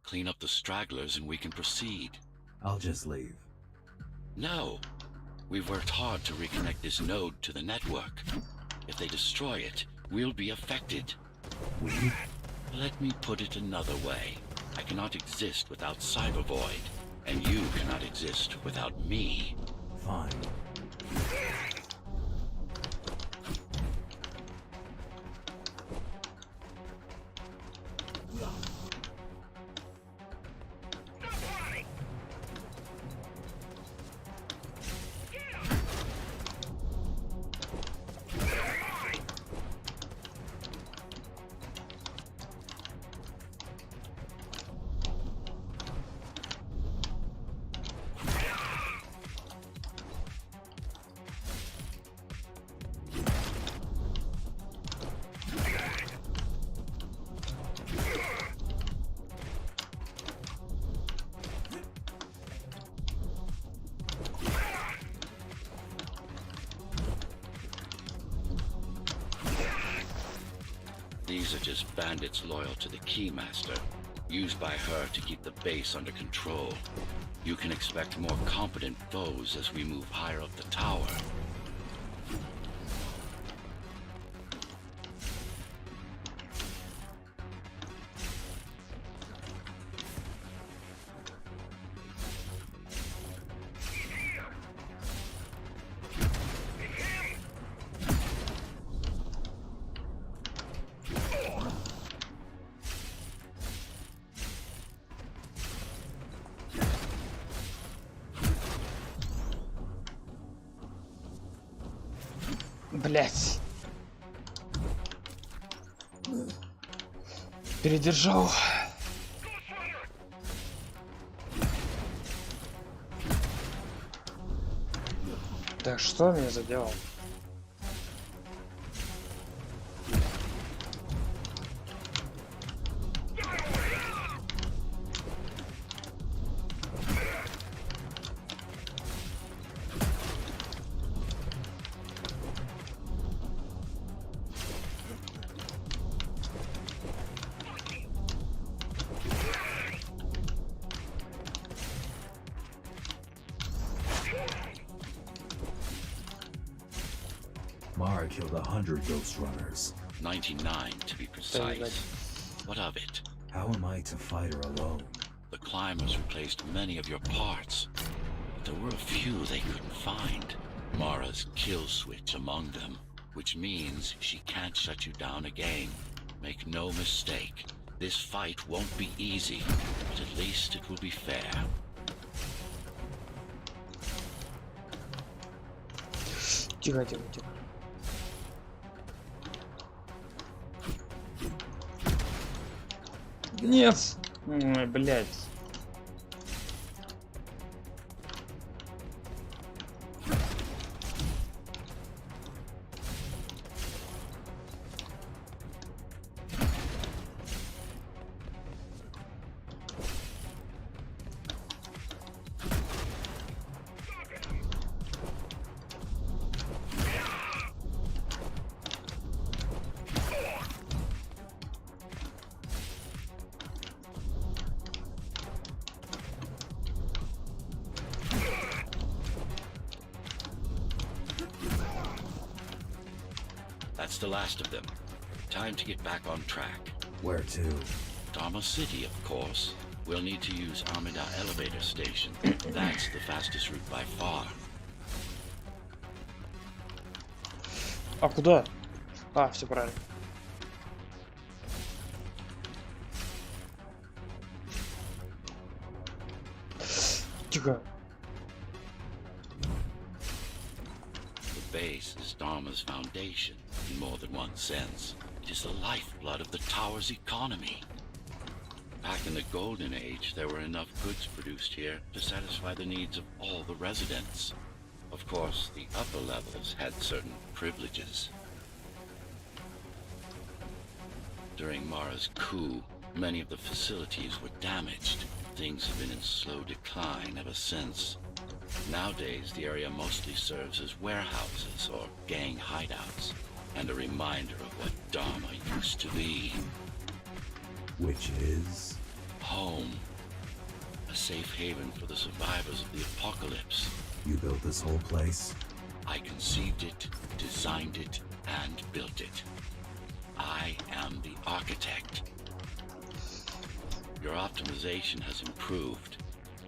Clean up the stragglers and we can proceed. I'll just leave. No. We've worked hard to reconnect this node to the network. If they destroy it, we'll be affected. We? Let me put it another way. I cannot exist without Cybervoid, and you cannot exist without me. Fine. These are just bandits loyal to the Keymaster, used by her to keep the base under control. You can expect more competent foes as we move higher up the tower. Блять. Передержал. Так, что меня заделал? Mara killed 100 ghost runners. 99 to be precise. What of it? How am I to fight her alone? The climbers replaced many of your parts, but there were a few they couldn't find. Mara's kill switch among them, which means she can't shut you down again. Make no mistake, this fight won't be easy, but at least it will be fair. Тихо, тихо, тихо. Нет! Ой, блядь. That's the last of them. Time to get back on track. Where to? Dharma City, of course. We'll need to use Amida Elevator Station. That's the fastest route by far. А куда? А, все правильно. Тихо. The base is Dharma's foundation, in more than one sense. It is the lifeblood of the tower's economy. Back in the Golden Age, there were enough goods produced here to satisfy the needs of all the residents. Of course, the upper levels had certain privileges. During Mara's coup, Many of the facilities were damaged. Things have been in slow decline ever since. Nowadays, the area mostly serves as warehouses or gang hideouts, and a reminder of what Dharma used to be. Which is? Home. A safe haven for the survivors of the apocalypse. You built this whole place? I conceived it, designed it, and built it. I am the architect. Your optimization has improved,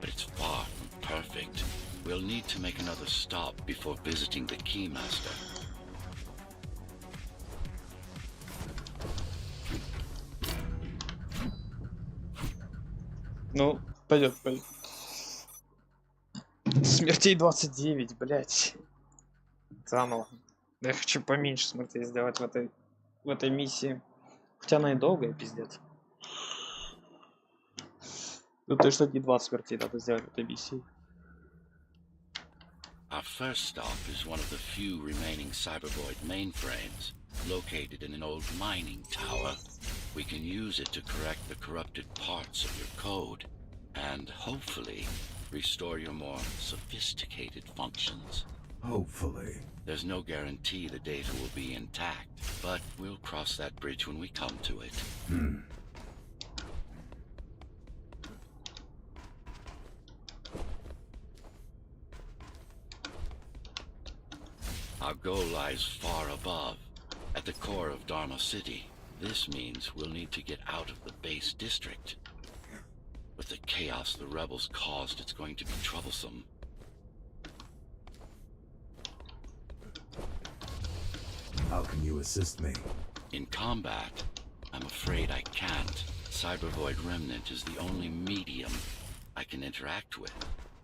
but it's far from perfect. We'll need to make another stop before visiting the Keymaster. Ну, пойдет. Смертей 29, блять. Заново. Я хочу поменьше смертей сделать в этой миссии. Хотя она и долгая, пиздец. Ну то что не 20 смертей надо сделать в этой миссии. Our first stop is one of the few remaining Cybervoid mainframes, located in an old mining tower. We can use it to correct the corrupted parts of your code, and hopefully restore your more sophisticated functions. Hopefully. There's no guarantee the data will be intact, but we'll cross that bridge when we come to it. Our goal lies far above, at the core of Dharma City. This means we'll need to get out of the base district. With the chaos the rebels caused, it's going to be troublesome. How can you assist me? In combat, I'm afraid I can't. Cybervoid Remnant is the only medium I can interact with.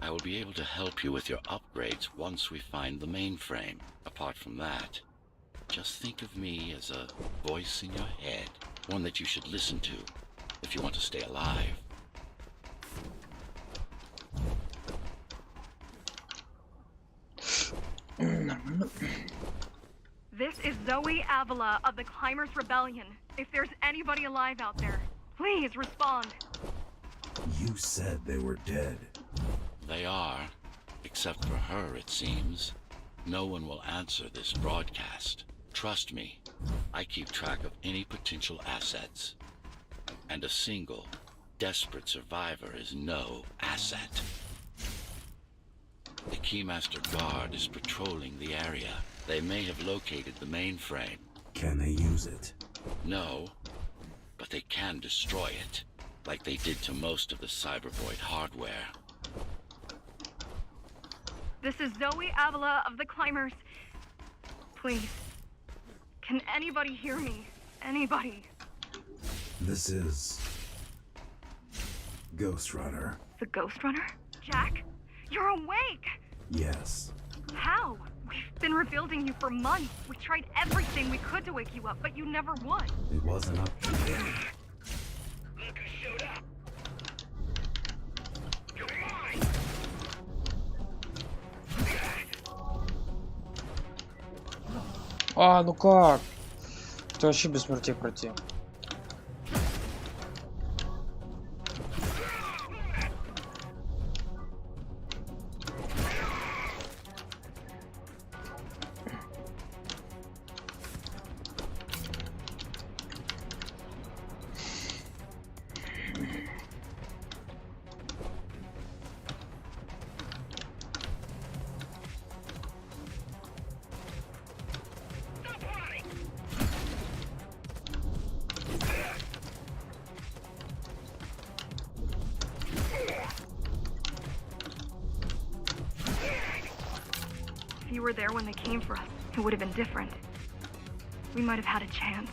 I will be able to help you with your upgrades once we find the mainframe. Apart from that, just think of me as a voice in your head, one that you should listen to if you want to stay alive. This is Zoe Avila of the Climbers Rebellion. If there's anybody alive out there, please respond. You said they were dead. They are, except for her, it seems. No one will answer this broadcast. Trust me, I keep track of any potential assets. And a single, desperate survivor is no asset. The Keymaster Guard is patrolling the area. They may have located the mainframe. Can they use it? No, but they can destroy it, like they did to most of the Cybervoid hardware. This is Zoe Avila of the Climbers. Please, can anybody hear me? Anybody? This is... Ghost Runner. The Ghost Runner? Jack? You're awake! Yes. How? We've been rebuilding you for months. We tried everything we could to wake you up, but you never won. It wasn't up to me. Look who showed up. Come on. А, ну как? Это вообще без смертей пройти. If you were there when they came for us, it would have been different. We might have had a chance.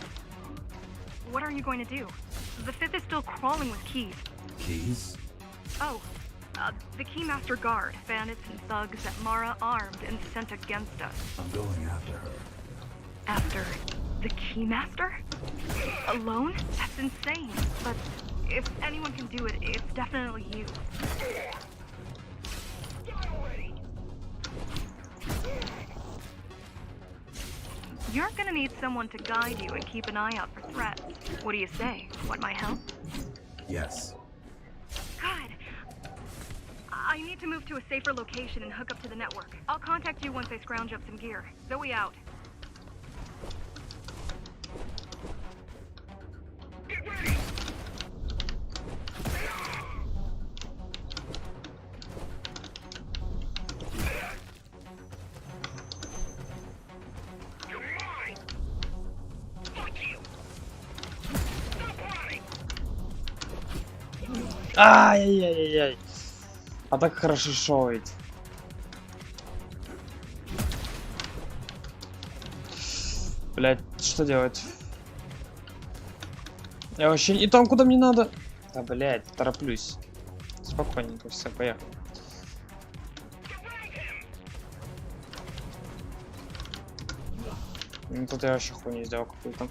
What are you going to do? The Fifth is still crawling with keys. Keys? Oh, the Keymaster Guard, bandits and thugs that Mara armed and sent against us. I'm going after her. After the Keymaster? Alone? That's insane. But if anyone can do it, it's definitely you. You're gonna need someone to guide you and keep an eye out for threats. What do you say? Want my help? Yes. Good. I need to move to a safer location and hook up to the network. I'll contact you once I scrounge up some gear. Zoe out. Get ready! You're mine! Fuck you! Stop running! Ай-яй-яй-яй. А так хорошо ведь. Блять, что делать? Я вообще не там, куда мне надо. Да, блять, тороплюсь. Спокойненько, все, поехали. Ну тут я вообще хуйню сделал какую-то.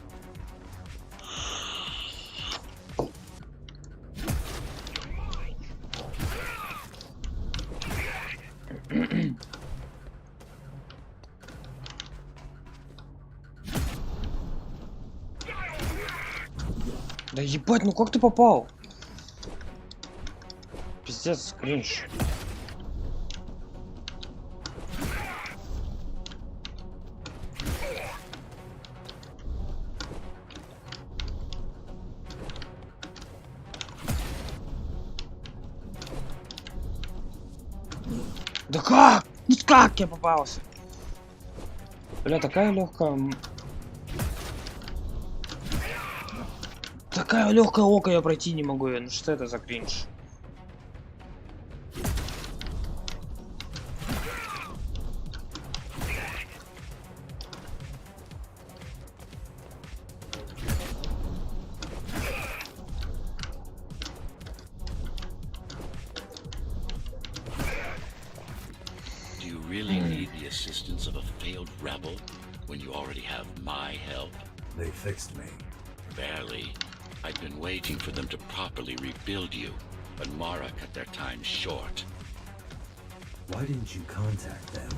Да ебать, ну как ты попал? Пиздец, кринж. Да как? Ну как я попался? Бля, такая легкая. Такая легкая око, я пройти не могу. Ну что это за кринж? Do you really need the assistance of a failed rebel when you already have my help? They fixed me. Barely. I'd been waiting for them to properly rebuild you, but Mara cut their time short. Why didn't you contact them?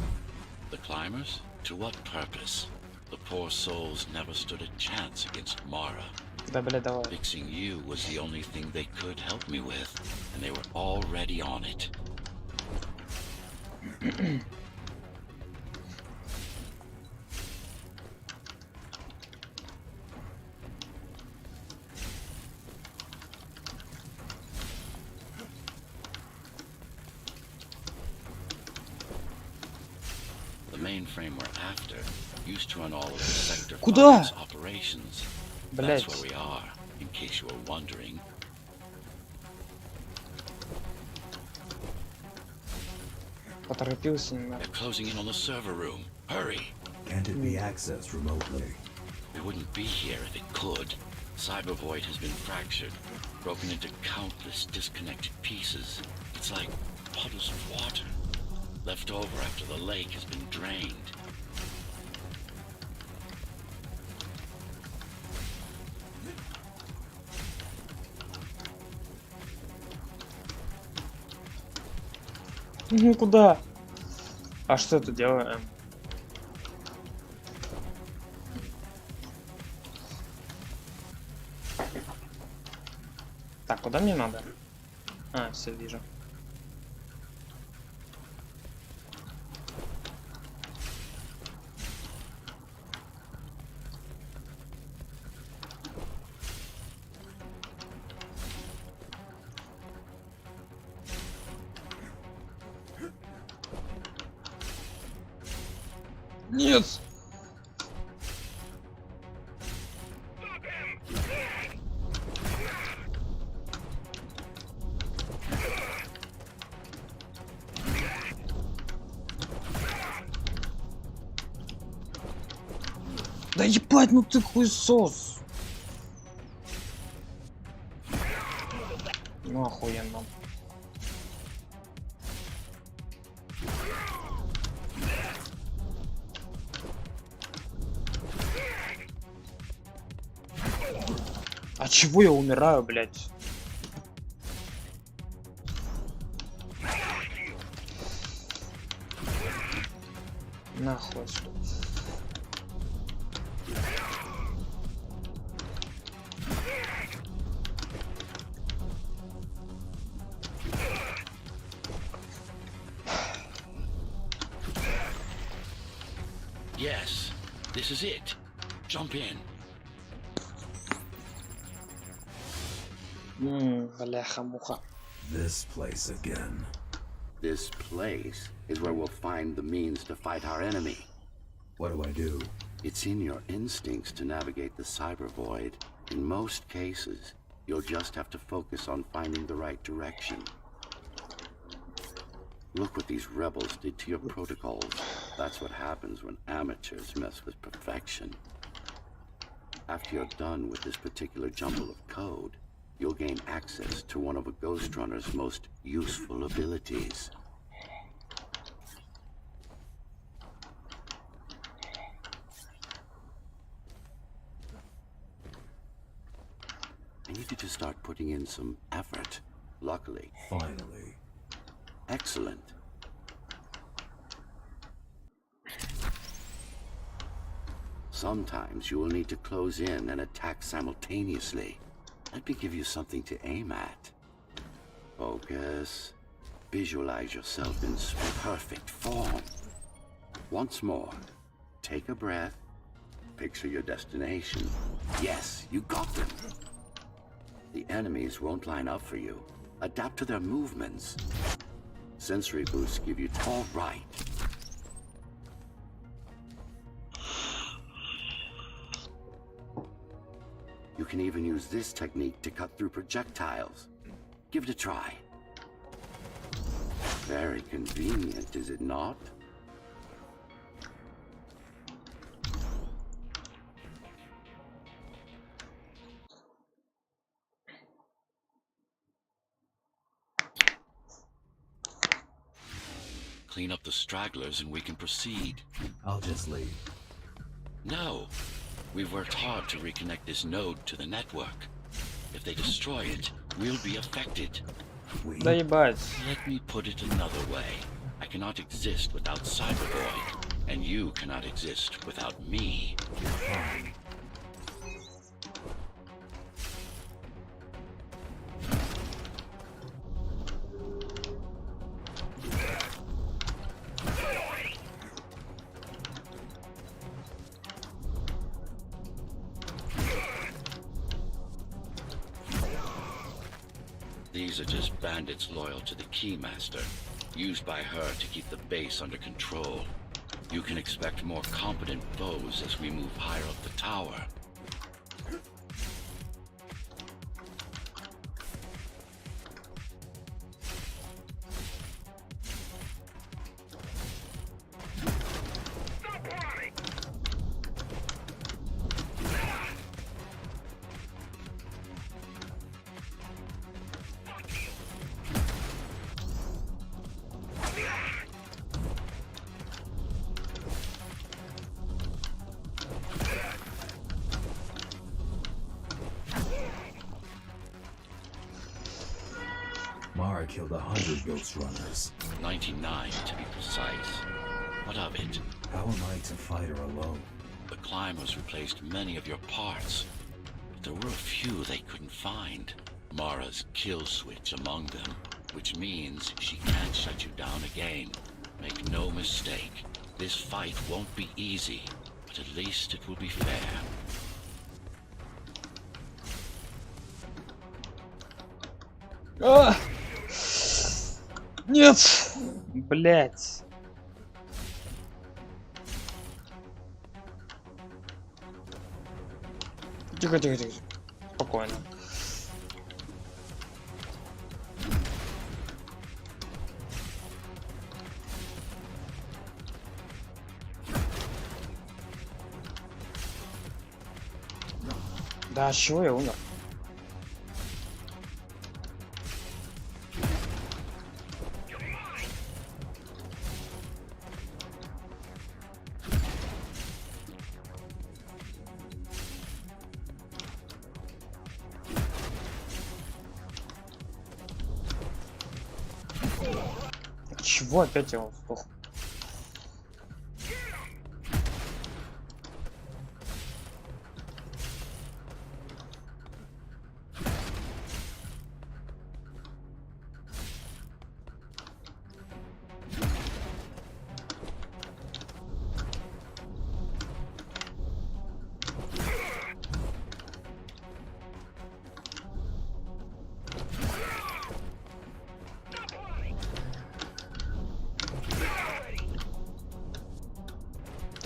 The climbers? To what purpose? The poor souls never stood a chance against Mara. Да, бля, давай. Fixing you was the only thing they could help me with, and they were already on it. The mainframe we're after used to run all of the Sector Куда? 5's operations. Блять. That's where we are, in case you were wondering. Поторопился немного. They're closing in on the server room. Hurry! Can't it be accessed remotely? We wouldn't be here if it could. Cyber Void has been fractured, broken into countless disconnected pieces. It's like puddles of water, left over after the lake has been drained. Ну куда? А что тут делаем? Так, куда мне надо? А, все вижу. Нет! Да ебать, ну ты хуесос! Ну охуенно. А чего я умираю, блядь? Нахуй что? Yes, this is it. Jump in. Бляха-муха. This place again. This place is where we'll find the means to fight our enemy. What do I do? It's in your instincts to navigate the cyber void. In most cases, you'll just have to focus on finding the right direction. Look what these rebels did to your protocols. That's what happens when amateurs mess with perfection. After you're done with this particular jumble of code, you'll gain access to one of a Ghost Runner's most useful abilities. I need you to start putting in some effort. Luckily. Finally. Excellent. Sometimes you will need to close in and attack simultaneously. Let me give you something to aim at. Focus. Visualize yourself in perfect form. Once more, take a breath. Picture your destination. Yes, you got them. The enemies won't line up for you. Adapt to their movements. Sensory boosts give you all right. You can even use this technique to cut through projectiles. Give it a try. Very convenient, is it not? Clean up the stragglers and we can proceed. I'll just leave. No. We've worked hard to reconnect this node to the network. If they destroy it, we'll be affected. Да ебать. Let me put it another way. I cannot exist without Cyberboy, and you cannot exist without me. These are just bandits loyal to the Keymaster, used by her to keep the base under control. You can expect more competent foes as we move higher up the tower. Mara killed 100 Ghost Runners. 99 to be precise. What of it? How am I to fight her alone? The climbers replaced many of your parts, but there were a few they couldn't find. Mara's kill switch among them, which means she can't shut you down again. Make no mistake, this fight won't be easy, but at least it will be fair. А! Нет! Блять. Тихо, тихо, тихо. Спокойно. Да, с чего я умер? Чего опять я сдох?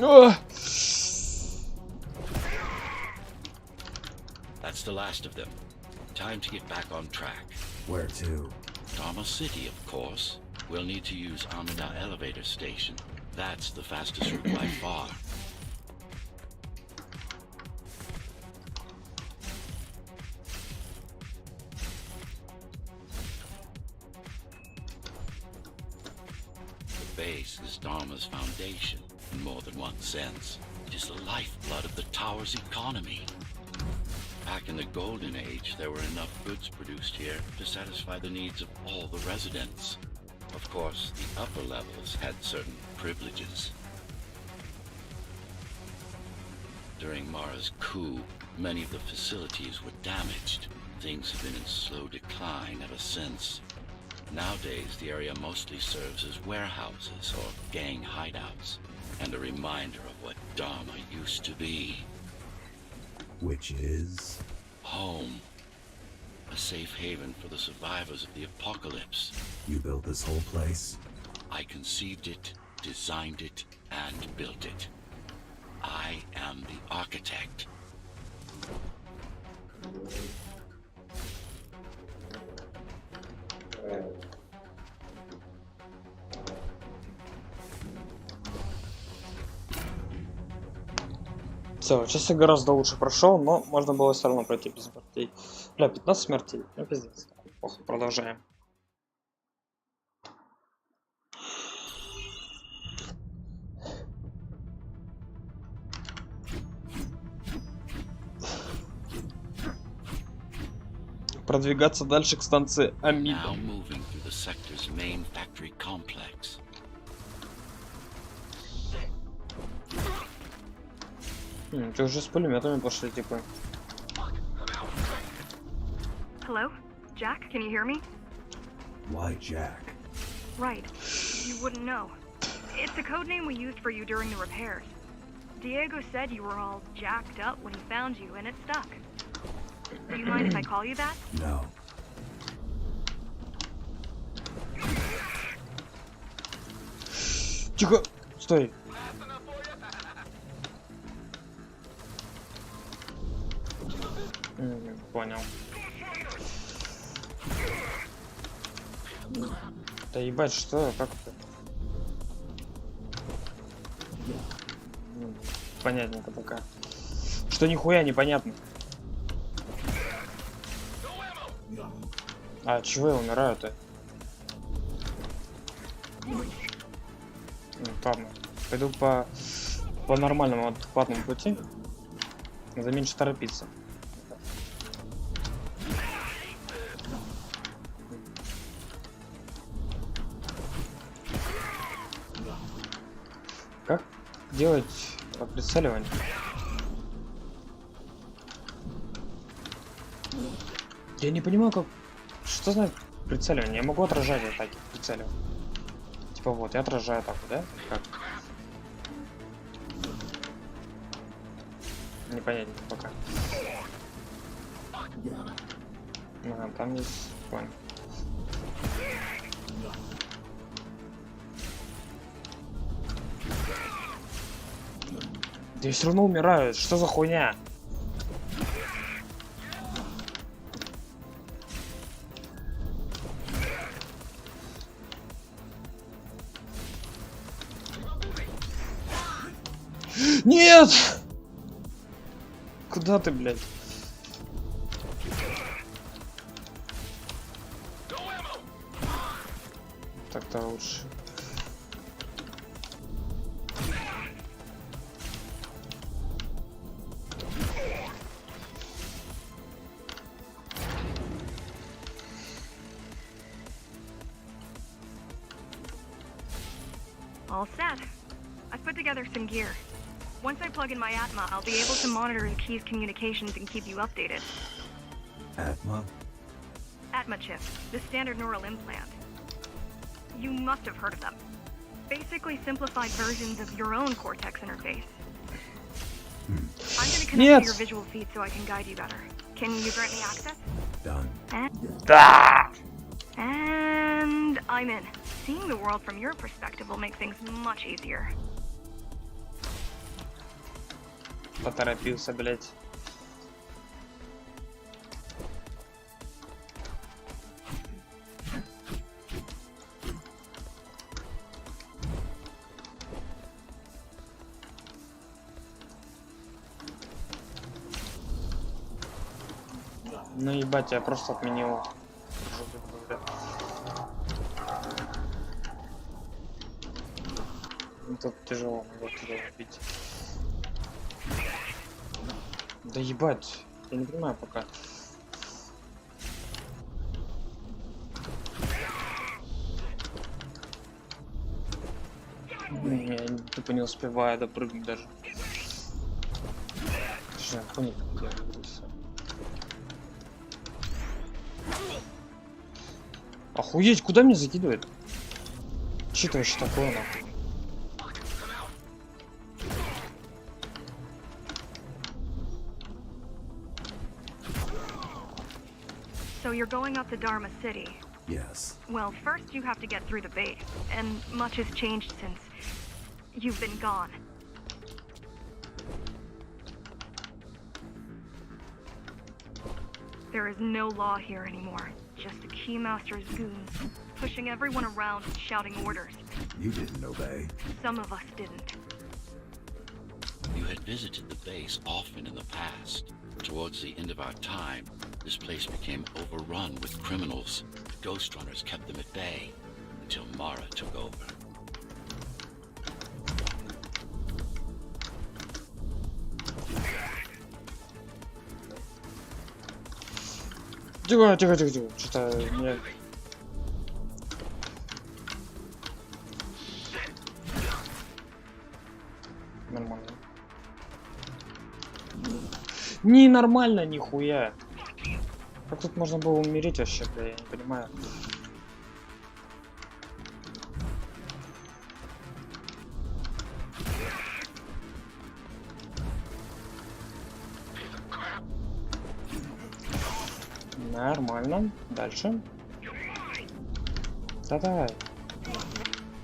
О! That's the last of them. Time to get back on track. Where to? Dharma City, of course. We'll need to use Amida Elevator Station. That's the fastest route by far. The base is Dharma's foundation in more than one sense. It is the lifeblood of the tower's economy. Back in the Golden Age, there were enough goods produced here to satisfy the needs of all the residents. Of course, the upper levels had certain privileges. During Mara's coup, many of the facilities were damaged. Things have been in slow decline ever since. Nowadays, the area mostly serves as warehouses or gang hideouts, and a reminder of what Dharma used to be. Which is? Home. A safe haven for the survivors of the apocalypse. You built this whole place? I conceived it, designed it, and built it. I am the architect. Все, сейчас я гораздо лучше прошел, но можно было все равно пройти без смертей. Бля, 15 смертей. Ну, пиздец. Плохо, продолжаем. Продвигаться дальше к станции Амида. Now moving through the sector's main factory complex. Ты уже с пулеметами пошли, типа. Hello? Jack, can you hear me? Why Jack? Right. You wouldn't know. It's a code name we used for you during the repairs. Diego said you were all jacked up when he found you, and it stuck. Do you mind if I call you that? No. Тихо! Стой! Понял. Да ебать, что? Как это? Понятненько пока. Что нихуя непонятно. А чего я умираю-то? Ладно. Пойду по нормальному адекватному пути. Надо меньше торопиться. Как делать прицеливание? Я не понимаю, как... Что значит прицеливание? Я могу отражать атаки, прицеливать. Типа вот, я отражаю атаку, да? Как? Непонятно пока. Ага, там есть... Понял. Да я все равно умираю. Что за хуйня? Нет! Куда ты, блядь? Так-то лучше. All set. I've put together some gear. Once I plug in my Atma, I'll be able to monitor the key's communications and keep you updated. Atma? Atma chip, the standard neural implant. You must have heard of them. Basically simplified versions of your own Cortex interface. I'm going to connect to your visual feed so I can guide you better. Can you grant me access? Done. And I'm in. Seeing the world from your perspective will make things much easier. Поторопился, блядь. Ну ебать, я просто отменил. Тут тяжело, вот тяжело бить. Да ебать, я не понимаю пока. Я тупо не успеваю допрыгнуть даже. Что, хуйня делаю, всё. Охуеть, куда меня закидывает? Че это вообще такое, нахуй? So you're going up to Dharma City. Yes. Well, first you have to get through the base, and much has changed since you've been gone. There is no law here anymore. Just the Keymaster's goons, pushing everyone around and shouting orders. You didn't obey. Some of us didn't. You had visited the base often in the past. Towards the end of our time, this place became overrun with criminals. The Ghost Runners kept them at bay until Mara took over. Тихо, тихо, тихо, тихо. Что-то мне... Нормально. Ненормально, нихуя. Как тут можно было умереть вообще, бля, я не понимаю. Нормально. Дальше. Да-давай.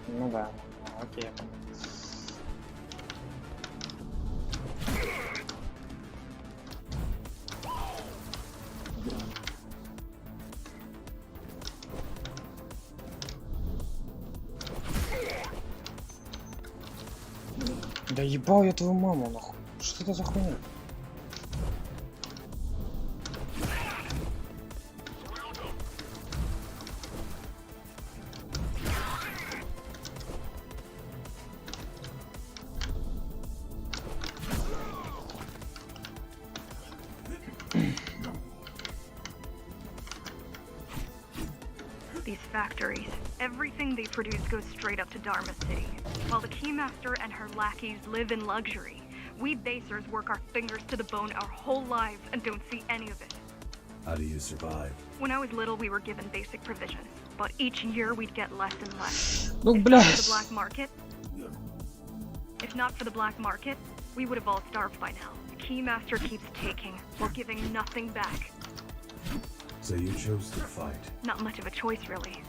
Ну да. Окей, я понял. Да ебал я твою маму, нахуй. Что это за хуйня? These factories, everything they produce goes straight up to Dharma City. While the Keymaster and her lackeys live in luxury, we basers work our fingers to the bone our whole lives and don't see any of it. How do you survive? When I was little, we were given basic provisions, but each year we'd get less and less. Ну, If not блядь. for the black market, if not for the black market, we would have all starved by now. The Keymaster keeps taking while giving nothing back. So you chose to fight. Not much of a choice, really.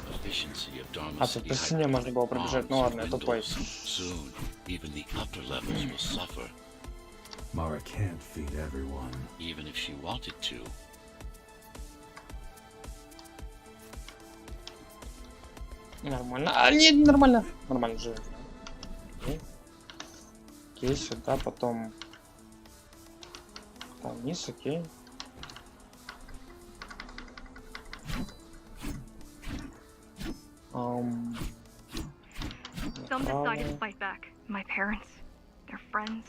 Efficiency of Dharma А тут City по стене можно было пробежать, ну ладно, я dwindles. тупой. Soon, even the upper levels will suffer, Mara can't feed everyone. even if she wanted to. Нормально. А, нет, нормально. Нормально же. Окей. Окей, сюда, потом... Вниз, окей. Some decided to fight back. My parents, their friends.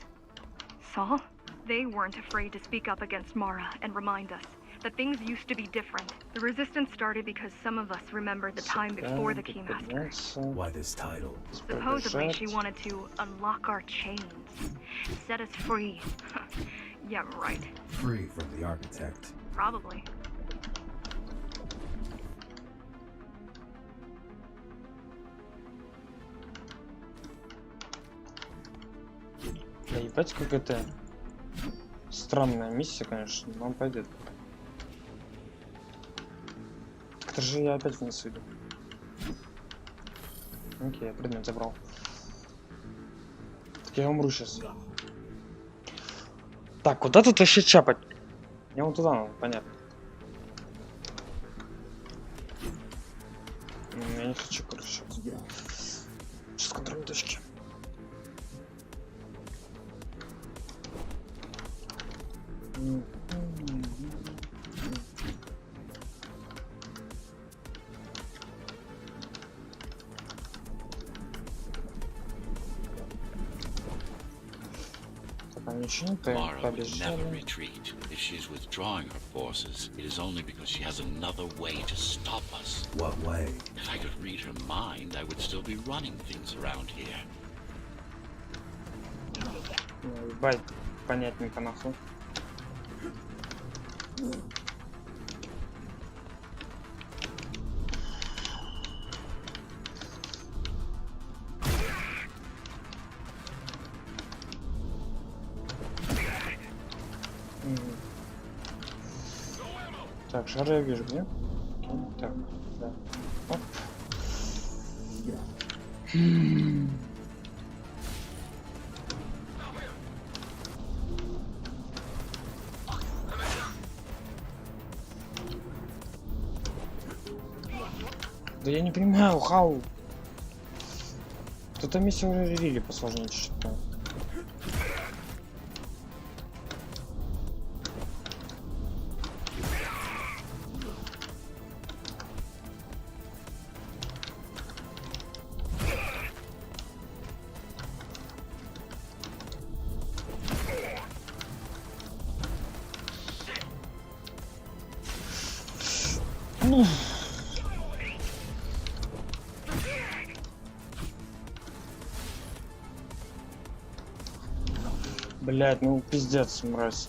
Saul? They weren't afraid to speak up against Mara and remind us that things used to be different. The resistance started because some of us remembered the time before the Keymaster. Why this title? Supposedly she wanted to unlock our chains, set us free. Yeah, right. Free from the architect. Probably. Да ебать, как это странная миссия, конечно, но он пойдет. Это же я опять вниз иду. Окей, я предмет забрал. Я умру сейчас. Так, куда тут вообще чапать? Я вон туда надо, понятно. Я не хочу, короче. Сейчас контрольные точки. Ничего не Mara would never побежали. retreat. If she's withdrawing her forces, it is only because she has another way to stop us. What way? If I could read her mind, I would still be running things around here. Ебать, понятненько нахуй. Так, шары я вижу, где? Так, да. Оп. Да я не понимаю, хау. Кто-то миссию уже рили посложнее что-то. Блять, ну пиздец, мразь.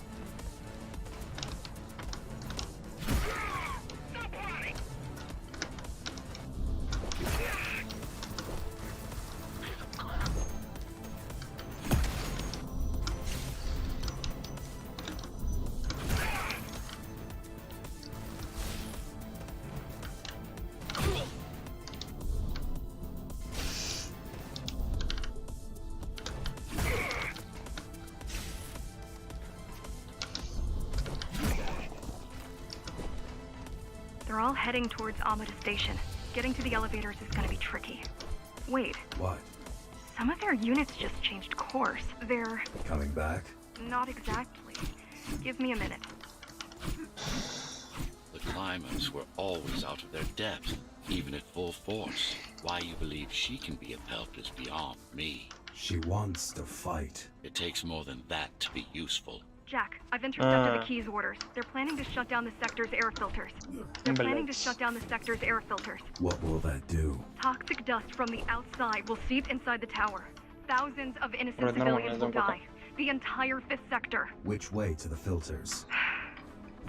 They're all heading towards Amada Station. Getting to the elevators is gonna be tricky. Wait, What? some of their units just changed course. They're Coming back? not exactly. Give me a minute. The climbers were always out of their depth, even at full force. Why you believe she can be of help is beyond me. She wants to fight. It takes more than that to be useful. Jack, I've intercepted the Key's orders. They're planning to shut down the sector's air filters. What will that do? Toxic dust from the outside will seep inside the tower. Thousands of innocent Right, нормально, civilians will идём пока. die. The entire 5th sector. Which way to the filters?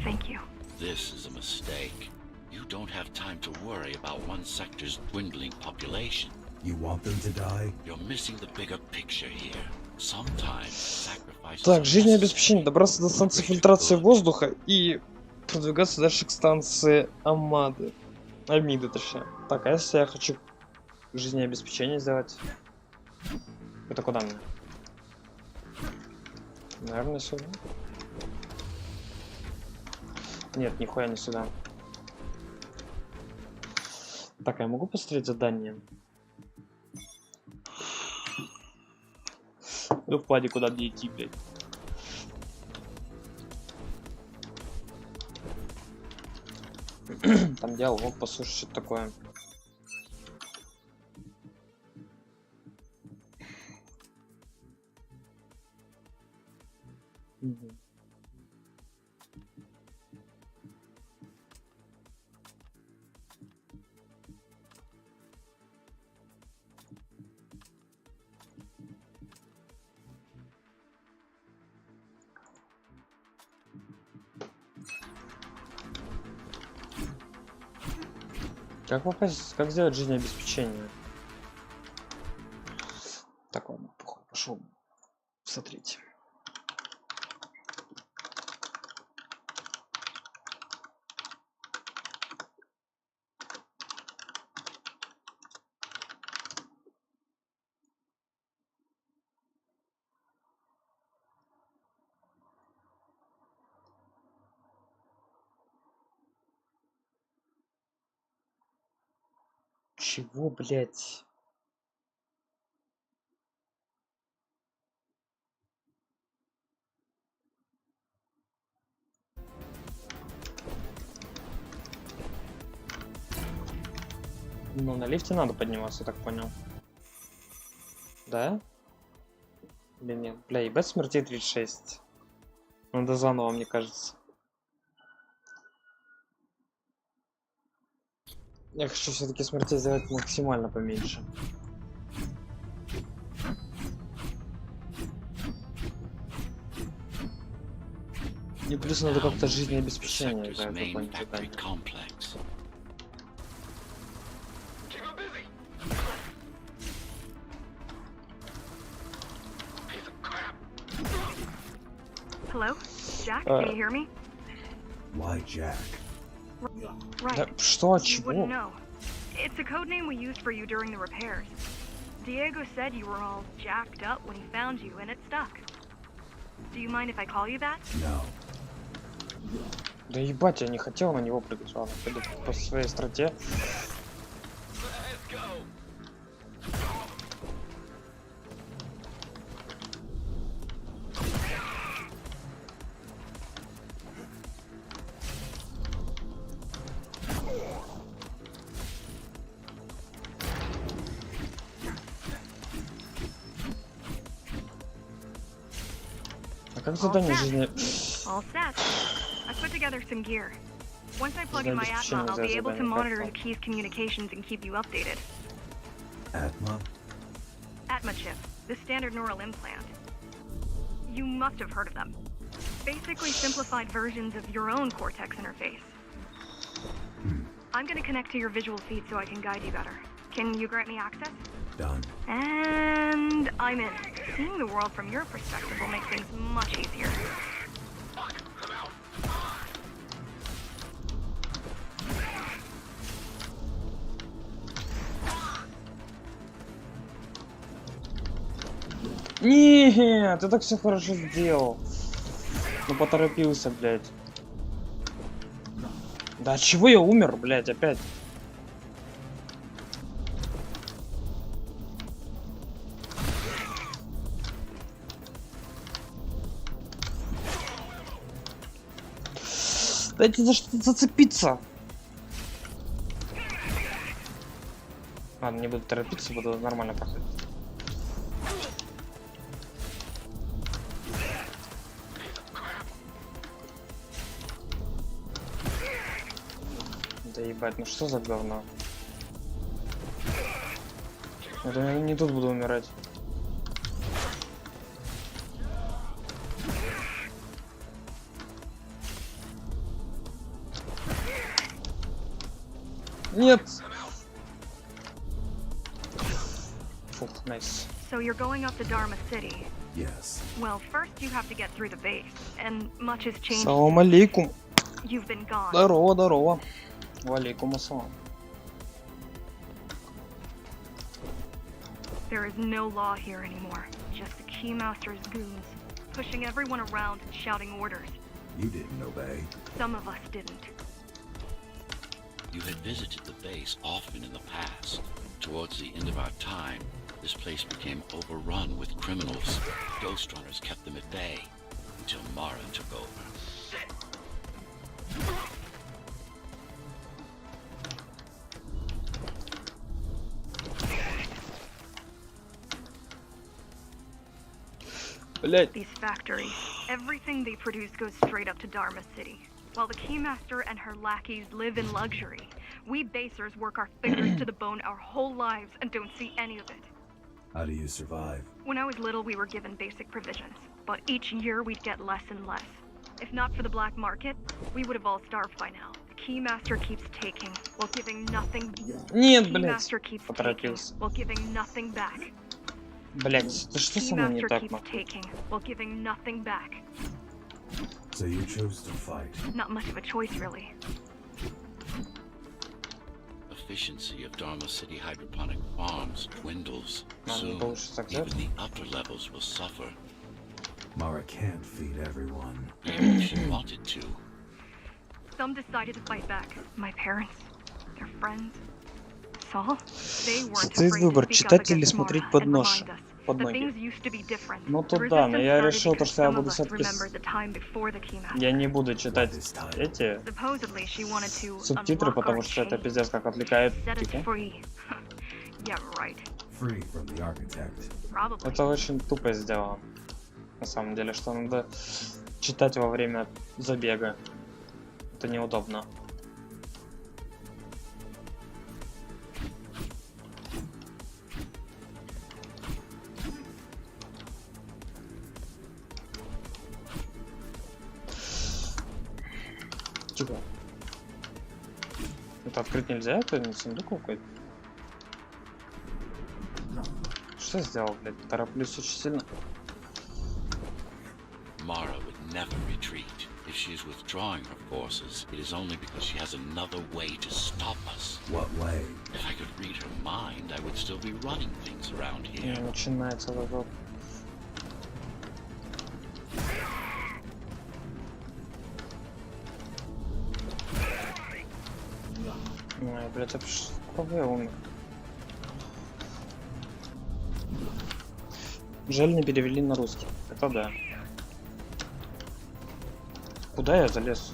Thank you. This is a mistake. You don't have time to worry about one sector's dwindling population. You want them to die? You're missing the bigger picture here. Sometimes sacrifices Так, are жизнеобеспечение. necessary. Добраться до станции фильтрации воздуха и продвигаться дальше к станции Амиды, точнее. Так, а если я хочу жизнеобеспечение сделать? Это куда мне? Наверное, сюда. Нет, нихуя не сюда. Так, а я могу посмотреть задание? Ну, в плане, куда мне идти, блядь. Там диалог, послушай, что такое. Как попасть, как сделать жизнеобеспечение? Так, ладно, пошел смотреть. Чего, блядь? Ну, на лифте надо подниматься, так понял. Да? Или нет? Бля, ебать смертей 36. Надо заново, мне кажется. Я хочу все-таки смертей сделать максимально поменьше. И плюс надо как-то жизнеобеспечение за это main factory понять. complex. Keep him busy. Piece of crap. Hello? Jack, can you hear me? Why Jack? Right. Да что, You wouldn't чего? know. It's a code name we used for you during the repairs. Diego said you were all jacked up when he found you, and it stuck. Do you mind if I call you that? No. Да ебать, я не хотел на него прыгать. Ладно, пойду по своей страте. Let's go. А как задание жизни... All set. I put together some gear. Once I plug in my Обеспечение Atma, I'll be able to задание monitor как-то. the key's communications and keep you updated. Atma? Atma chip, the standard neural implant. You must have heard of them. Basically simplified versions of your own Cortex interface. I'm gonna connect to your visual feed so I can guide you better. Can you grant me access? Done. And I'm in. Seeing the world from your perspective will make things much easier. Fuck. I'm out. Нет, ты так все хорошо сделал. Ну поторопился, блядь. Да от чего я умер, блядь, опять? Дайте за что зацепиться. Ладно, не буду торопиться, буду нормально проходить. Да ебать, ну что за говно? Это я не тут буду умирать. Нет! Фух, найс. So you're going up to Dharma City. Yes. Well, first you have to get through the base, and much has changed. Салам алейкум. You've been gone. Здорово, здорово. Валейкум ассалам. There is no law here anymore. Just the Keymaster's goons, pushing everyone around and shouting orders. You didn't obey. Some of us didn't. You had visited the base often in the past. Towards the end of our time, this place became overrun with criminals. Ghost Runners kept them at bay until Mara took over. Блять. These factories, everything they produce goes straight up to Dharma City. While the Keymaster and her lackeys live in luxury, we basers work our fingers to the bone our whole lives and don't see any of it. How do you survive? When I was little, we were given basic provisions, but each year we'd get less and less. If not for the black market, we would have all starved by now. The Keymaster keeps taking, while giving nothing. Нет, блять. Keymaster keeps taking, Поторопился. while giving nothing back. Блять, да что со мной не Keymaster так, keeps нахуй? taking, while giving nothing back. So you chose to fight. Not much of a choice, really. Efficiency of Dharma City hydroponic farms dwindles. Надо Soon, получится так even делать. the upper levels will suffer. Mara can't feed everyone. Even if she wanted to. Some decided to fight back. My parents, their friends. That's all. They weren't Стоит afraid to выбор, speak up читать или against смотреть Mara под and нож, remind us под that ноги. things used to be different. Ну The тут да, но resistance я started решил, то, because что я some буду of us все-таки... remembered the time before the key master. Я не буду читать This time. эти Supposedly she wanted to субтитры, unlock потому our что это chains, пиздец как отвлекает. set us Тихо. free. Yeah, right. Free from the architect. Probably. Это очень тупо сделано. На самом деле, что надо читать во время забега. Это неудобно. Тихо. Это открыть нельзя? Это не сундук какой-то? Что я сделал, блядь? Тороплюсь очень сильно. Mara would never retreat. If she is withdrawing her forces, it is only because she has another way to stop us. What way? If I could read her mind, I would still be running things around here. Начинается вот это. Ой, блядь, это что я умер. Жаль, не перевели на русский. Это да. Куда я залез?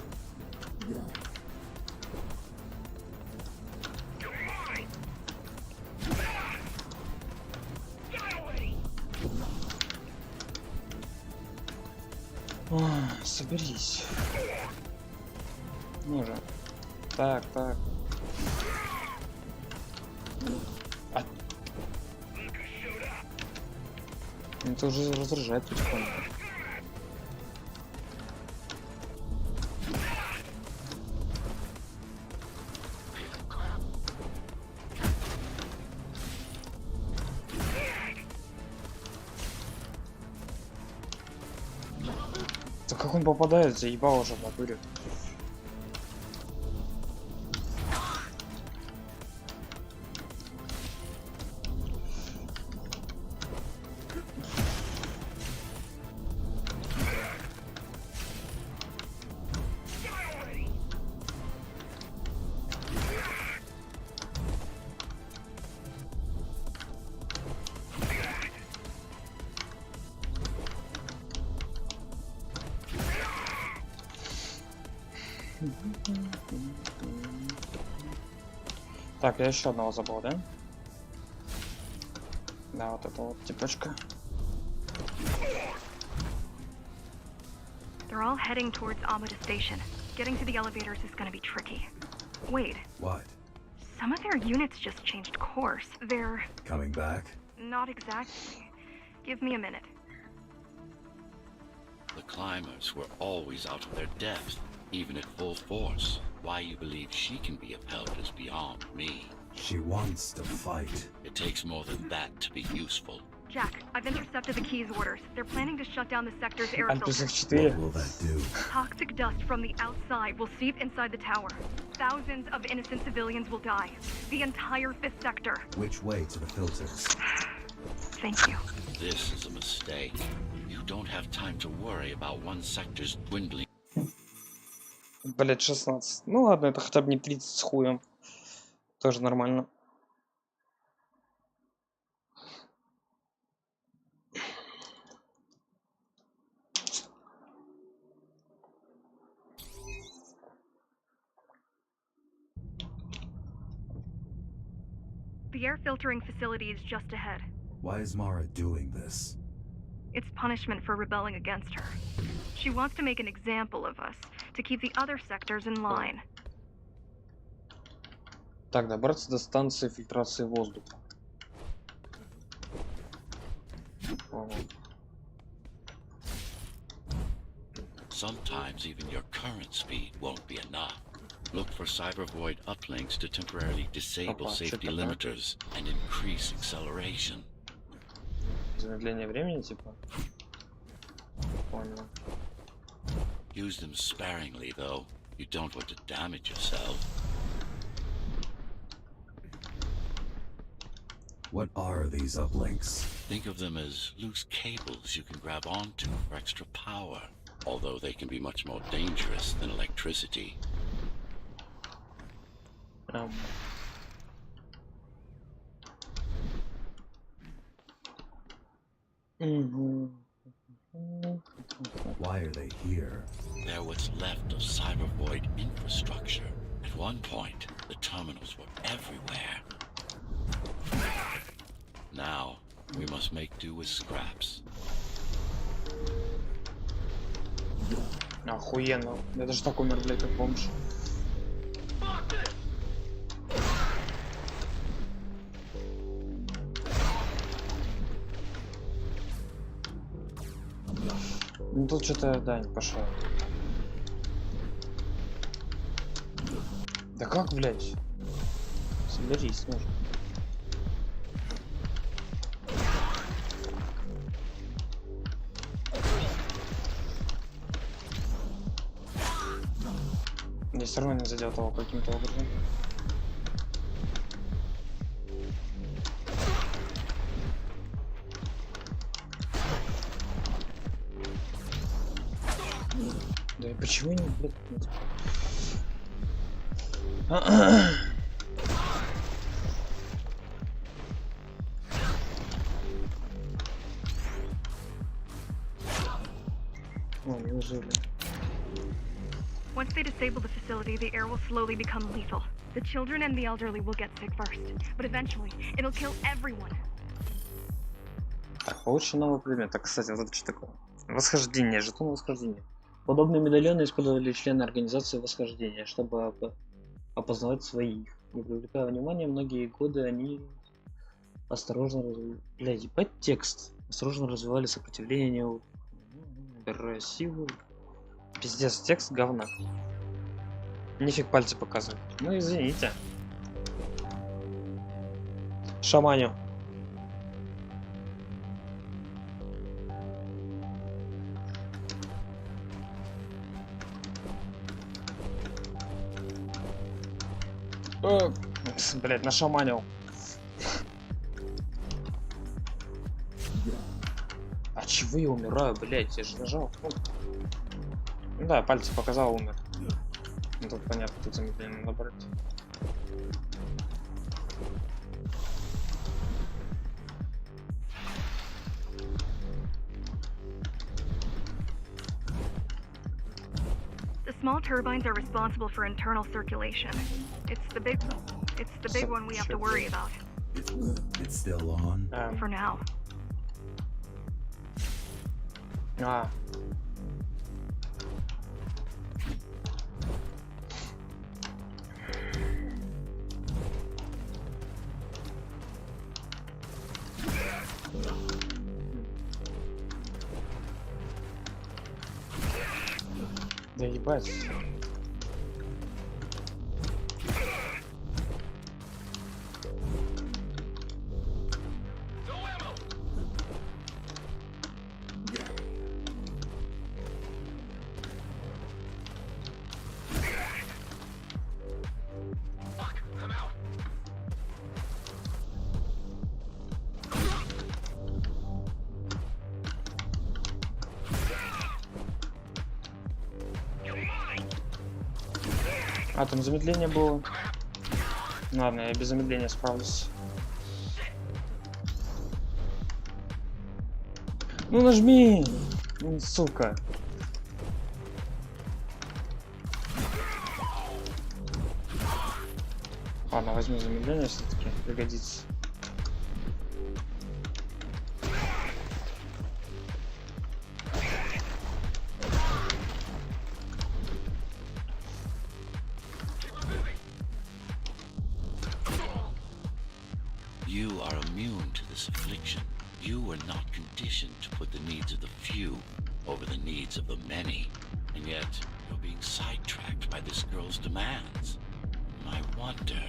Ой, соберись. Ну же. Так. Это уже раздражает потихоньку. Да как он попадает, заебал уже в натуре. Так, я еще одного забыл, да? Да, вот это вот типочка. They're all heading towards Amada Station. Getting to the elevators is gonna be tricky. Wait, What? some of their units just changed course. They're Coming back? not exactly. Give me a minute. The climbers were always out of their depth, even at full force. Why you believe she can be upheld is beyond me. She wants to fight. It takes more than that to be useful. Jack, I've intercepted the Key's orders. They're planning to shut down the sector's air Альписов filter. 4. What will that do? Toxic dust from the outside will seep inside the tower. Thousands of innocent civilians will die. The entire 5th sector. Which way to the filters? Thank you. This is a mistake. You don't have time to worry about one sector's dwindling. Блять, 16. Ну ладно, это хотя бы не 30 с хуем. Тоже нормально. The air filtering facility is just ahead. Why is Mara doing this? It's punishment for rebelling against her. She wants to make an example of us, to keep the other sectors in line. Так, добраться до станции фильтрации воздуха. Sometimes even your current speed won't be enough. Look for cyber void uplinks to temporarily disable Опа, safety что-то так. limiters and increase acceleration. Замедление времени, типа. Понял. Use them sparingly, though. You don't want to damage yourself. What are these uplinks? Think of them as loose cables you can grab onto for extra power, although they can be much more dangerous than electricity. Why are they here? They're what's left of cybervoid infrastructure. At one point, the terminals were everywhere. Now, we must make do with scraps. Охуенно. Я даже так умер, блядь, как бомж. Ну тут что-то, да, не пошел. Да как, блядь? Соберись, нужно. Я все равно не задел того каким-то образом. Да и почему не, блядь, нет? О, неужели? Once they disable the facility, the air will slowly become lethal. The children and the elderly will get sick first, but eventually, it'll kill everyone. Так, получен новый предмет. Так, кстати, вот это что такое? Восхождение, жетон восхождения. Подобные медальоны использовали члены организации восхождения, чтобы опознавать своих. Не привлекая внимания, многие годы они осторожно развивали... Блядь, ебать текст. Осторожно развивали сопротивление, набирая силу. Пиздец, текст говна. Нифиг пальцы показывают. Ну извините. Шаманю. Блять, нашаманил. А чего я умираю, блять? Я же нажал. Ну да, пальцы показал, умер. Ну, тут понятно, тут замедление надо брать. The small turbines are responsible for internal circulation. It's the big one we have to worry about. It's still on. For now. А. Да ебать. А, там замедление было. Ладно, я без замедления справлюсь. Ну нажми! Сука. Ладно, возьму замедление, все-таки пригодится. You are immune to this affliction. You were not conditioned to put the needs of the few over the needs of the many. And yet, you're being sidetracked by this girl's demands. I wonder...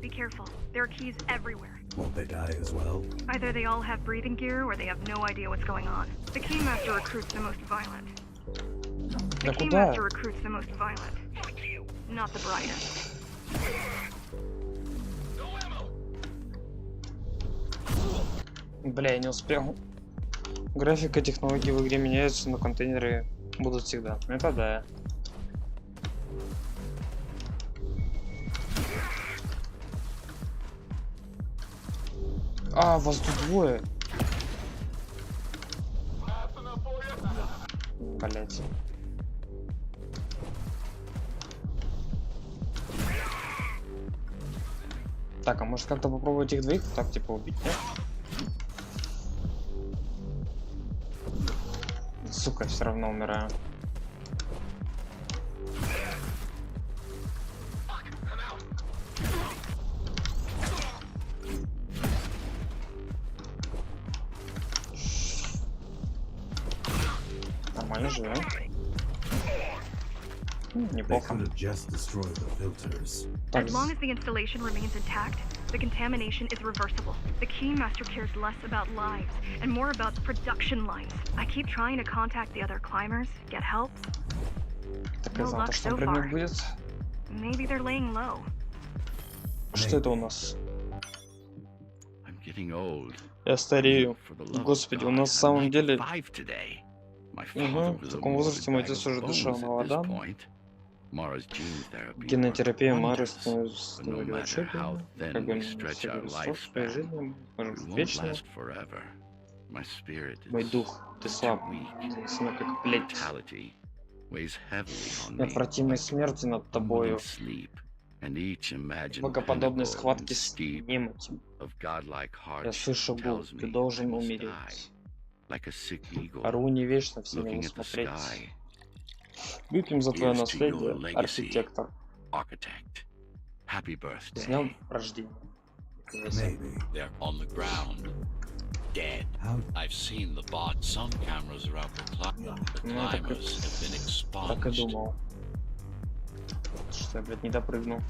Be careful. There are keys everywhere. Won't they die as well? Either they all have breathing gear or they have no idea what's going on. The Keymaster recruits the most violent. The Keymaster recruits the most violent. Not the brightest. Бля, я не успел. Графика, технологии в игре меняются, но контейнеры будут всегда. Это да. А, вас тут двое. Блять. Так, а может как-то попробовать их двоих так типа убить, нет? Сука, все равно умираю. Нормально живем. They Неплохо. could have just destroyed the filters. Так, As long as the installation remains intact, the contamination is reversible. The Keymaster cares less about lives and more about the production lines. I keep trying to contact the other climbers, get help. так я no знал, luck что so предмет far. будет. Maybe they're laying low. Что это у нас? I'm getting old. Я старею. For the love of Господи, у God, нас в I'm самом деле... 95 today. My Угу, father в was a таком возрасте мой morbid отец bag уже of дошел bones на at this вода. point. Mara's gene therapy Генотерапия worked Мары wonders. становится no matter how thin как бы we stretch our своей lifespan, жизни, мы можем we жить won't вечно. last forever. My spirit Мой is дух, ты too слаб, weak. ты сильно как плеть. Mortality weighs heavily on me, Неотвратимой like смерти над unwilling тобою, sleep, and each imagined богоподобной pinnacle схватки and с steep немощью. of godlike Я hardship слышу гул, tells ты me I должен must die, умереть. like a sick eagle Ору не вечно, все не looking at the смотреть. sky. Выпьем за твое Here's to наследие, your legacy. архитектор. Architect, happy С birthday. днем рождения. Maybe. They're on the ground, dead. How I've seen the bot. Some cameras around the Ну, так и- climbers have been Так и expunged. думал. Что я, блядь, не допрыгнул.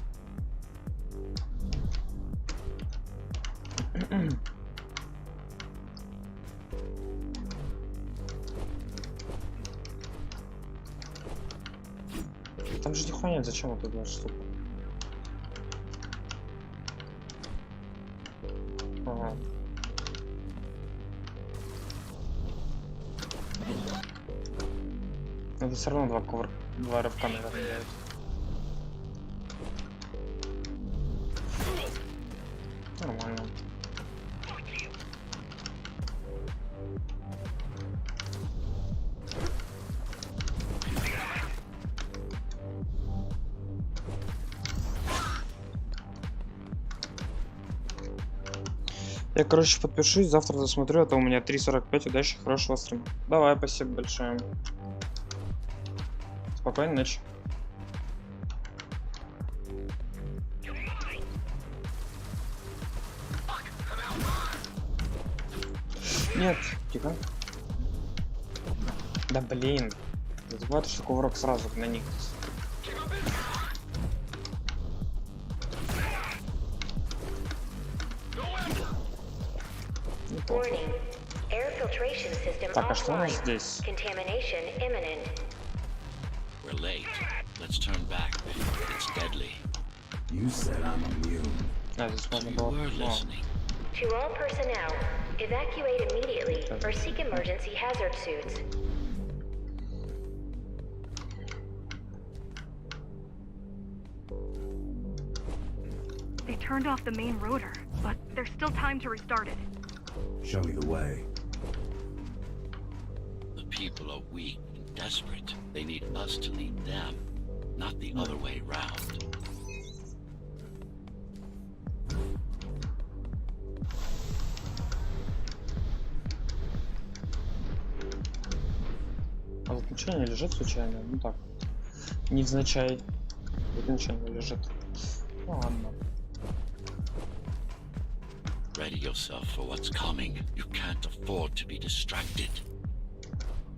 Там же нихуя нет, зачем вот эта штука? Ага. Это все равно два рывка, наверное, делать. Нормально. Я, короче, подпишусь, завтра досмотрю, а то у меня 3:45, удачи, хорошего стрима. Давай, спасибо большое. Спокойной ночи. Нет, тихо. Да блин. Не забывай, что кувырок сразу на них. Warning. Air filtration system Так, а что у нас offline. здесь? Contamination imminent. We're late. Let's turn back. It's deadly. you said I'm immune. А, здесь So можно you было... were О, listening. To all personnel, evacuate immediately or seek emergency hazard suits. They turned off the main rotor, but there's still time to restart it. Show me the way. The people are weak and desperate. They need us to lead them, not the other way round. а вот ничего не лежит случайно? Ну так. Невзначай. Вот ничего не лежит. Ну ладно. Ready yourself for what's coming. You can't afford to be distracted.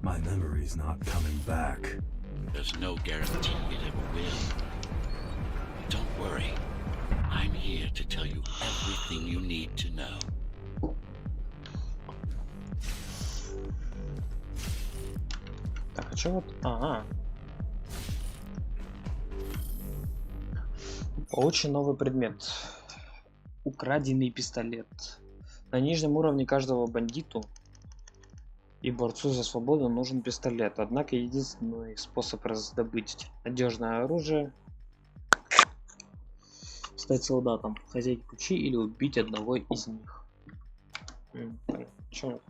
My memory's not coming back. There's no guarantee it ever will. Don't worry. I'm here to tell you everything you need to know. Так, а чё вот... Ага. Получен новый предмет. Украденный пистолет. На нижнем уровне каждого бандиту и борцу за свободу нужен пистолет. Однако единственный способ раздобыть надежное оружие — стать солдатом, хозяйке ключи или убить одного из них. Почему?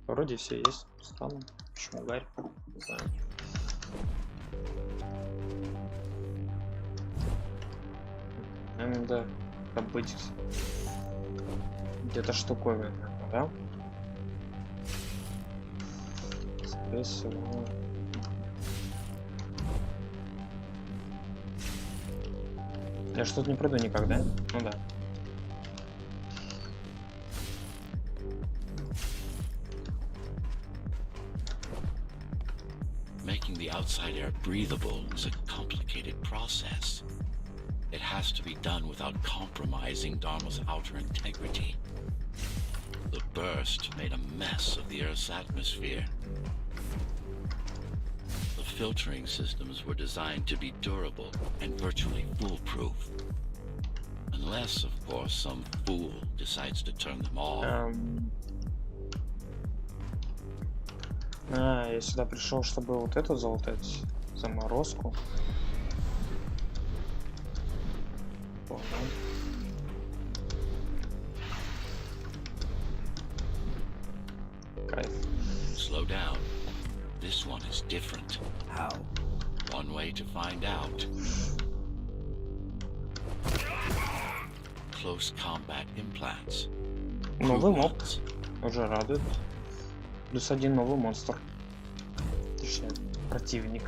Вроде все есть. Стану. Почему Гарри? Не знаю. Да, добыть где-то штуковина, да? Скорее всего. Я что-то не пройду никогда. Ну да. Making the outside air breathable is a complicated process. It has to be done without compromising Dharma's outer integrity. The burst made a mess of the Earth's atmosphere. The filtering systems were designed to be durable and virtually foolproof. Unless, of course, some fool decides to turn them off. Я сюда пришел, чтобы вот эту залутать заморозку. Кайф. Slow down. This one is different. How? One way to find out. Close combat implants. Новый моб. Crewments. Уже радует. Плюс один новый монстр. Точнее, противник.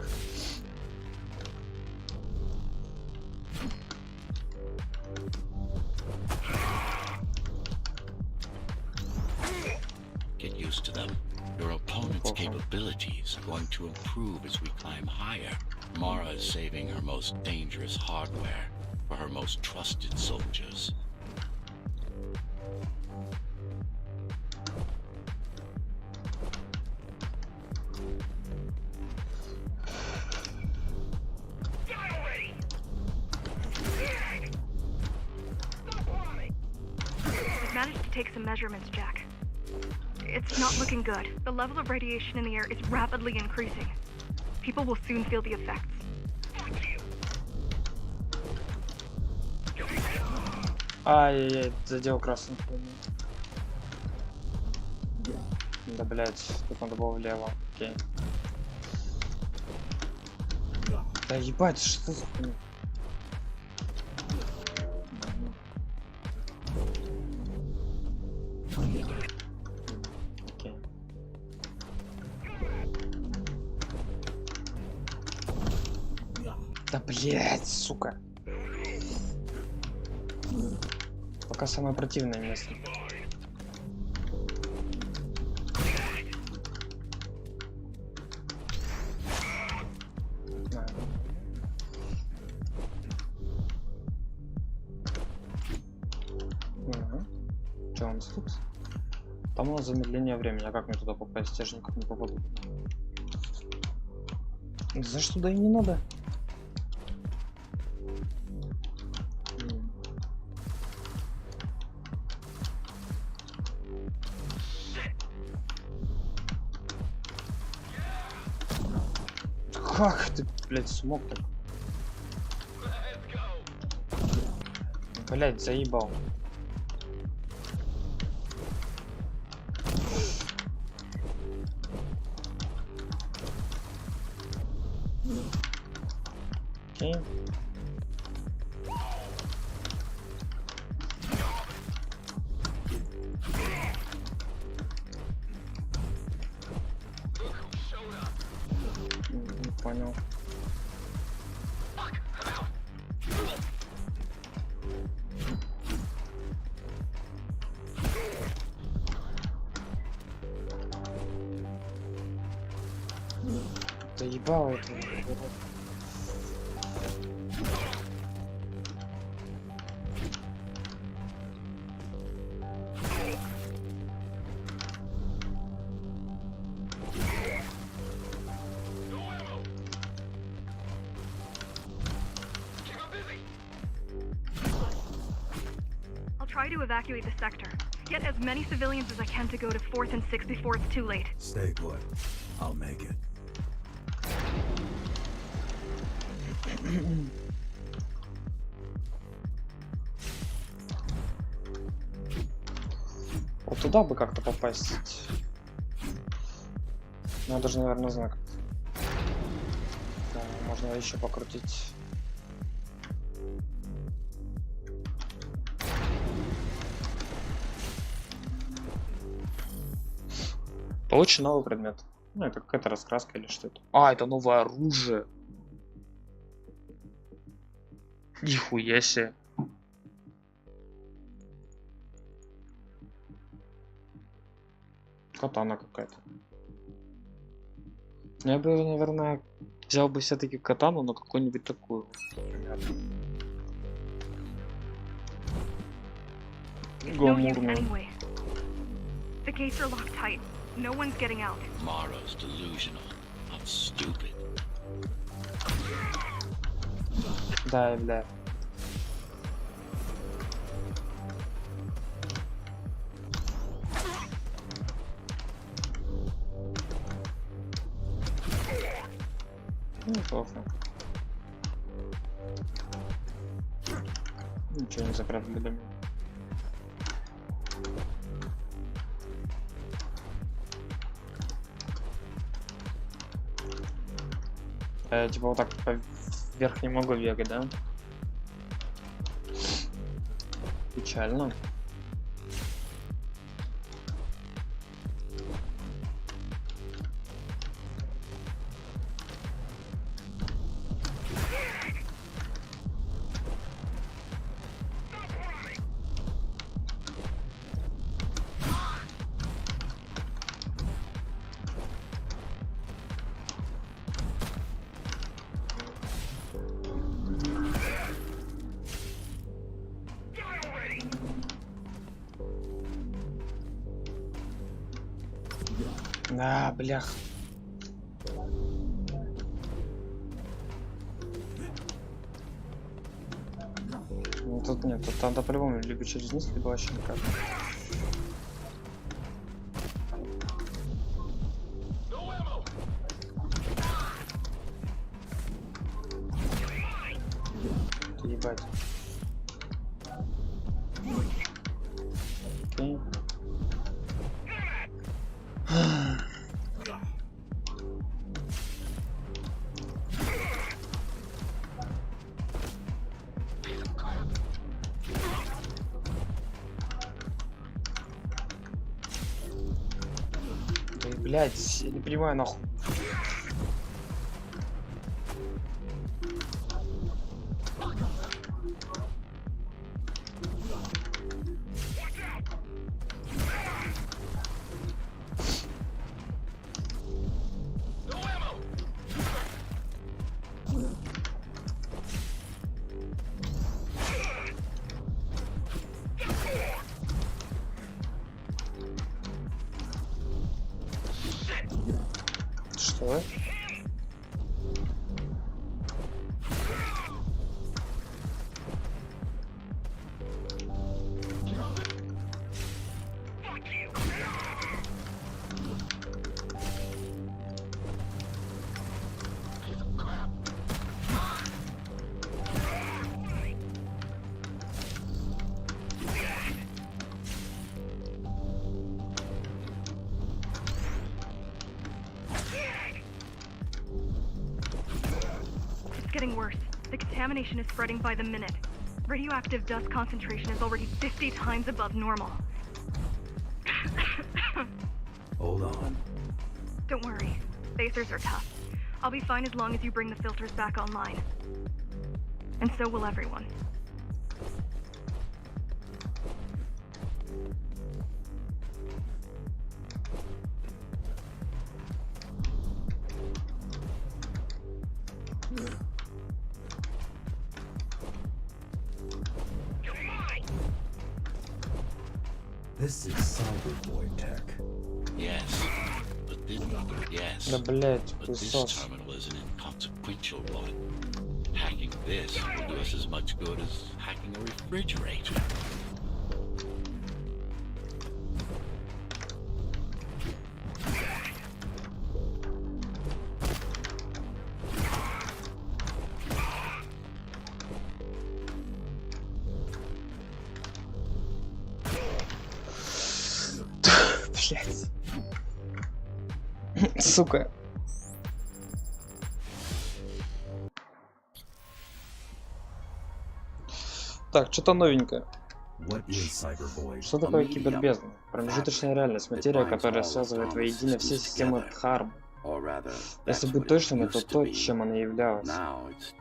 Get used to them. Your opponent's capabilities are going to improve as we climb higher. Mara is saving her most dangerous hardware for her most trusted soldiers. I've managed to take some measurements, Jack. It's not looking good. The level of radiation in the air is rapidly increasing. People will soon feel the effects. Ай-яй-яй, задел красный. Да, блять, тут надо было влево. Окей. Да ебать, что за хуйня? Окей. Да блять, сука. Пока самое противное место. Что у нас тут? Там у нас замедление времени. А как мне туда попасть? Я же никак не попаду. За что туда и не надо? Как ты, блядь, смог так? Блядь, заебал. Окей. Понял. Да ебало это. Try to evacuate the sector. Get as many civilians as I can to go to 4th and 6th before it's too late. Stay put. I'll make it. Вот туда бы как-то попасть. Ну, я даже, наверное, знаю как. Да, можно еще покрутить. Получен новый предмет. Ну, это какая-то раскраска или что это? А, это новое оружие. Нихуя себе. Катана какая-то. Ну, я бы, наверное, взял бы все-таки катану, но какую-нибудь такую. No use anyway. The gates are locked tight. No one's getting out. Mara's delusional. I'm stupid. Да, бля. Неплохо. Ничего не запрятали до меня. Я типа вот так вверх не могу бегать, да? Печально. Да, блях. Ну, тут нет, тут надо по-любому либо через низ, либо вообще никак. Ебать. Окей. Да и, блядь, я не понимаю нахуй. Что? Getting worse. The contamination is spreading by the minute. Radioactive dust concentration is already 50 times above normal. Hold on. Don't worry. Acers are tough. I'll be fine as long as you bring the filters back online. And so will everyone. This is cyberboy tech. Yes, but this, yes, Да, блядь, but this пылесос. terminal is an inconsequential one. Hacking this will do us as much good as hacking a refrigerator. Блять. Сука. Так, что-то новенькое. What is cybervoid? Что такое кибербезна? Промежуточная реальность, материя, которая связывает воедино все системы Дхармы. Если быть точным, это то, чем она являлась.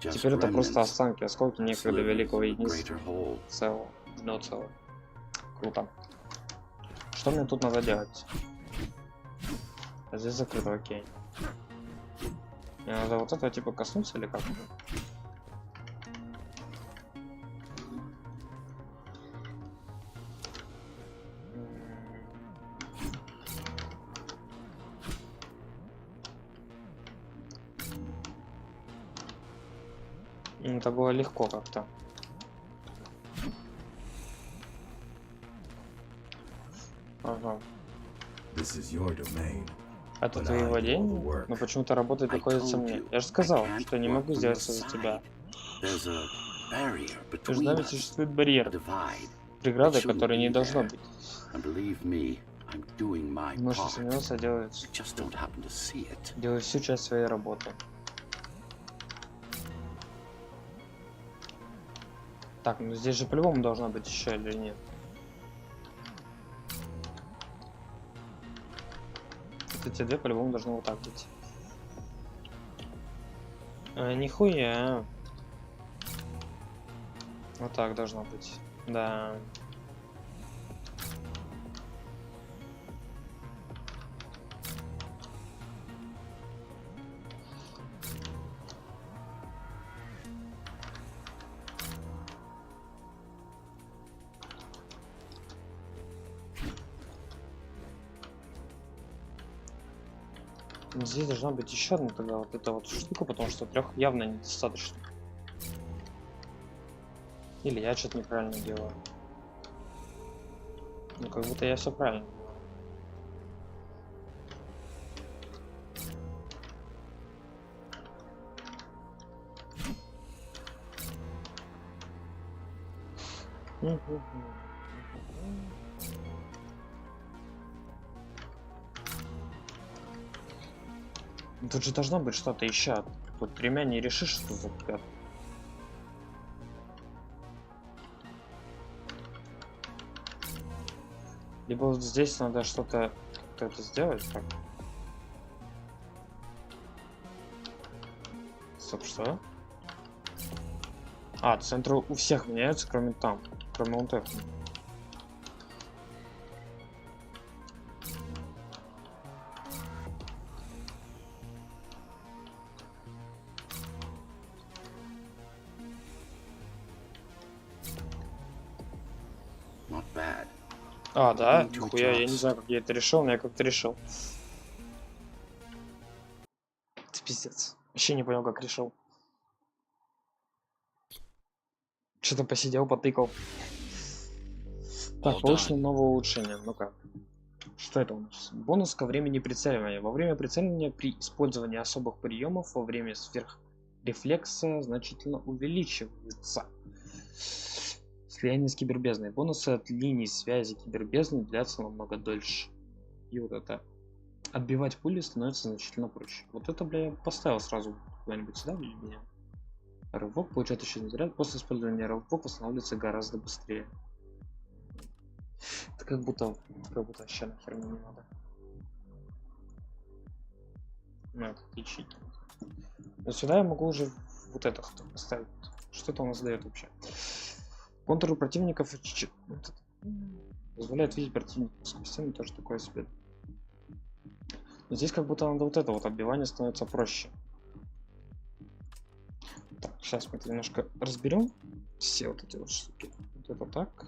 Теперь это просто останки, осколки некогда великого единства. Целого. Но целого. Круто. Что мне тут надо делать? А здесь закрыто, окей. Мне надо вот это типа коснуться или как? Это было легко как-то. Ага. This is your domain. Это твои владения? Но почему-то работать приходится мне. Я же сказал, что не могу сделать все за тебя. Между нами существует барьер. Преграда, которой не должно быть. Можешь сомневаться, делаю всю часть своей работы. Так, ну здесь же по-любому должна быть еще или нет? Вот эти две по-любому должны вот так быть. Нихуя. Вот так должно быть. Да. Здесь должна быть еще одна тогда вот эта вот штука, потому что 3 явно недостаточно. Или я что-то неправильно делаю. Ну как будто я все правильно делаю. Тут же должно быть что-то еще. Вот 3 не решишь, что за 5. Либо вот здесь надо что-то это сделать. Так. Стоп, что? А, центры у всех меняются, кроме там. Кроме вот этого. А, да? Нихуя, я не знаю, как я это решил, но я как-то решил. Это пиздец. Вообще не понял, как решил. Что-то посидел, потыкал. Так, получено новое улучшение. Ну-ка. Что это у нас? Бонус ко времени прицеливания. Во время прицеливания при использовании особых приемов во время сверхрефлекса значительно увеличивается. Слияние с кибербезной. Бонусы от линий связи кибербезны длятся намного дольше. И вот это. Отбивать пули становится значительно проще. Вот это, бля, я поставил сразу куда-нибудь сюда или меня. Рывок получает еще заряд. После использования рывок восстанавливается гораздо быстрее. Это как будто вообще нахер мне не надо. Ну, это отличить. Но сюда я могу уже вот это поставить. Что это у нас дает вообще? Контуры противников позволяет видеть противников с костями, тоже такое себе. Но здесь как будто надо вот это вот отбивание становится проще. Так, сейчас мы это немножко разберем. Все вот эти вот штуки. Вот это так.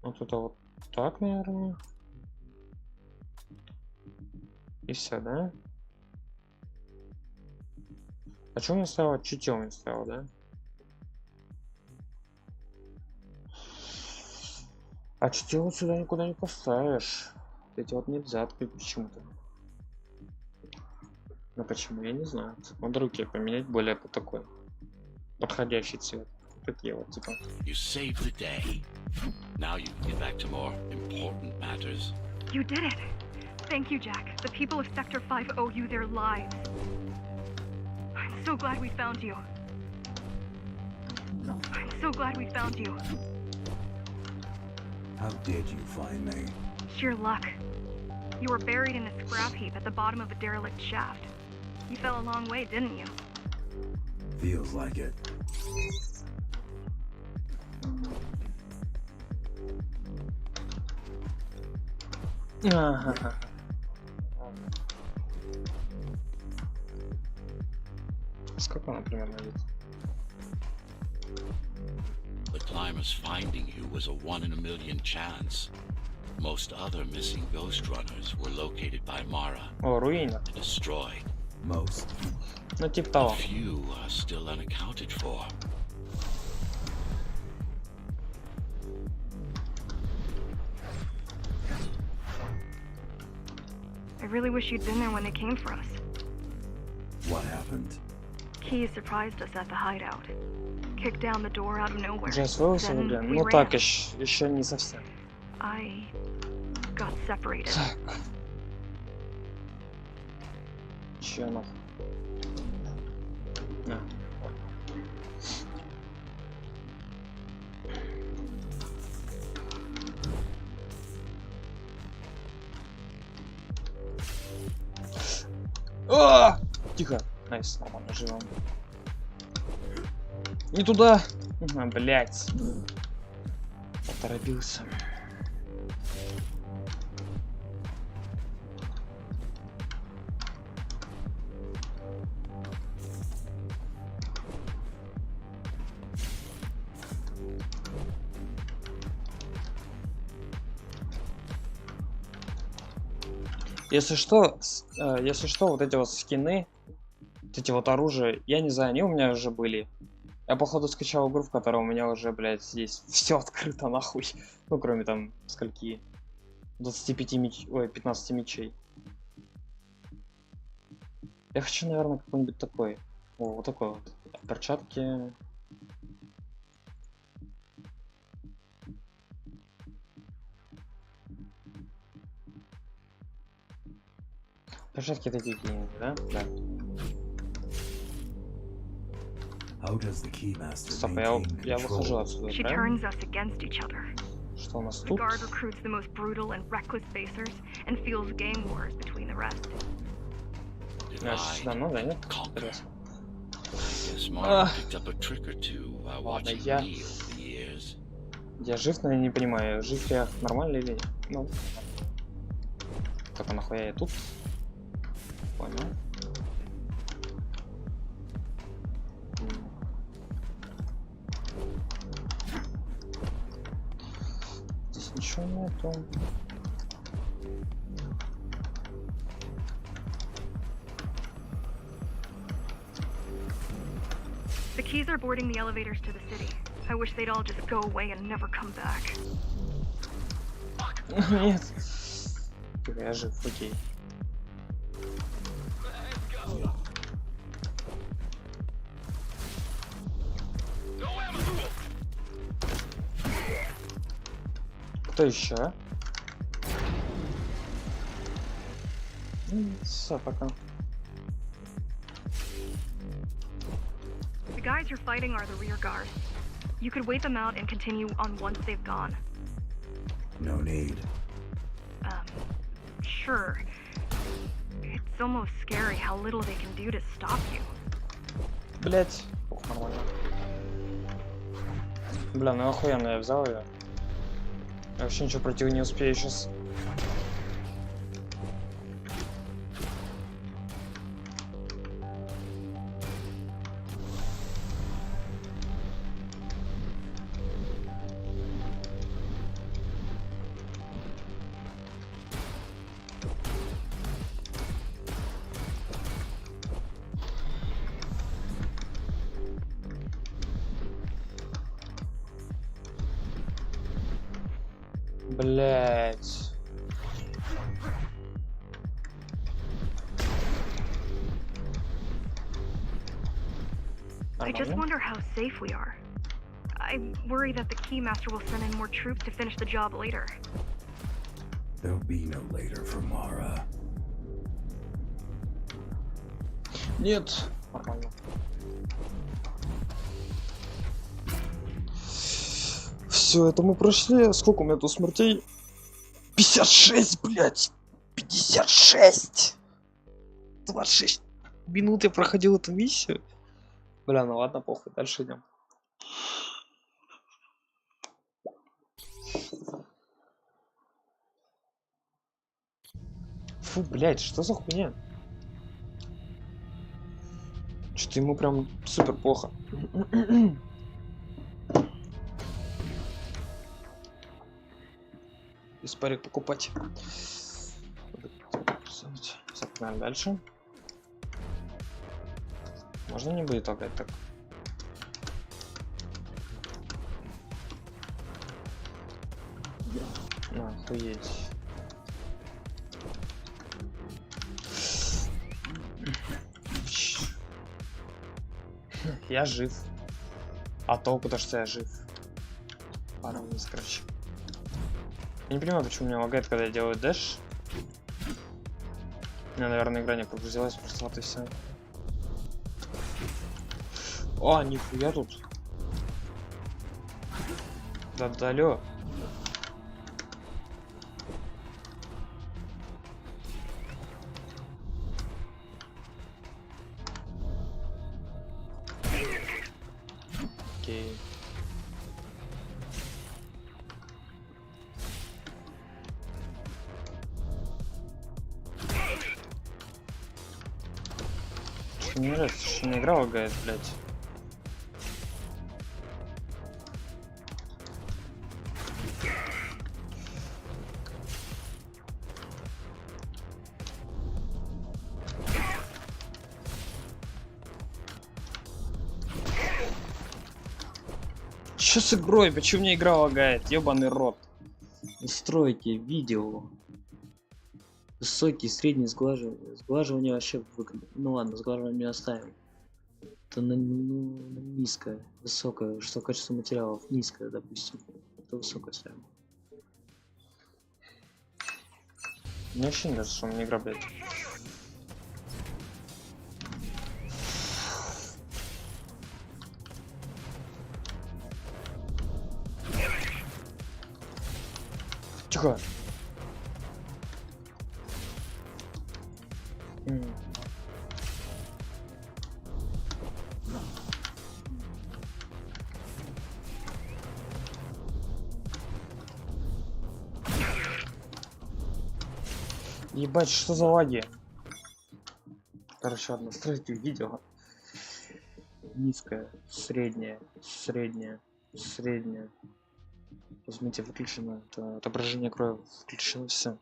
Вот это вот так, наверное. И все, да? А что мне стало? Чутье мне стало, да? А чутье вот сюда никуда не поставишь. Эти вот нельзя открыть почему-то. Ну почему, я не знаю. Надо руки поменять более по такой подходящий цвет. такие вот, типа. You saved the day. Now you can get back to more important matters. You did it. Thank you, Jack. The people of Sector 5 owe you their lives. I'm so glad we found you. I'm so glad we found you. How did you find me? Sheer luck. You were buried in a scrap heap at the bottom of a derelict shaft. You fell a long way, didn't you? Feels like it. Ага. Сколько она примерно идет? The climber's finding you was a 1 in a million chance. Most other missing ghost runners were located by Mara О, руина. and destroyed. Most. Ну, типа A того. few are still unaccounted for. I really wish you'd been there when they came for us. What happened? Key surprised us at the hideout. Kicked down the door out of nowhere. Уже освоился, Then блин? we Ну ran. так, еще не совсем. I got separated. Так. Че нахуй? На. А! Тихо. Найс, нормально, живем. Не туда. А, блять. Поторопился. Если что, вот эти вот скины, вот эти вот оружия, я не знаю, они у меня уже были. Я походу скачал игру, в которой у меня уже, блядь, здесь все открыто нахуй. Ну, кроме там скольки 25 меч... Ой, 15 мечей. Я хочу, наверное, какой-нибудь такой. О, вот такой вот. Перчатки. Перчатки это дикие, да? Да. How does the keymaster Стоп, maintain я выхожу control? отсюда, She правильно? turns us against each other. Что у нас The тут? guard recruits the most brutal and reckless facers and fuels gang wars between the rest. Я сейчас сюда, ну да, нет? Conquer. Интересно. I guess Mara picked up a trick or two while Ладно, watching я... me over the years. Я жив, но я не понимаю, жив я нормально или нет? Ну. Так, а нахуя я тут? Понял. Здесь ничего нету. The keys are boarding the elevators to the city. I wish they'd all just go away and never come back. Нет. Тихо, я жив, окей. Кто еще? Все, пока. The guys you're fighting are the rear guard. You could wait them out and continue on once they've gone. No need. Sure. It's almost scary how little they can do to stop you. Блять. Ох, нормально. Бля, ну охуенно я взял ее. Я вообще ничего против не успею сейчас. Блять. I just wonder how safe we are. I worry that the Keymaster will send in more troops to finish the job later. There'll be no later for Mara. Нет. Нормально. Все, это мы прошли. Сколько у меня тут смертей? 56, блядь. 56. 26 минут я проходил эту миссию. Бля, ну ладно, похуй, дальше идем. Фу, блядь, что за хуйня? Что-то ему прям супер плохо. Испарик покупать. Погнали дальше. Можно не будет лагать так? Охуеть. Я жив. А толку то, что я жив. Пора вниз, короче. Я не понимаю, почему меня лагает, когда я делаю дэш. У меня, наверное, игра не прогрузилась, просто вот и все. О, нихуя тут. Да алё. Окей. Что мне нравится, что не игра лагает, блядь. Что с игрой? Почему мне игра лагает? Ёбаный рот. Настройки, видео. Высокий, средний сглаживание. Сглаживание вообще выгодно. Ну ладно, сглаживание оставим. Это низкое, высокое. Что качество материалов? Низкое, допустим. Это высокое ставим. Мне вообще не нравится, что у меня игра, блядь. Тихо. Ебать, что за лаги? Короче, ладно, настройки видео. Низкое, среднее, среднее, среднее. Возьмите, выключено. Это отображение крови включено, все.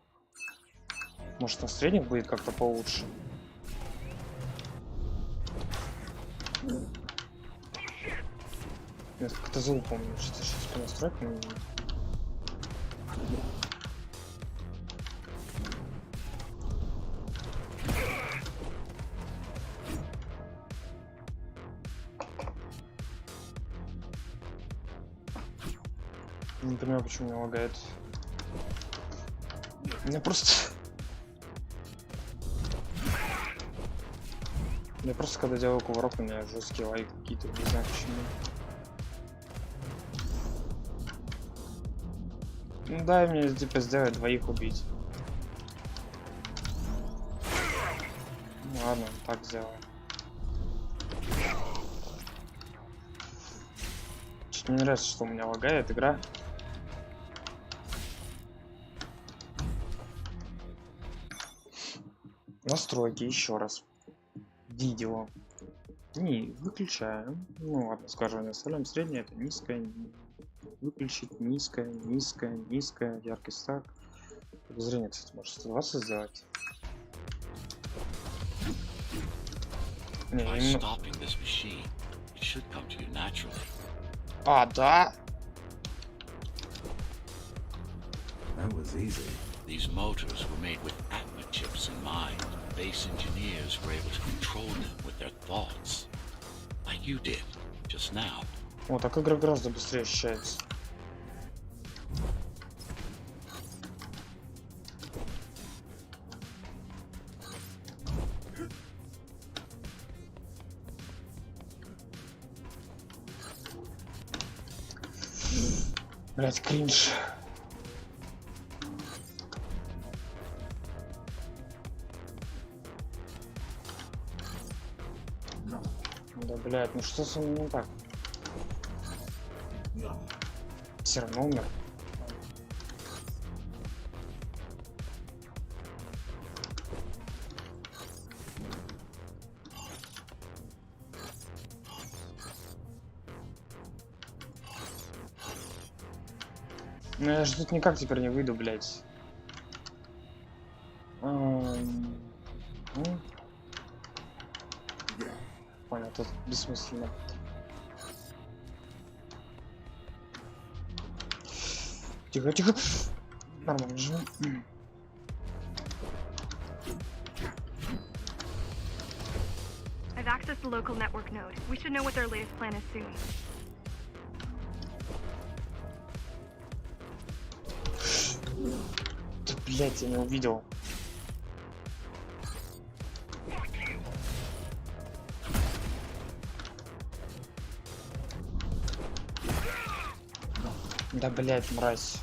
Может, на средних будет как-то получше. Я как-то звук помню, что сейчас по настройкам. Не понимаю, почему меня лагает. Меня просто... Я просто когда делаю кувырок, у меня жесткие лайки какие-то, не знаю почему. Ну дай мне типа сделать двоих убить. Ну ладно, так сделаем. Чуть не нравится, что у меня лагает игра. Настройки еще раз. Видео. Не, выключаем. Ну ладно, сглаживание оставляем. Среднее это низкое. Выключить низкое, низкое, низкое. Яркость так. Зрение, кстати, может 120 сделать. Не, именно... А, да? That was easy. These motors were made with Atma chips in mind. Base engineers were able to control them with their thoughts. Like you did, just now. О, так игра гораздо быстрее ощущается. Блять, кринж. Да, блядь, ну что со мной не так? Все равно умер. Ну я же тут никак теперь не выйду, блядь. Понял, тут бессмысленно. Тихо, тихо. Нормально же. I've accessed the local network node. We should know what their latest plan is soon. Да, блядь, я не увидел. Да, блядь, мразь.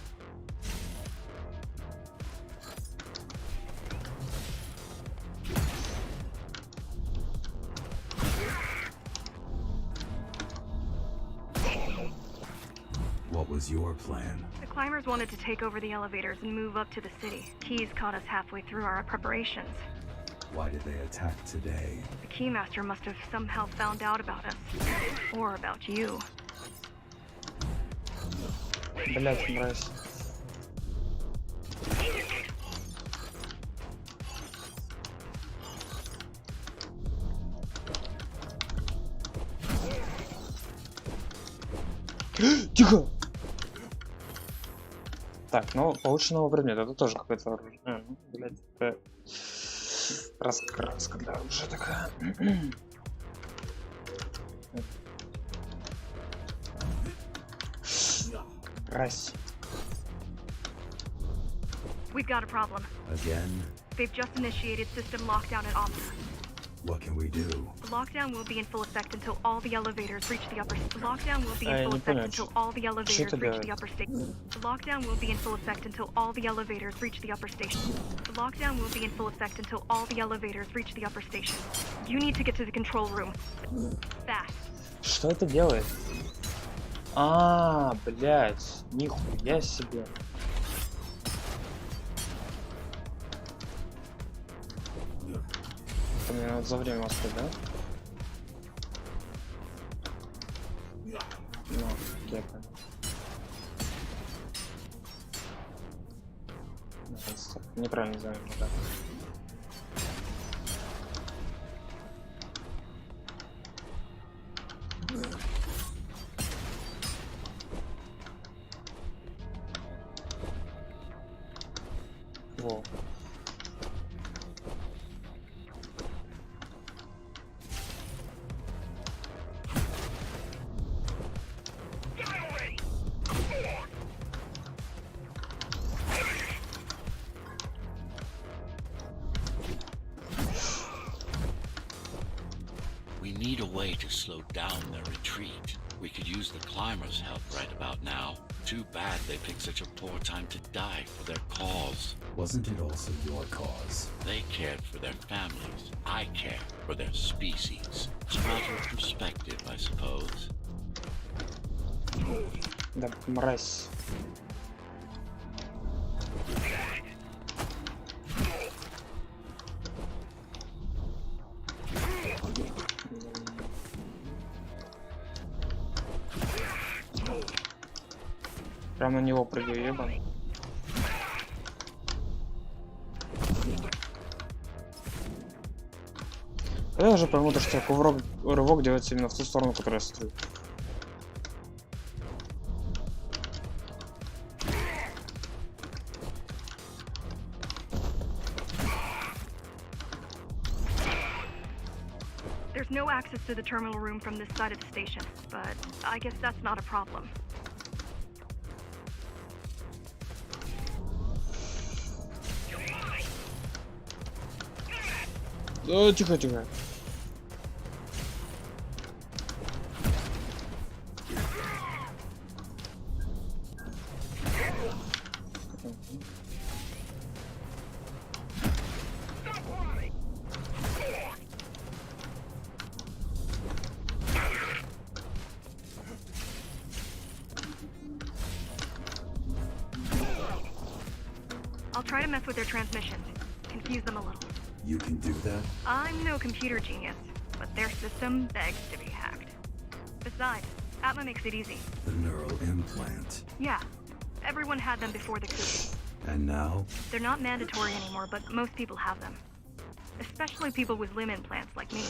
What was your plan? The climbers wanted to take over the elevators and move up to the city. Keys caught us halfway through our preparations. Why did they attack today? The Keymaster must have somehow found out about us. Or about you. Блядь, мразь. Тихо! Так, ну, полученного предмета, это тоже какое-то оружие. Ну, блядь, это раскраска для оружия такая. Раз. We've got a problem. Again? They've just initiated system lockdown at Opera. What can we do? The lockdown will be in full effect until all the elevators reach the upper. The lockdown will be I in full не effect понял, until all the elevators это reach делает? the upper station. The lockdown will be in full effect until all the elevators reach the upper station. The lockdown will be in full effect until all the elevators reach the upper station. You need to get to the control room. Fast. Что это делает? А, блядь, нихуя себе. Это мне надо за время успеть, да? Ну, я понял. Неправильно за время, да. Во. We need a way to slow down their retreat. We could use the climbers' help right about now. Too bad they picked such a poor time to die for their cause. Wasn't it also your cause? They cared for their families. I care for their species. It's a matter of perspective, I suppose. Да, мразь. Прям на него прыгаю, ебан. Я уже пойму, то, что рывок делается именно в ту сторону, которую я строю. There's no access to the terminal room from this side of the station, but I guess that's not a problem. Тихо, тихо. I'll try to mess with their transmissions, confuse them a little. You can do that? I'm no computer genius, but their system begs to be hacked. Besides, Atma makes it easy. The neural implant. Yeah, everyone had them before the coup. And now? They're not mandatory anymore, but most people have them. Especially people with limb implants like me.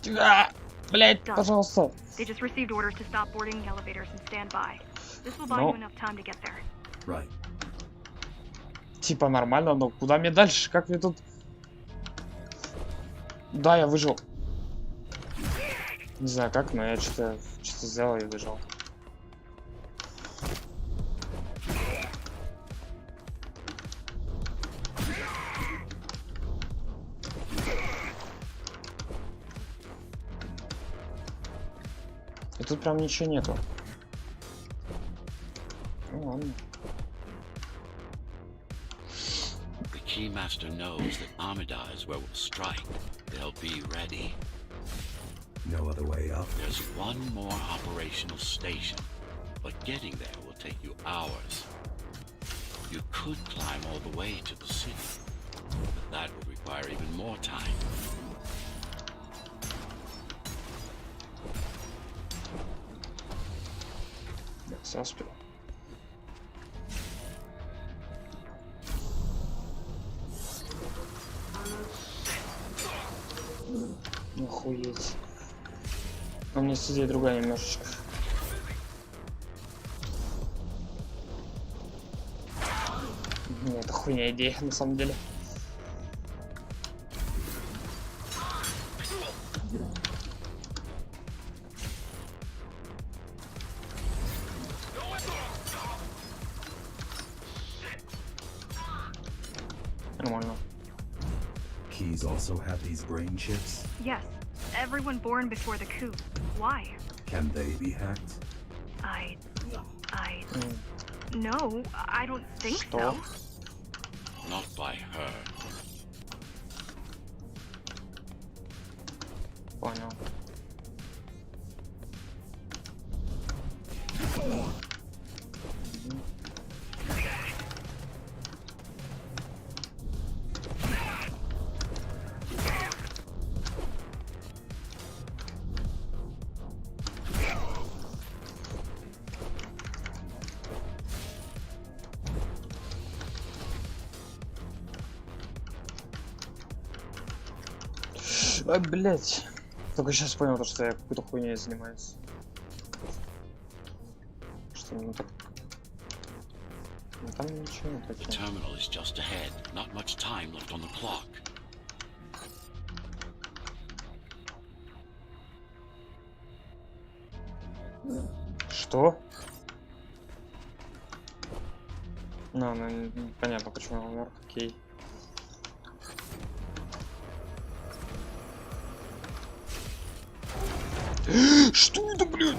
Тихо! Блять, пожалуйста. They just received orders to stop boarding the elevators and stand by. This will buy you enough time to get there. Right. Типа нормально, но куда мне дальше? Как мне тут... Да, я выжил. Не знаю как, но я что-то сделал и выжил. И тут прям ничего нету. Ну ладно. The Keymaster knows that Armada is where we'll strike. They'll be ready. No other way up? There's one more operational station, but getting there will take you hours. You could climb all the way to the city, but that would require even more time. Все успел. Охуеть. У меня идея другая немножечко. Нет, это хуйня идея на самом деле. Нормально. Keys also have these brain chips? Yes, everyone born before the coup. Why? Can they be hacked? No, I don't think Что? so. Not by her. Понял. Ай, блять. Только сейчас понял, то, что я какой-то хуйней занимаюсь. Что ну так. Ну там ничего не The такое. terminal is just ahead. Not much time left on the clock. Что? Ну, понятно, почему он умер. Окей. Что это, блядь?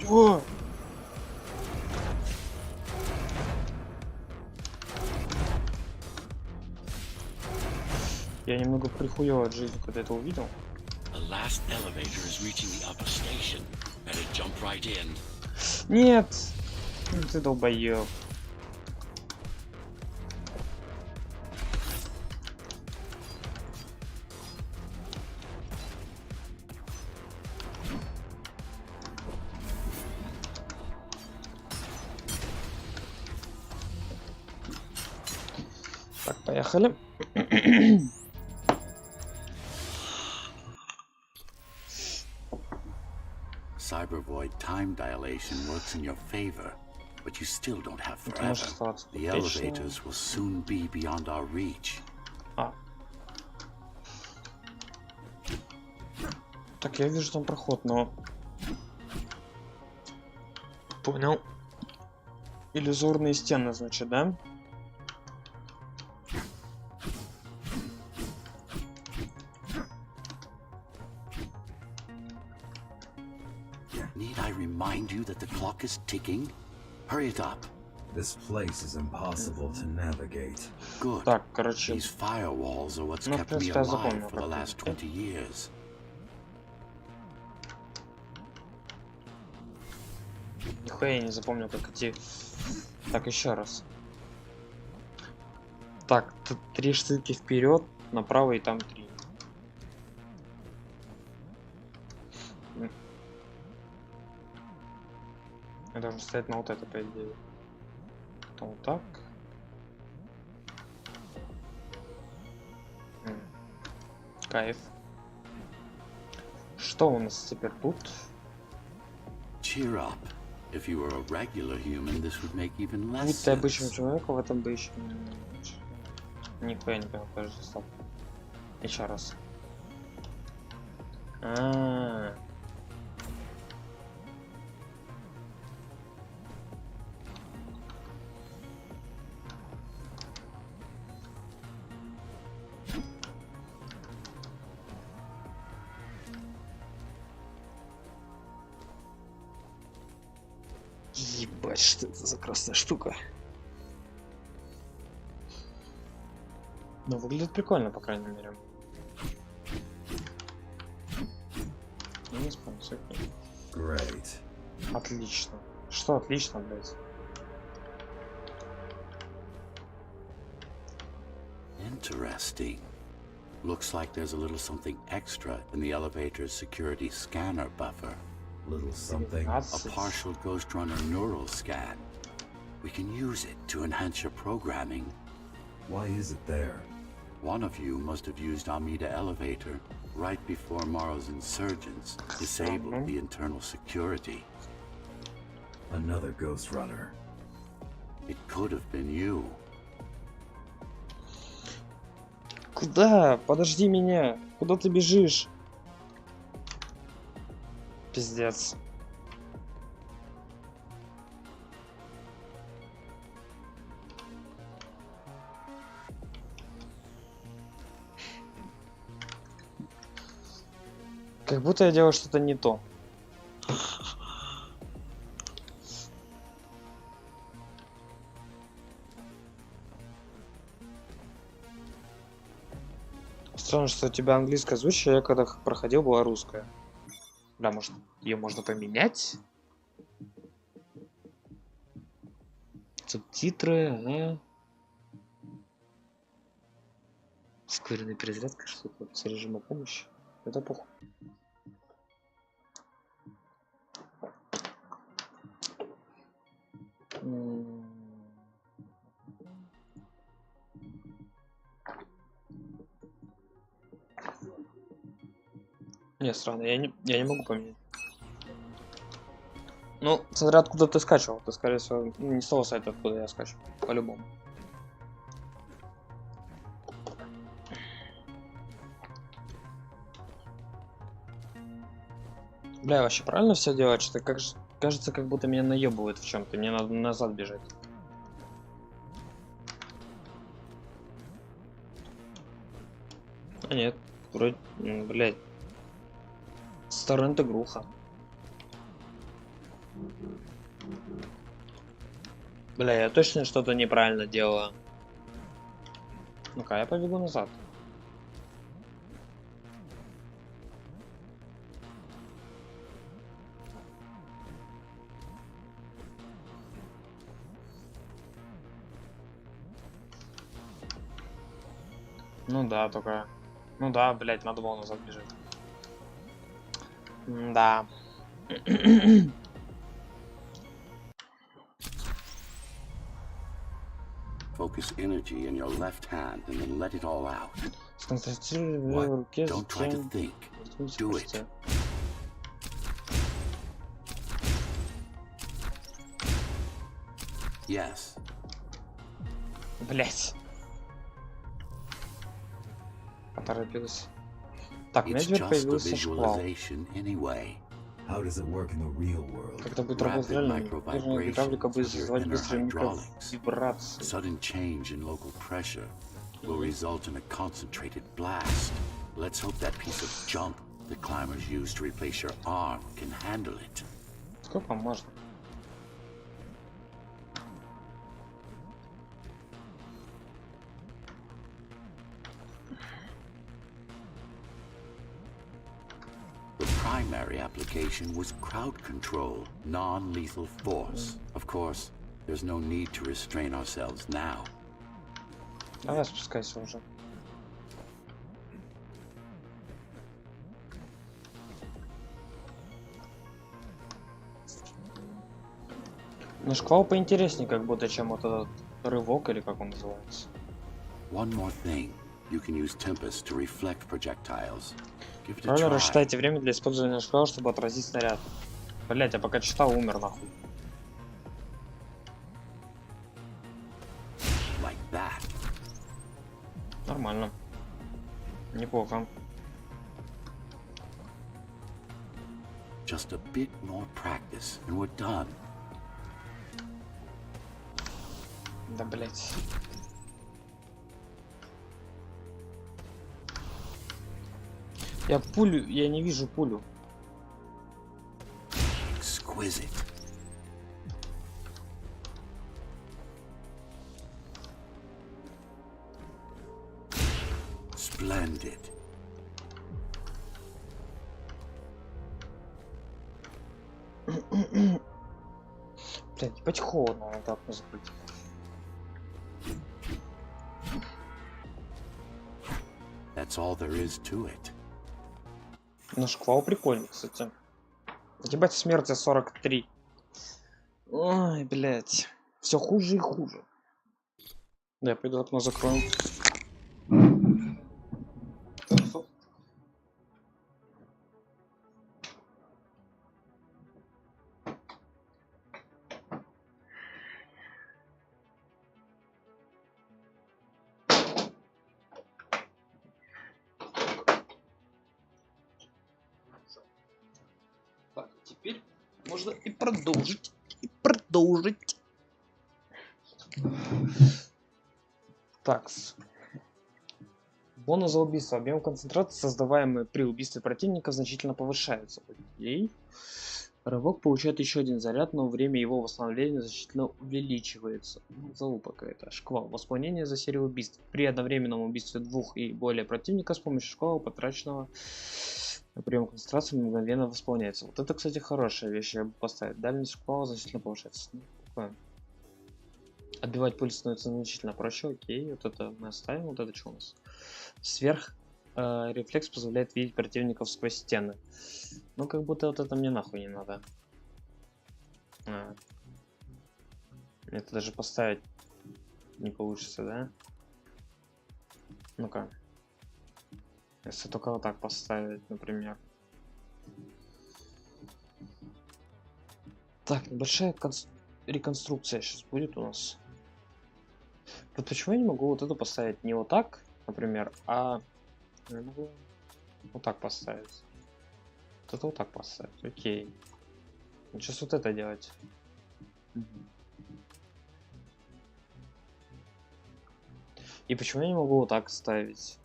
О! Я немного прихуел от жизни, когда это увидел. The last elevator is reaching the upper station. Better jump right in. Нет! Ну ты долбоёб. Так, поехали. Cybervoid time dilation works in your favor, but you still don't have Это forever. может оставаться The подписчиком. elevators will soon be beyond our reach. А. Так, я вижу там проход, но... Понял. Иллюзорные стены, значит, да? Need I remind you that the clock is ticking? Hurry it up. This place is impossible to navigate. Good. Так, короче... These firewalls are what's Ну, в kept me принципе, я alive запомнил, for the как last это. 20 years. Нихуя я не запомнил, как идти. Так, еще раз. Так, тут 3 штуки вперед, направо и там 3. Я должен стоять на вот это, по идее. Потом вот так. Кайф. Что у нас теперь тут? Cheer up. If you were a regular human, this would make even less Будь ты обычным sense. человеком, в этом бы еще... Нихуя не понял, подожди, стоп. Еще раз. А-а-а. Ебать, что это за красная штука? Ну, выглядит прикольно, по крайней мере. Не спонсор. Great. Отлично. Что отлично, блядь? Interesting. Looks like there's a little something extra in the elevator's security scanner buffer. Little something. A partial Ghost Runner neural scan. We can use it to enhance your programming. Why is it there? One of you must have used Amida Elevator right before Morrow's insurgents disabled the internal security. Another Ghost Runner. It could have been you. Куда? Подожди меня. Куда ты бежишь? Пиздец. Как будто я делаю что-то не то. Странно, что у тебя английское озвучка, я когда проходил, была русская. Бля, может, ее можно поменять? Субтитры, ага. Ускоренная перезарядка, что-то с режима помощи. Это похуй. Не, странно, я не могу поменять. Ну, смотря откуда ты скачивал. Ты, скорее всего, не с того сайта, откуда я скачивал. По-любому. Бля, вообще правильно все делать? Что кажется, как будто меня наебывают в чем-то. Мне надо назад бежать. А нет, вроде, блядь. Старая игруха. Бля, я точно что-то неправильно делала. Ну-ка, я побегу назад. Ну да, только... Ну да, блядь, надо было назад бежать. Да. Focus energy in your left hand and then let it all out. Сконцентрируй What? в руке, Don't try to затем... think. Do it. Yes. Блять. Поторопилась. Так, у меня It's теперь just the появился шквал. visualization anyway. How does it work in the real world? Когда будет работать реально, гидравлика будет создавать быстрые микровибрации. Sudden change in local pressure will result in a concentrated blast. Let's hope that piece of junk the climbers use to replace your arm can handle it. Сколько можно? The primary application was crowd control, non-lethal force. Of course, there's no need to restrain ourselves now. Давай спускайся уже. Но шквал поинтереснее, как будто, чем вот этот рывок, или как он называется. One more thing. You can use Tempest to reflect projectiles. Give it a Правильно try. рассчитайте время для использования шквала, чтобы отразить снаряд. Блять, я пока читал, умер нахуй. Like that. Нормально. Неплохо. Just a bit more practice and we're done. Да блять. Я не вижу пулю. Exquisite. Splendid. Блять, ебать холодно, надо окно закрыть. That's all there is to it. Но шквал прикольный, кстати. Ебать, смерти 43. Ой, блять. Все хуже и хуже. Да, я пойду окно закрою. Так, теперь можно и продолжить. Так. Бонус за убийство. Объем концентрации, создаваемый при убийстве противника, значительно повышается. Окей. Рывок получает еще один заряд, но время его восстановления значительно увеличивается. Залупа какая-то. Шквал. Восполнение за серию убийств. При одновременном убийстве двух и более противника с помощью шквала, потраченного на прием концентрации, мгновенно восполняется. Вот это, кстати, хорошая вещь. Я бы поставил. Дальность шквала значительно повышается. Отбивать пуль становится значительно проще. Окей. Вот это мы оставим. Вот это что у нас? Сверх рефлекс позволяет видеть противников сквозь стены. Ну, как будто вот это мне нахуй не надо. Это даже поставить не получится, да? Ну-ка. Если только вот так поставить, например. Так, небольшая реконструкция сейчас будет у нас. Вот почему я не могу вот эту поставить не вот так, например, а я могу вот так поставить. Вот это вот так поставить. Окей. Сейчас вот это делать. И почему я не могу вот так ставить?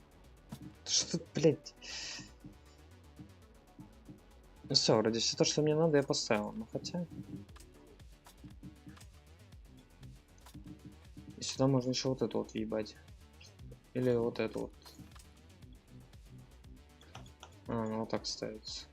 Что, блять? Ну все, вроде все то, что мне надо, я поставил. Ну хотя. И сюда можно еще вот это вот въебать. Или вот это вот. Ну вот так ставится.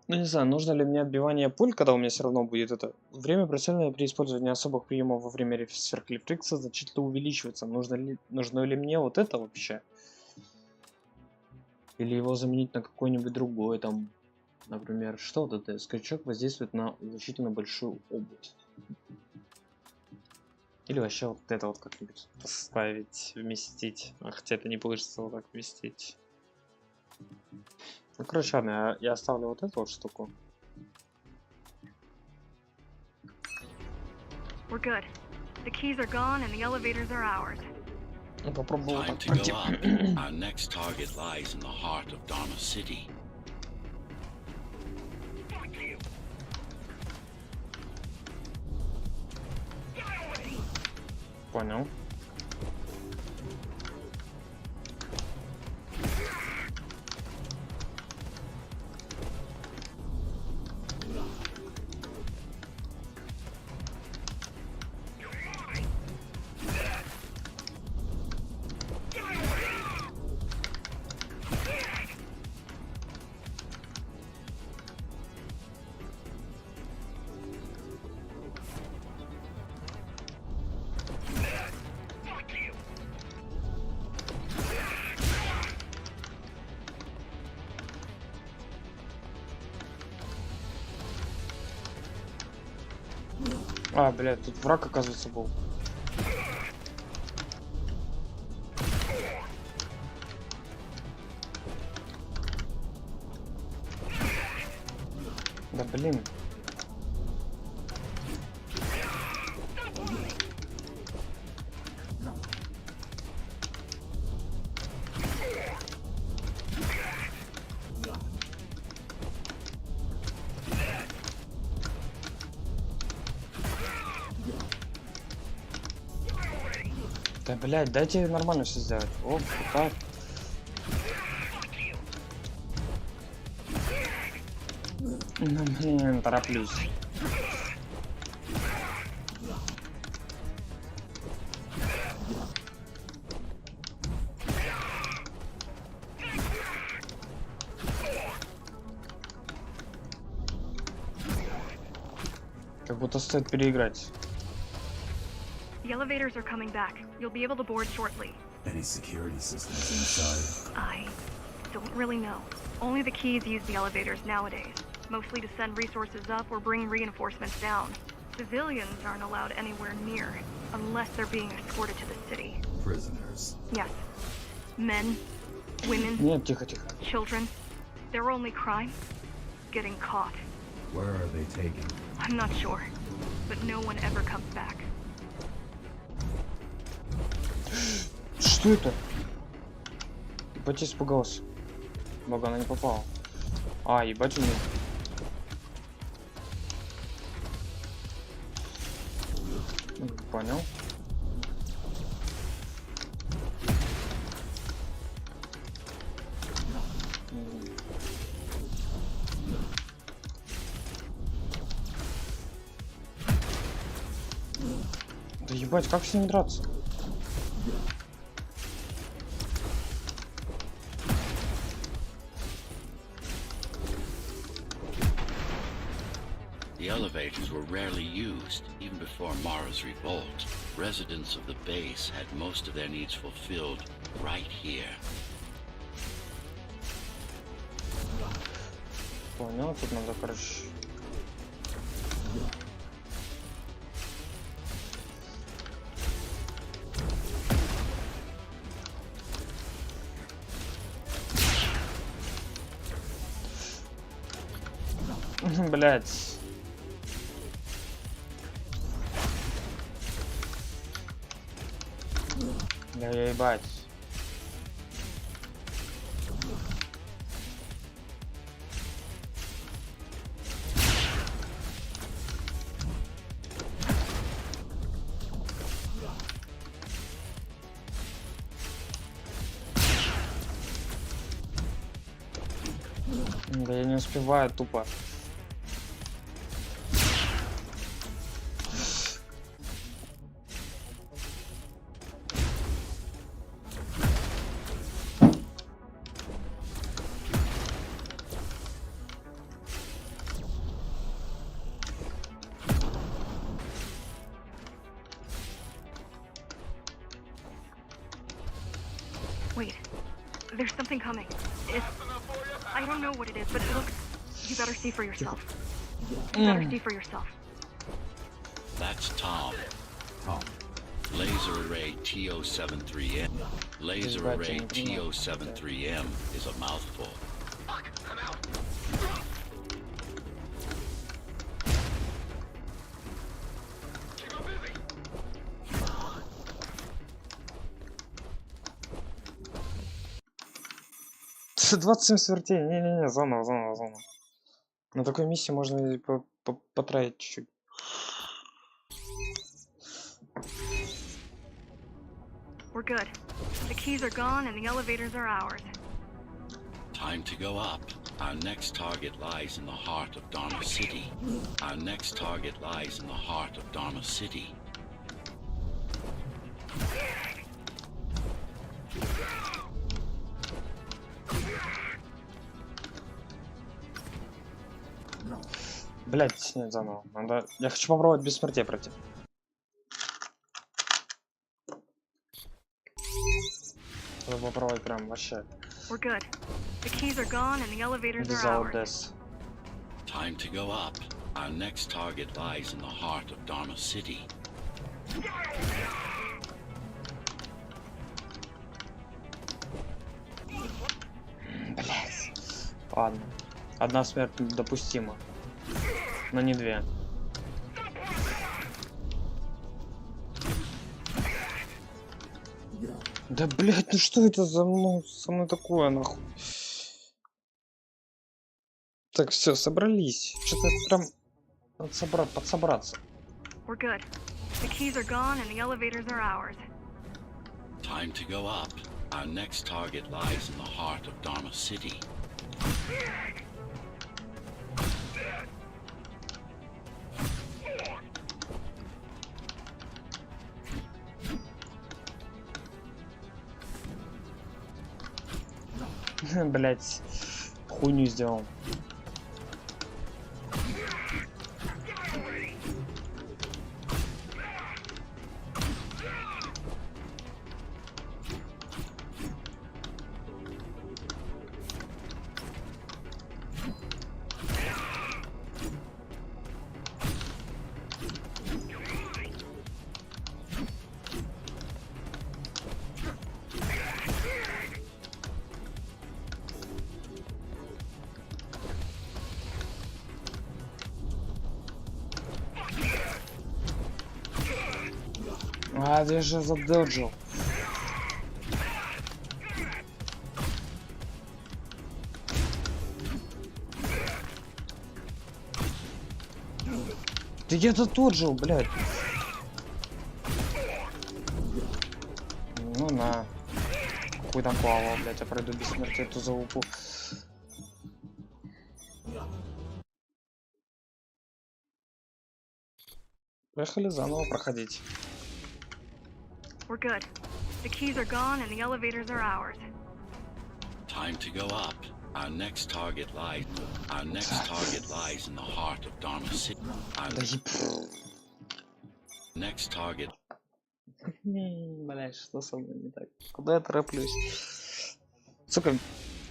Ну не знаю, нужно ли мне отбивание пуль, когда у меня все равно будет это. Время, противное при использовании особых приемов во время сверхрефлекса значительно увеличивается. Нужно ли мне вот это вообще? Или его заменить на какой-нибудь другой там Например, что ДТ? Скачок воздействует на значительно большую область. Или вообще вот это вот как-нибудь поставить, вместить. Хотя это не получится вот так вместить. Ну, короче, ладно, я оставлю вот эту вот штуку. We're good. The keys are gone and the elevators are ours. Ну, попробую вот Time так to go пройти. up. Our next target lies in the heart of Dharma City. Понял. А, блядь, тут враг, оказывается, был. Да блин. Да, блядь, дайте нормально все сделать. О, так. Ну, блин, тороплюсь. Как будто стоит переиграть. The elevators are coming back. You'll be able to board shortly. Any security systems inside? I don't really know. Only the keys use the elevators nowadays, mostly to send resources up or bring reinforcements down. Civilians aren't allowed anywhere near, unless they're being escorted to the city. Prisoners. Yes. Men, women, Нет, тихо, тихо. children. Their only crime? Getting caught. Where are they taken? I'm not sure, but no one ever comes back. Что это? Ебать, я испугался. Бога, она не попала. А, ебать, у меня. Понял. Да ебать, как с ним драться? The elevators were rarely used, even before Mara's revolt. Residents of the base had most of their needs fulfilled right here. Понял, тут надо, короче. Блять. Да ебать. Да я не успеваю тупо. Wait, there's something coming. I don't know what it is, but it looks You better see for yourself. You better see for yourself. That's Tom. Tom. Laser array TO73M. Laser array TO73M is a mouthful. Fuck, I'm out. Keep him busy. 27 смертей. Не-не-не, заново. На такой миссии можно и потратить чуть-чуть. We're good. The keys are gone and the elevators are ours. Time to go up. Our next target lies in the heart of Dharma City. Our next target lies in the heart of Dharma City. Блять, нет, заново. Надо... Я хочу попробовать без смертей пройти. Надо попробовать прям вообще. We're good. The keys are gone and the elevators Без are ours. АОДС. Time to go up. Our next target lies in the heart of Dharma City. Блять. Ладно. Одна смерть допустима. Но не две. Да блять, ну что это за мной, со мной такое, нахуй? Так, все, собрались. Что-то прям надо подсобраться. We're good. The keys are gone and the elevators are ours. Time to go up. Our next target lies in the heart of Dharma City. Блять, хуйню сделал. А, я же задоджил. Ты где-то тот жил, блядь. Ну на. Какой там плавал, блядь, я пройду без смерти эту залупу. Поехали заново проходить. We're good. The keys are gone and the elevators are ours. Time to go up. Our next target lies. Our next target lies in the heart of Dharma City. Our Да еб... next target. Блядь, что со мной не так? Куда я тороплюсь? Сука,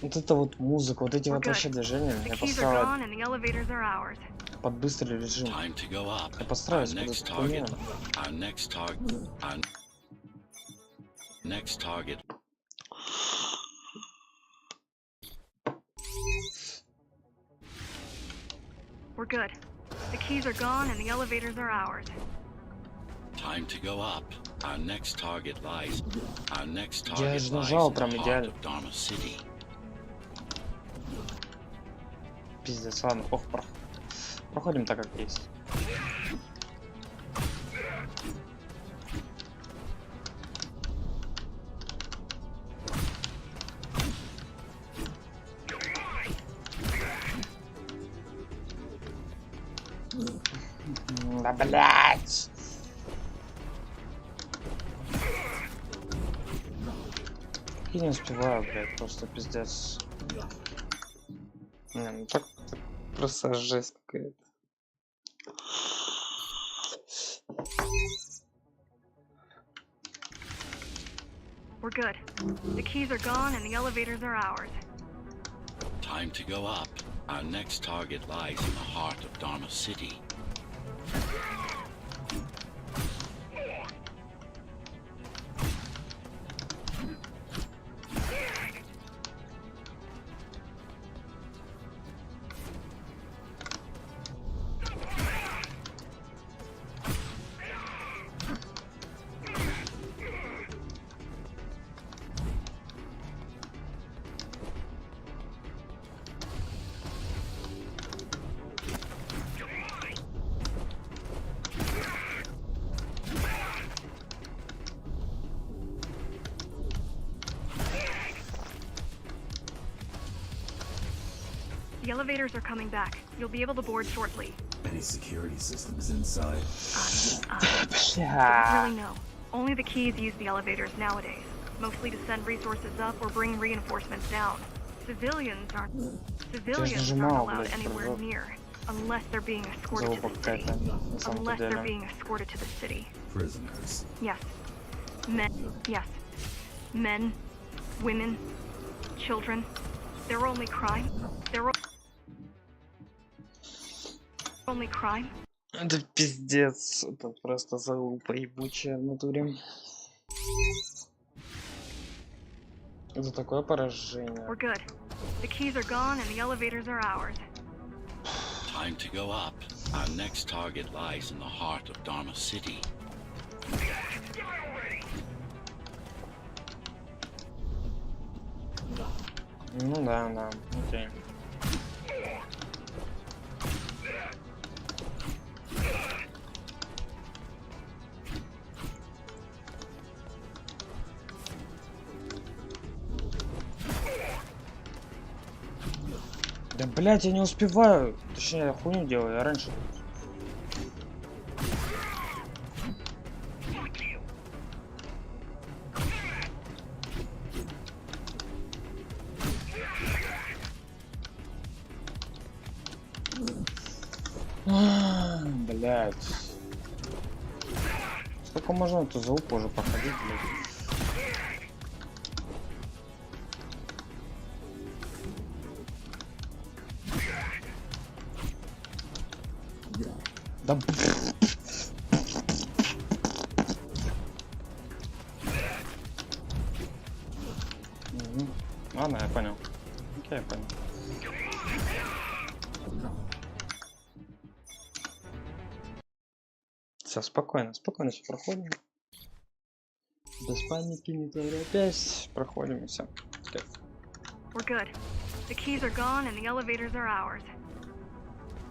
вот это вот музыка, вот эти вот вообще движения, The я keys are поставил gone and the elevators are ours. под быстрый режим. Time to go up. Я Our постараюсь next под эту target. хуйню. Our next target. Our next target. We're good. The keys are gone and the elevators are ours. Time to go up. Our next target lies. Our next Я target же lies нажал in прям the heart идеально. of Dharma City. Пиздец, ладно, проходим так, как есть. Да блять! Я не успеваю, блядь, просто пиздец. Не, ну так просто жесть какая-то. We're good. The keys are gone and the elevators are ours. Time to go up. Our next target lies in the heart of Dharma City. The elevators are coming back. You'll be able to board shortly. Any security systems inside? Бля. Really no. Only the keys use the elevators nowadays. Mostly to send resources up or bring reinforcements down. Civilians aren't нажимал, allowed блядь, anywhere прыжок. near. Unless they're being escorted to Залупа the city. какая-то, на самом Unless they're деле. being escorted to the city. Prisoners. Yes. Men. Yes. Men. Women. Children. Their only crime. Their only crime. Это пиздец. Это просто залупа ебучая в натуре. Это такое поражение. We're good. The keys are gone and the elevators are ours. Time to go up. Our next target lies in the heart of Dharma City. Ну да, да, окей. Да блять, я не успеваю. Точнее, я хуйню делаю, я раньше. Блять. Сколько можно эту залупу уже походить, блять? Да Ладно, я понял. Окей, я понял. Все, спокойно, спокойно все проходим. Без паники, не торопясь, проходим и все. We're good. The keys are gone and the elevators are ours.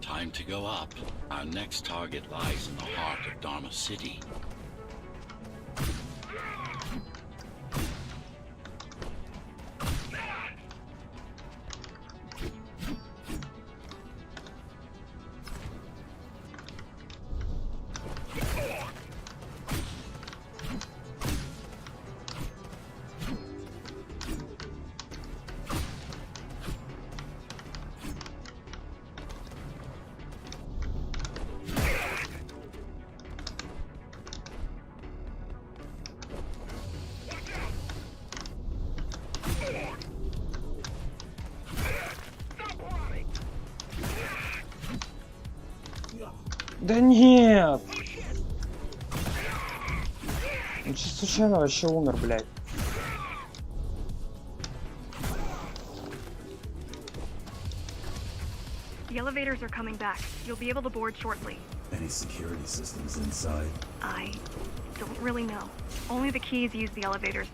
Time to go up. Our next target lies in the heart of Dharma City. Да нет! Ну чисто случайно вообще умер, блядь. The elevators are coming back. You'll be able to board shortly. Any security systems inside? I don't really know. Only the keys use the elevators.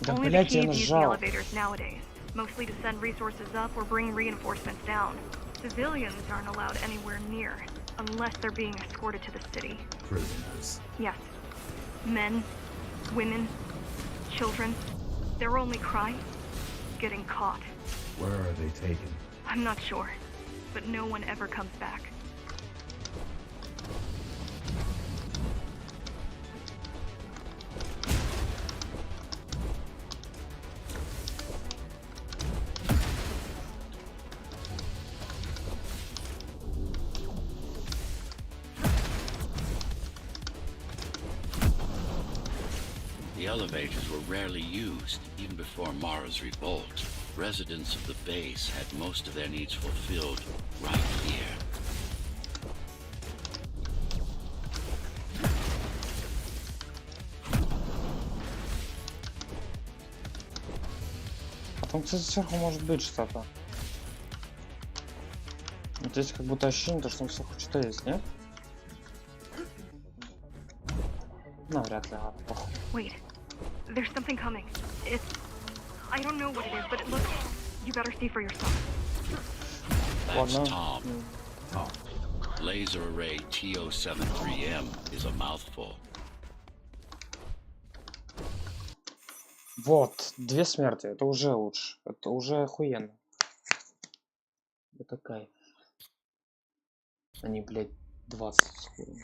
Да Only the блядь, я keys use the нажал. elevators nowadays. Mostly to send resources up or bring reinforcements down. Civilians aren't allowed anywhere near. Unless they're being escorted to the city. Prisoners. Yes. Men, women, children. Their only crime? Getting caught. Where are they taken? I'm not sure. But no one ever comes back. The elevators were rarely used, even before Mara's revolt. Residents of the base had most of their needs fulfilled right here. Там, кстати, сверху может быть что-то. Вот здесь как будто ощущение, что там сверху что-то есть, нет? Ну, вряд ли, ладно, похуй. Wait, there's something coming. It's... I don't know what it is, but it looks... You better see for yourself. That's Ладно. Tom. Laser array TO73M is a mouthful. Вот, 2 смерти, это уже лучше. Это уже охуенно. Это кайф. Они, блядь, 20 с хуем.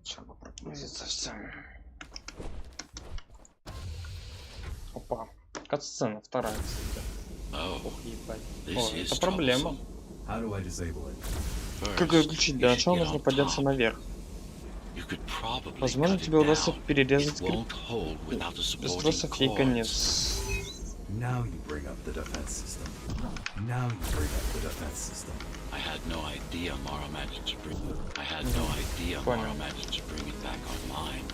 Сейчас бы прогрузиться все. Опа. Катсцена, вторая. Oh, Ох, ебать. this О, is это проблема. troublesome. How do I disable it? Как ее First, включить? you Для should начала get нужно on подняться top. наверх. You could probably Возможно, cut it тебе удастся down. перерезать It won't hold without the без supporting тросов ей cords. конец. Now you bring up the defense system. Now you bring up the defense system. I had no idea Mara managed to bring Понял. it back online.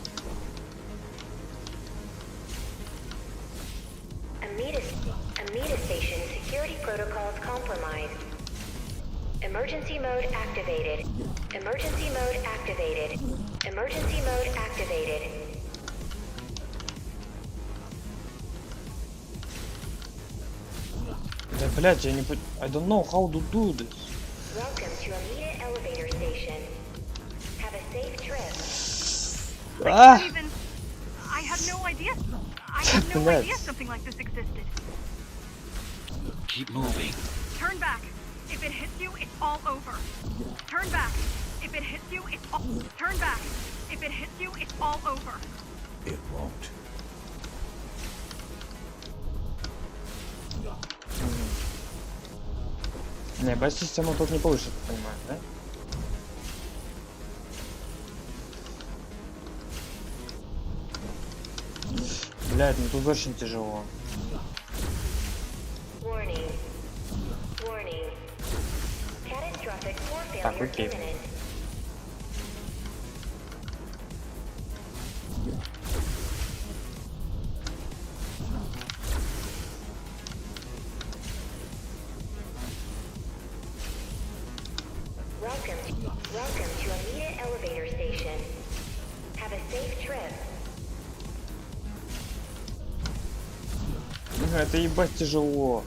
Amida station security protocols compromised. Emergency mode activated. Emergency mode activated. Emergency mode activated. Да, блядь, я не понимаю. I don't know how to do this. Welcome to Amida elevator station. Have a safe trip. А! Even... I had no idea. I had no Блядь. idea something like this existed. Keep moving. Turn back. If it hits you, it's all over. Turn back. If it hits you, it's all... Turn back. If it hits you, it's all over. It won't. Не, баз-систему тут не получится, ты понимаешь, да? Блядь, ну тут очень тяжело. Warning. Warning. Catastrophic core Так, failure окей. imminent. Welcome to Amida elevator station. Have a safe trip. Это ебать тяжело.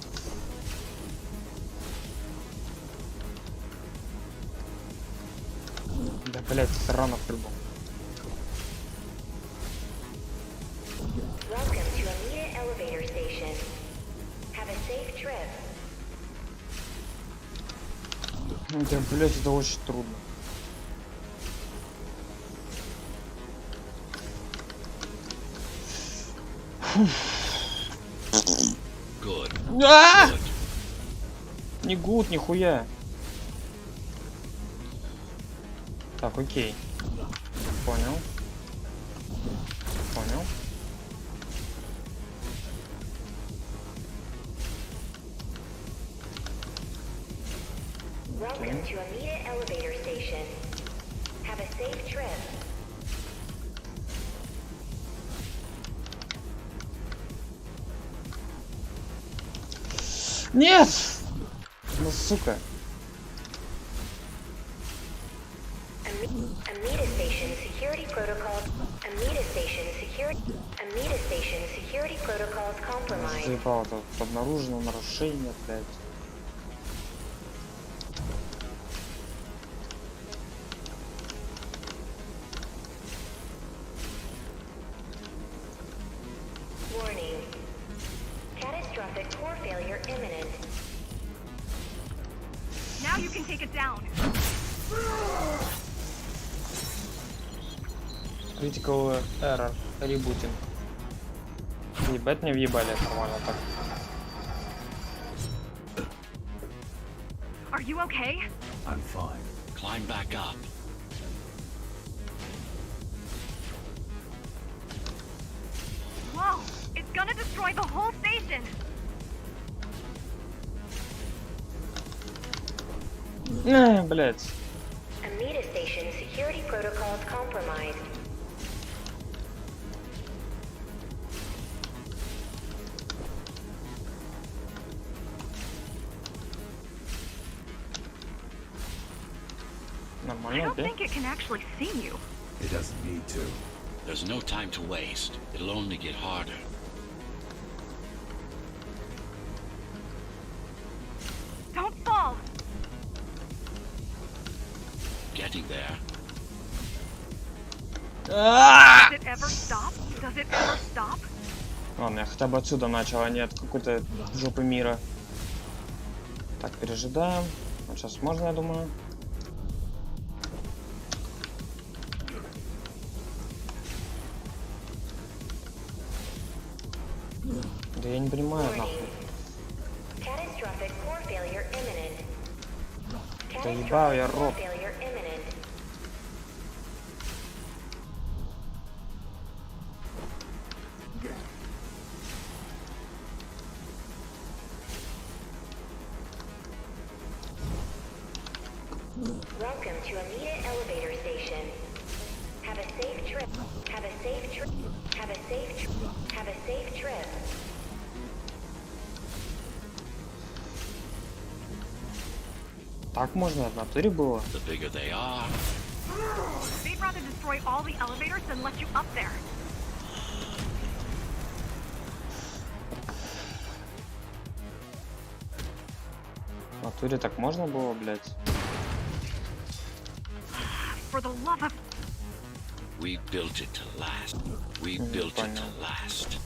Да, блядь, это рано по-любому. Welcome to Amida elevator station. Have a safe trip. Да, блядь, это очень трудно. Good. А! Good. Не гуд, нихуя. Так, окей. Понял. Понял. Welcome to Amida elevator station. Have a safe trip. Нет! Ну, сука. Amida station security protocols. Amida station security protocols compromised. Заебало, тут обнаружено нарушение, блядь. Warning. Catastrophic core failure imminent. Now you can take it down. Critical error. Rebooting. Ебать, не въебали нормально так. Are you okay? I'm fine. Climb back up. gonna destroy the whole station. Блять. Amida Station security protocols compromised. I Нормально, don't окей. think it can actually see you. It doesn't need to. There's no time to waste. It'll only get harder. Don't fall. Getting there. Does it ever stop? Does it ever stop? Ладно, я хотя бы отсюда начал, а не от какой-то жопы мира. Так, пережидаем. Вот сейчас можно, я думаю. Да я не понимаю, нахуй. Catastrophic core failure imminent. Да ебал я рот. Failure imminent. Welcome to Amida Elevator Station. Have a safe trip. Have a safe trip. Have a safe trip. Have a safe trip. Так можно в натуре было? The bigger they are, They'd rather destroy all the elevators than let you up there. В натуре так можно было, блять? For the love of... we built it to last. We built it to last.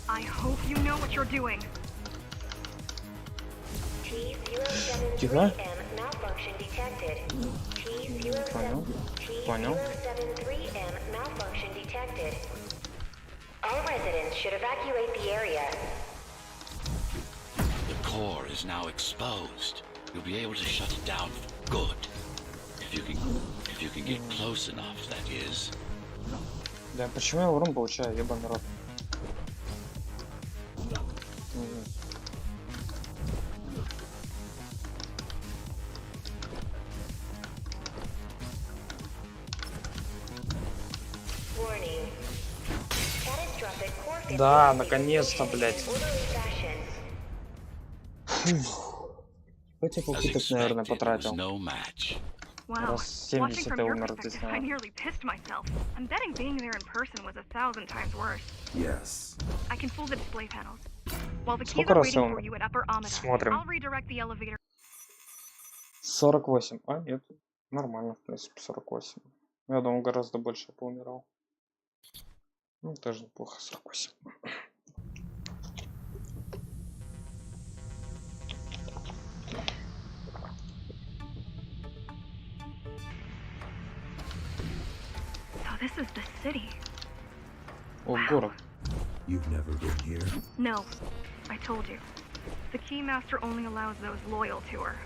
I hope you know what you're doing. Тихо. T073M malfunction detected. Понял. Понял. T073M malfunction detected. All residents should evacuate the area. The core is now exposed. You'll be able to shut it down for good. If you can get close enough, that is. Да почему я урон получаю, ебаный рот? Warning. Catastrophic core failure. Да, наконец-то, блять. Хоть я As попыток, наверное, expected, it was потратил. no match. Wow. Раз Watching 70 from я your умер, ты perspective, I знаешь. nearly pissed myself. I'm betting being there in person was 1,000 times worse. Yes. I can fool the display panels. While the keys Сколько are раз я waiting for умер? you at Upper Amida, Смотрим. I'll redirect the elevator. 48. А, нет. Нормально, в принципе, 48. Я думал, гораздо больше поумирал. Ну, тоже неплохо, 48. So this is the city. О, город. You've never been here? No, I told you. The Keymaster only allows those loyal to her.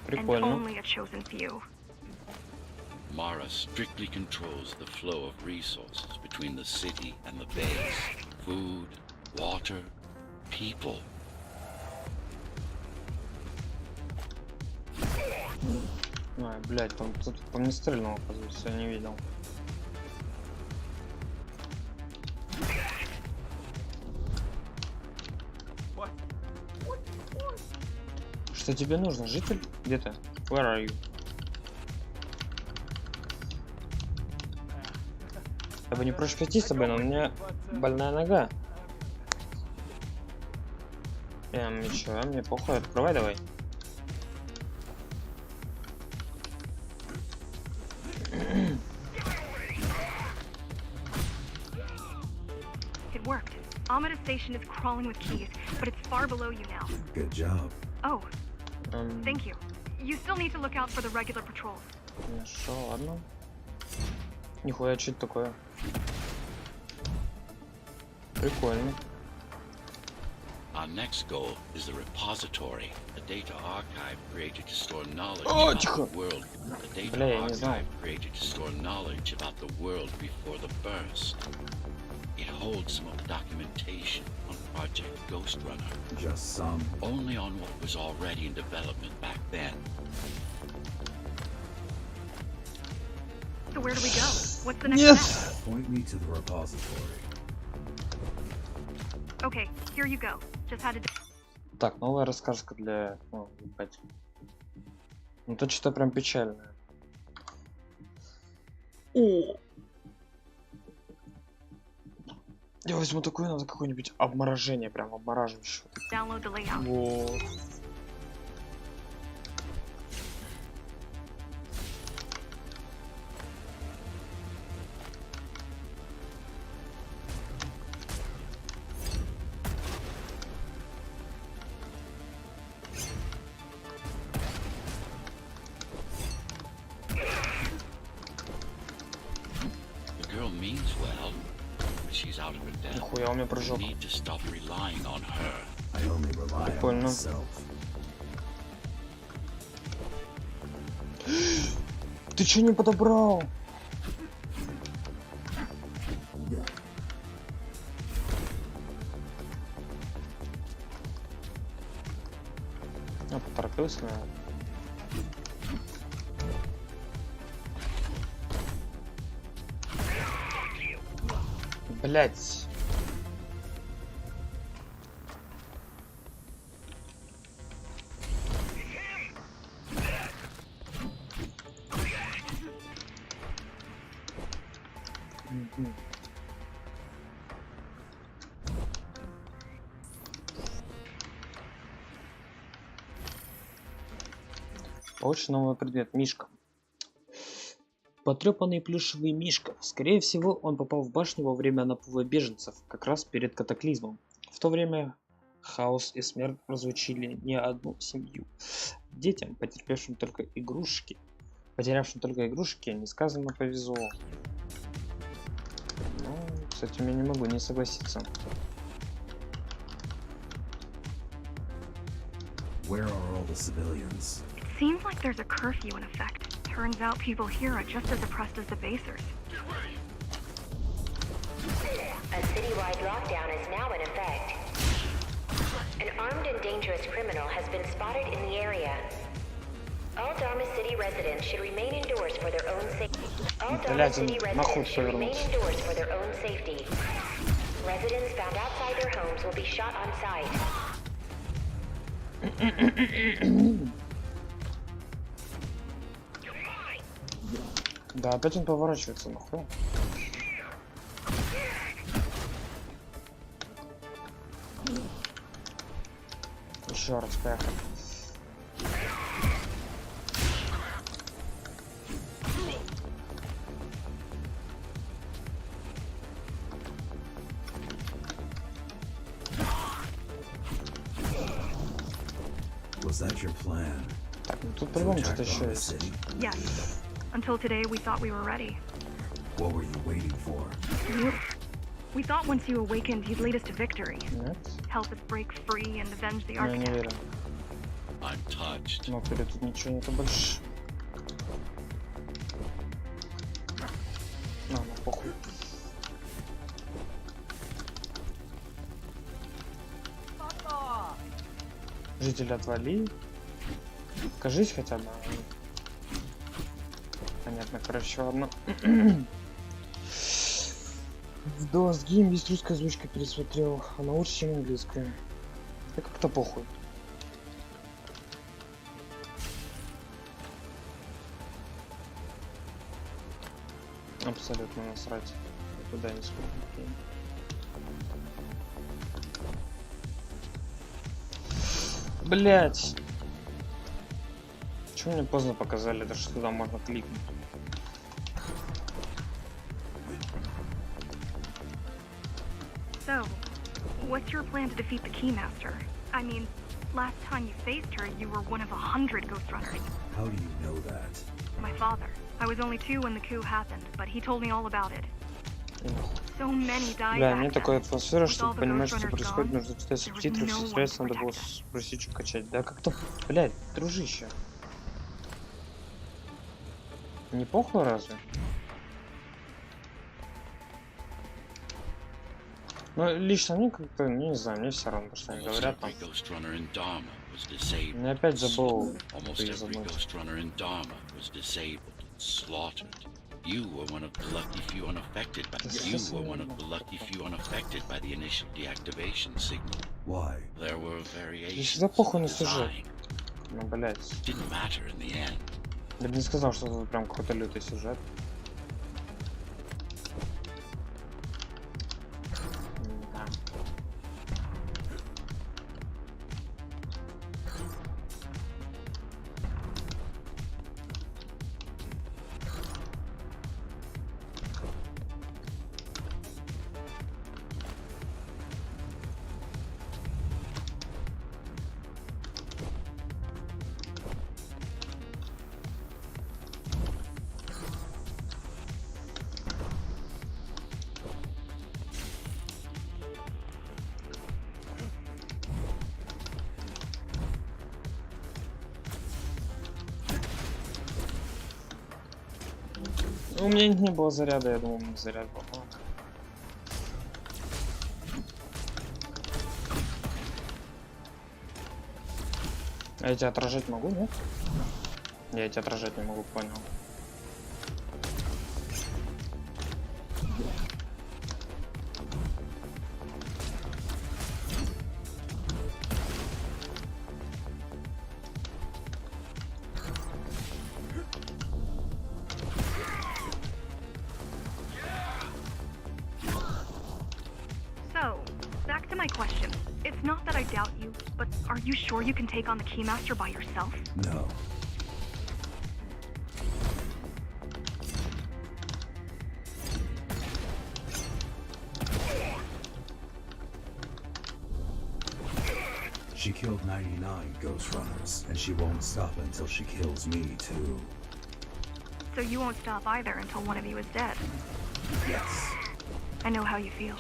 And Прикольно. only a chosen few. Mara strictly controls the flow of resources between the city and the base. Food, water, people. Ай, блядь, там тут по мне стрельнул, оказывается, я не видел. Что тебе нужно, житель? Где ты? Where are you? Я бы не прочь пойти с тобой, но у меня больная нога. Ничего, мне похуй, открывай давай. It worked. Amida Station is crawling with keys, but it's far below you now. Good job. Oh, thank you. You still need to look out for the regular patrols. Хорошо, ладно. Нихуя, что это такое? Прикольно. Our next goal is the repository, a data archive created to store knowledge Oh, about тихо. the world. A data Бля, я не знал. archive created to store knowledge about the world before the burst. It holds some of the documentation on Project Ghost Runner, Just some. only on what was already in development back then. So where do we go? What's the next Нет. step? Point me to the repository. Okay, here you go. Just had to. Так, новая рассказка для... О, ебать. Ну то что-то прям печальное. О! Я возьму такое, надо какое-нибудь обморожение, прям обмораживающее. Download the layout. Во. The girl means well, but she's out of her depth. Нихуя у меня We прыжок. need to stop relying on her. I only rely on Прикольно. myself. Ты чё не подобрал? Я поторопился, наверное. Блять. Мгм. Очень новый предмет. Мишка. Потрепанный плюшевый мишка. Скорее всего, он попал в башню во время наплыва беженцев, как раз перед катаклизмом. В то время хаос и смерть разлучили не одну семью. Детям, потерявшим только игрушки, несказанно повезло. Ну, с этим я не могу не согласиться. Where are all the civilians? It seems like there's a curfew in effect. Turns out people here are just as oppressed as the basers. A citywide lockdown is now in effect. An armed and dangerous criminal has been spotted in the area. All Dharma City residents should remain indoors for their own safety. All Dharma Блядь, он City нахуй residents should remain повернулся. indoors for their own safety. Residents found outside their homes will be shot on sight. Да, опять он поворачивается, нахуй. Еще раз поехали. Was that your plan? Так, ну тут To по-любому attack что-то еще Dharma есть. City? Yes. Until today, we thought we were ready. What were you waiting for? You? We thought once you awakened, you'd lead us to victory. Нет? Help us break free and avenge the Я не architect. верю. I'm touched. Но вперед тут ничего нету больше. Ну похуй. Жители отвали. Кажись хотя бы. Понятно, короче, ладно. В DOS Game есть русская озвучка, пересмотрел. Она лучше, чем английская. Да как-то похуй. Абсолютно насрать. Куда не сколько. Блять. Почему мне поздно показали, даже что туда можно кликнуть? So, what's your plan to defeat the Keymaster? I mean, last time you faced her, you were one of 100 Ghost Runners. How do you know that? My father. I was only 2 when the coup happened, but he told me all about it. So many die Бля, нет access. такой атмосферы, With all чтобы the понимать, Ghost что Runners происходит, gone, нужно читать there was субтитры, no все one связь to надо было protect us. спросить, качать. Да как-то, блядь, дружище. Не похуй разве? Ну, лично мне как-то, не знаю, мне все равно, что они Almost говорят там. every Ghost Runner in Dharma was disabled. Мне опять забыл Almost ты every забыл. Ghost Runner in Dharma was disabled and slaughtered. You were one of the lucky few unaffected by the initial deactivation signal. Why? There were Здесь variations всегда похуй in на сюжет. design. Ну, блядь. Didn't matter in the end. Я бы не сказал, что это прям какой-то лютый сюжет. Да. У меня не было заряда, я думал, у меня заряд был. Ну. А я тебя отражать могу, нет? Я тебя отражать не могу, понял. So, back to my question. It's not that I doubt you, but are you sure you can take on the Keymaster by yourself? No. She killed 99 Ghost Runners, and she won't stop until she kills me too. So you won't stop either until one of you is dead. Yes. I know how you feel.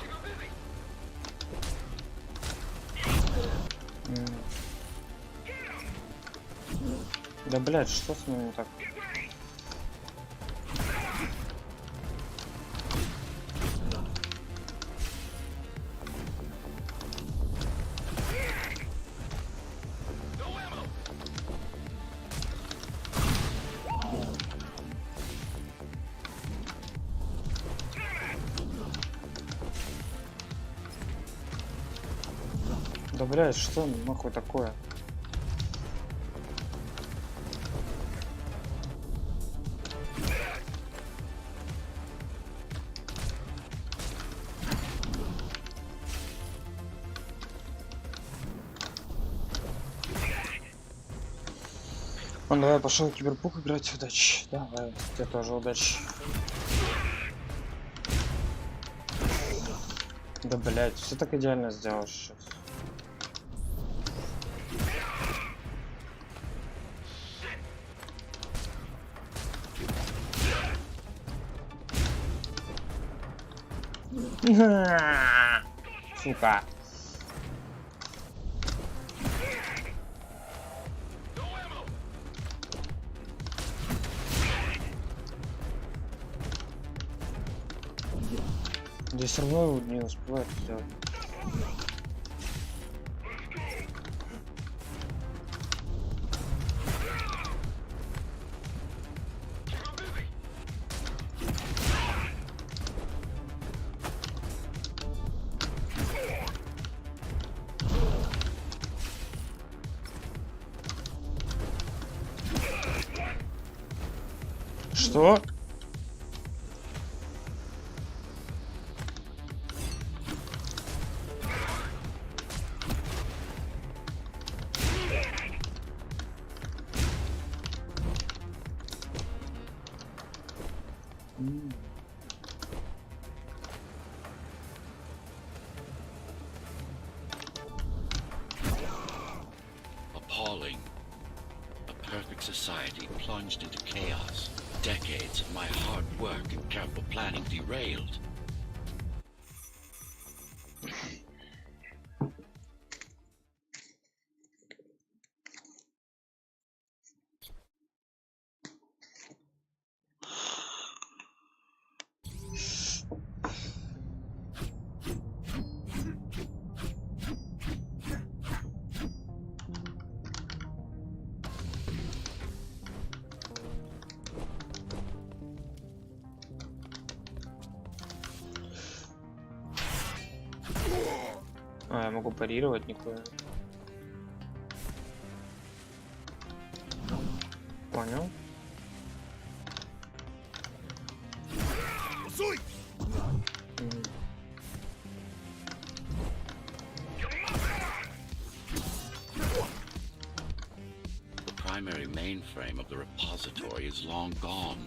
Да, блядь, что с ним не так? Да, блядь, что нахуй такое? Ладно, давай пошел в киберпук играть. Удачи. Давай, тебе тоже удачи. Да, блядь, все так идеально сделал сейчас. Сука. Здесь все равно не успевает сделать. Что? Appalling. A perfect society plunged into chaos. Decades of my hard work and careful planning derailed. А, я могу парировать, никуда. Понял. The primary mainframe of the repository is long gone.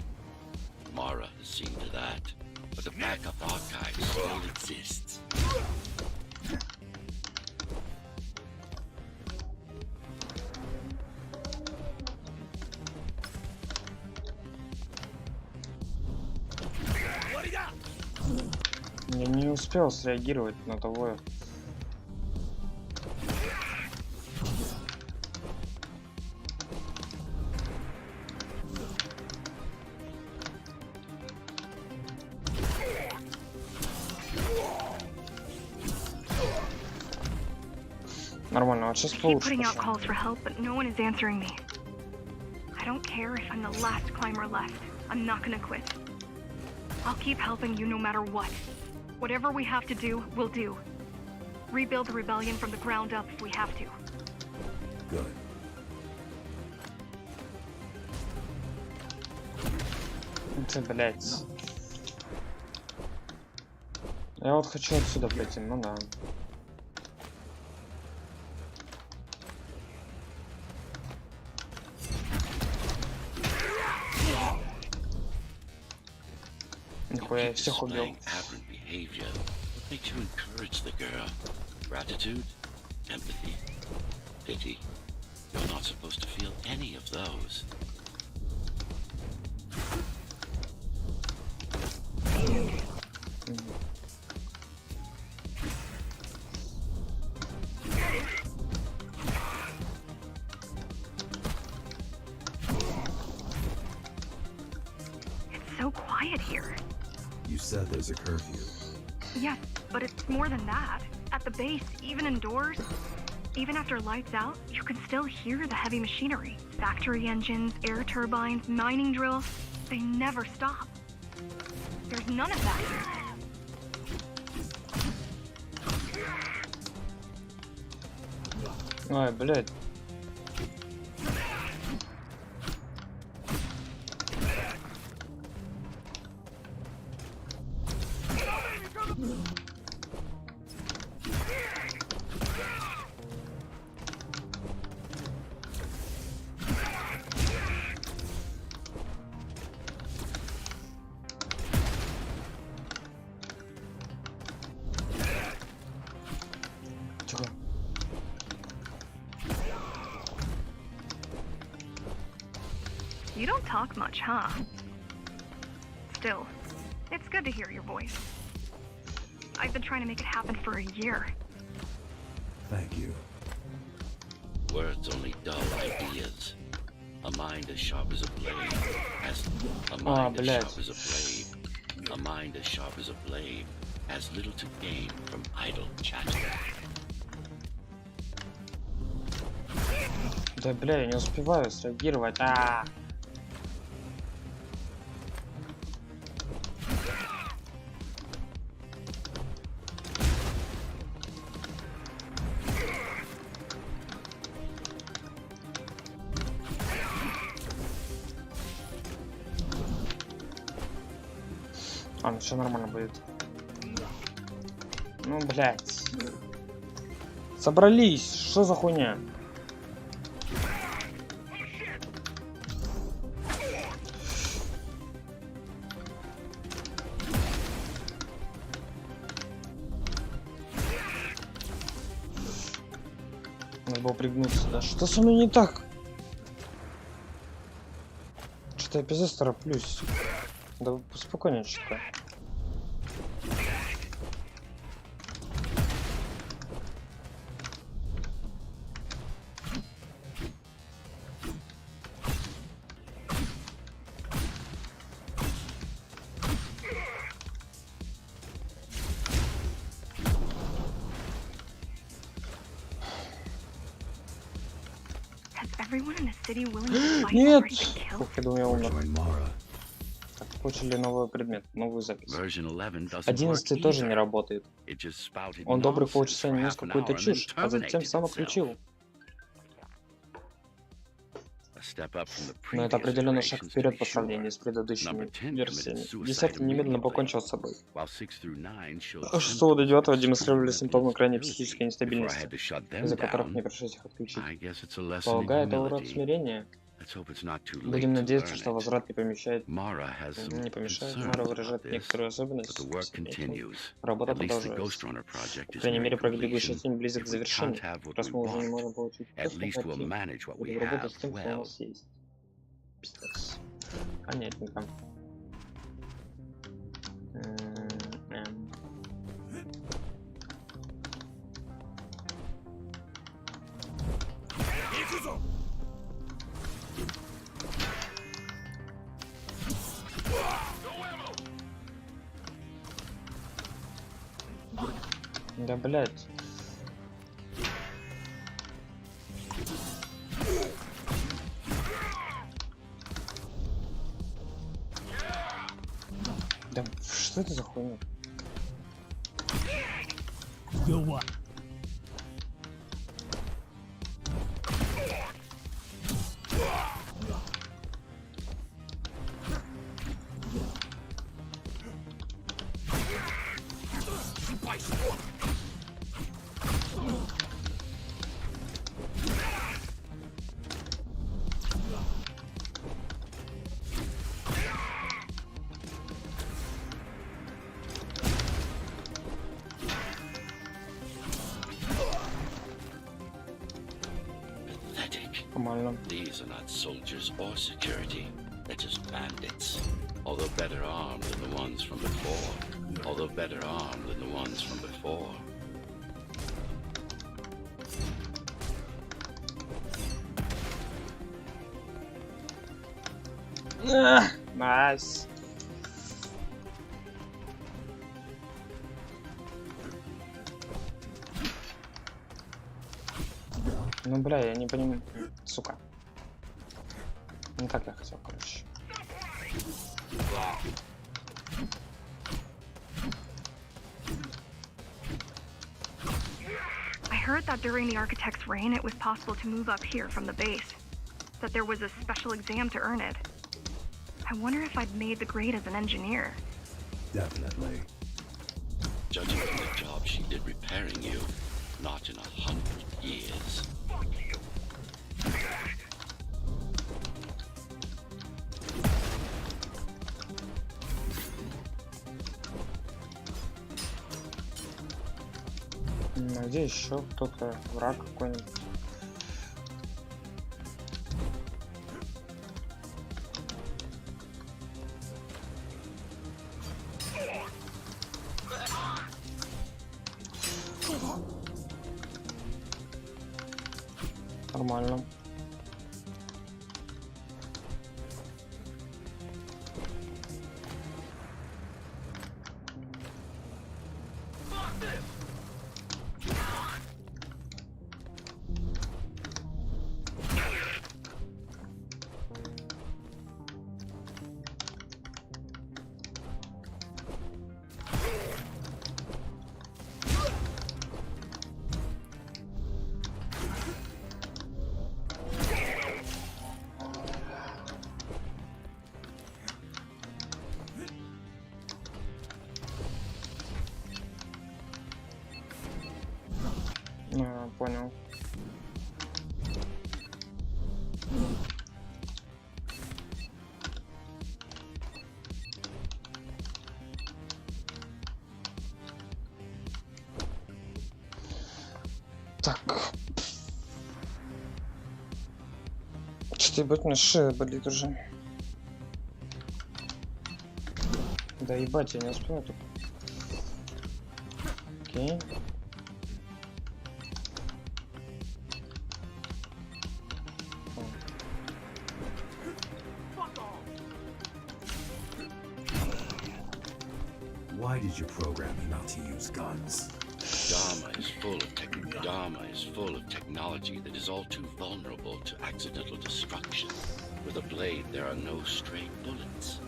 Mara has seen to that, but the backup archive still exists. Я не успел среагировать на того. Нормально, вот сейчас I keep получше putting out пошло. calls for help, but no one is answering me. I don't care if I'm the last climber left. I'm not gonna quit. I'll keep helping you no matter what. Whatever we have to do, we'll do. Rebuild the rebellion from the ground up if we have to. Good. Ты, блядь. Я вот хочу отсюда пройти, ну да. Нихуя, я Keep всех убил. displaying aberrant behavior. What makes you encourage the girl? Gratitude? Empathy? Pity? You're not supposed to feel any of those. It's so quiet here. You said there's a curfew. Yes, but it's more than that. At the base, even indoors, even after lights out, you can still hear the heavy machinery. Factory engines, air turbines, mining drills, they never stop. There's none of that here. Ой, блядь. Тихо. You don't talk much, huh? Still, it's good to hear your voice. I've been trying to make it happen for a year. Thank you. Words only dull ideas. A mind as sharp as a blade has a mind as блядь. sharp as a blade. A mind as sharp as a blade has little to gain from idle chatter. Да, бля, я не успеваю среагировать. А. А, ну все нормально будет. Ну, блядь. Собрались. Что за хуйня? Надо было пригнуться, да? Что со мной не так? Что-то я пиздец тороплюсь. Да спокойненько. Has everyone in the city willing to fight Нет! already been killed? Ух, я думаю, я умер. Join Mara. получили новый предмет, новую запись. Version 11 doesn't 11 work тоже не either. работает. It just spouted Он добрых nonsense полчаса for нес half an какую-то hour and then чушь, а затем terminated сам itself. отключил. A step up from the Но это previous определенный шаг iterations, to вперед be по сравнению sure. с предыдущими Number 10 версиями. committed suicide 10 немедленно immediately, покончил с собой. while 6 through 9 showed А 6 до 9 symptoms of демонстрировали strong симптомы mental крайней instability психической before I нестабильности, had to shut them из-за которых мне down. пришлось их отключить. I guess it's a lesson in Полагаю, это урок humility. смирения. Let's hope it's not too late Будем to надеяться, learn что it. возврат не помешает, Mara has some не помешает. concerns Мара about выражает this, некоторую but особенность. the work continues. Работа At least the продолжается. Ghost Runner project По is крайней nearing мере, проект «Бегущий» completion. тень близок к If we can't завершению. have what Раз we мы уже не want, можем получить то, at что least we'll хотим, manage what we будем работать have с тем, что у well. нас есть. Пиздец. Понятненько. Да, блядь. Да, что это за хуйня? Pathetic. Нормально. These are not soldiers or security. They're just bandits. Although better armed than the ones from before. Although better armed than the ones from before. Найс. Ну, бля, я не понимаю. Сука. Не как я хотел, короче. I heard that during the architect's reign, it was possible to move up here from the base. That there was a special exam to earn it. I wonder if I'd made the grade as an engineer. Definitely. Judging from the job she did repairing you, not in 100 years. А где еще кто-то? Враг какой-нибудь? Нормально. Понял. Так. Что-то ебать, мне шея болит уже. Да ебать, я не успел тут. Окей. Why did you program me not to use guns? Dharma is full of technology that is all too vulnerable to accidental destruction. With a blade, there are no stray bullets.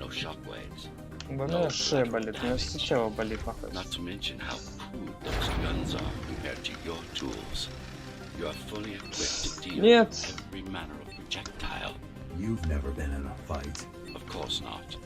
no shockwaves. Больная шея болит, у меня все тело болит, нахуй. Not to mention how crude those guns are compared to your tools. You are fully equipped to deal Нет. with every manner of projectile. You've never been in a fight. Of course not.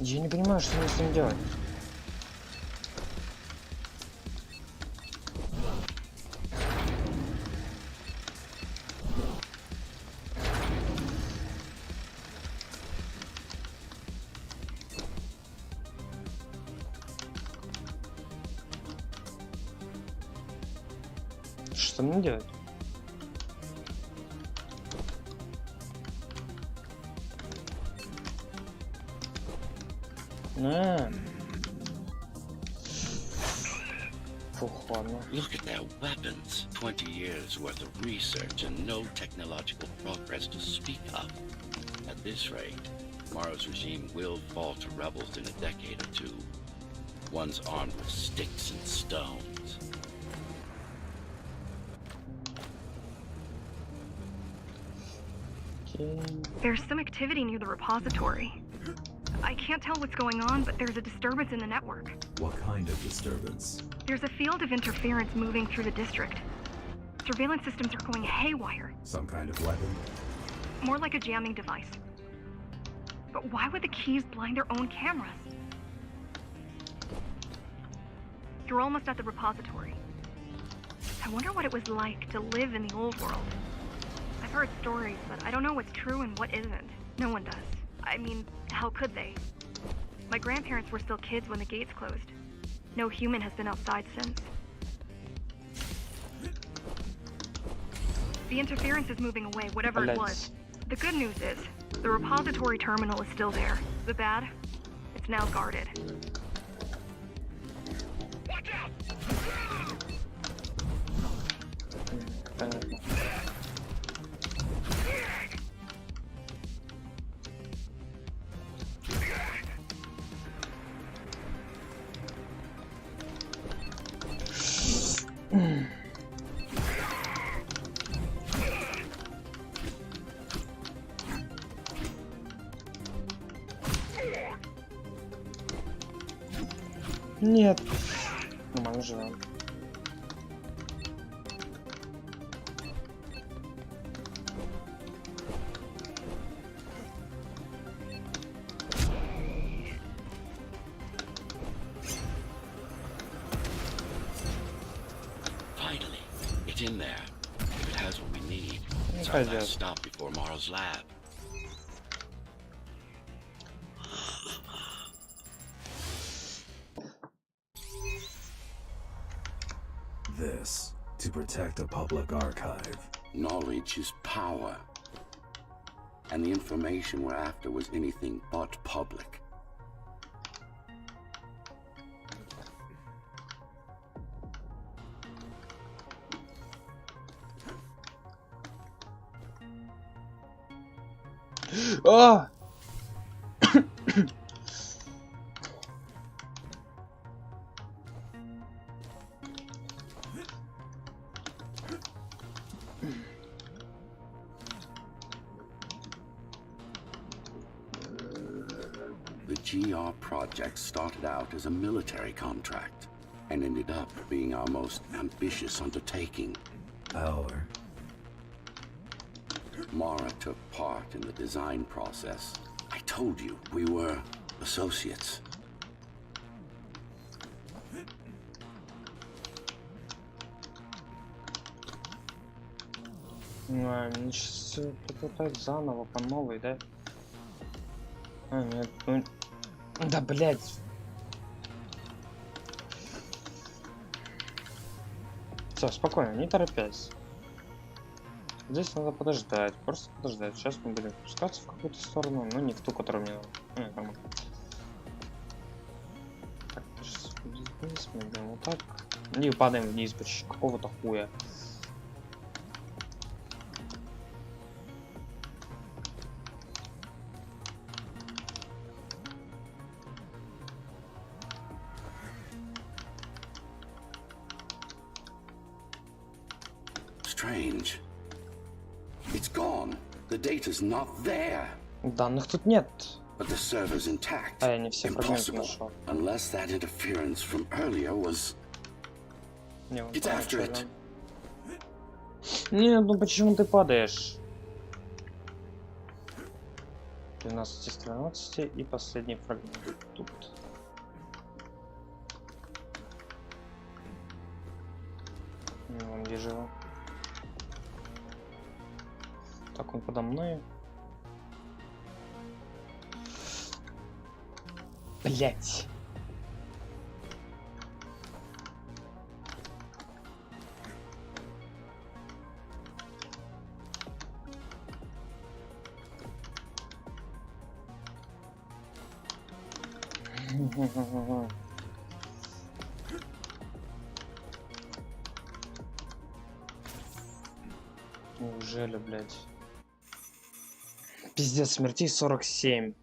Я не понимаю, что мне с ним делать. Что мне делать? Фух, ладно. Look at their weapons. 20 years worth of research and no technological progress to speak of. At this rate, tomorrow's regime will fall to rebels in a decade or two. Ones armed with sticks and stones. There's some activity near the repository. I can't tell what's going on, but there's a disturbance in the network. What kind of disturbance? There's a field of interference moving through the district. Surveillance systems are going haywire. Some kind of weapon? More like a jamming device. But why would the keys blind their own cameras? You're almost at the repository. I wonder what it was like to live in the old world. I've heard stories, but I don't know what's true and what isn't. No one does. I mean, how could they? My grandparents were still kids when the gates closed. No human has been outside since. The interference is moving away, whatever it was. The good news is, the repository terminal is still there. The bad, it's now guarded. Watch out! Нет. Нормально живем. Finally, it's in there. If it has what we need, it's our last stop before Morrow's lab. This, to protect a public archive. Knowledge is power. And the information we're after was anything but public. А! The GR project started out as a military contract and ended up being our most ambitious undertaking. Our. Mara took part in the design process. I told you, we were associates. Мне сейчас попытать заново по новой, да? А, нет, ну... Да, блядь. Все, спокойно, не торопясь. Здесь надо подождать, просто подождать. Сейчас мы будем спускаться в какую-то сторону, но не в ту, которую мне надо. Нормально. Так, сейчас вниз, мы идем вот так. И падаем вниз, почти какого-то хуя. strange. It's gone. The data's not there. Данных тут нет. But the server's intact. А я не все фрагменты Impossible. нашел. Unless that interference from earlier was... Не, вон Get там after ничего, it. да. Нет, ну почему ты падаешь? 12 из 13 и последний фрагмент тут. Он где живо? Так, он подо мной. Блять. Неужели, блядь? Пиздец, смертей 47.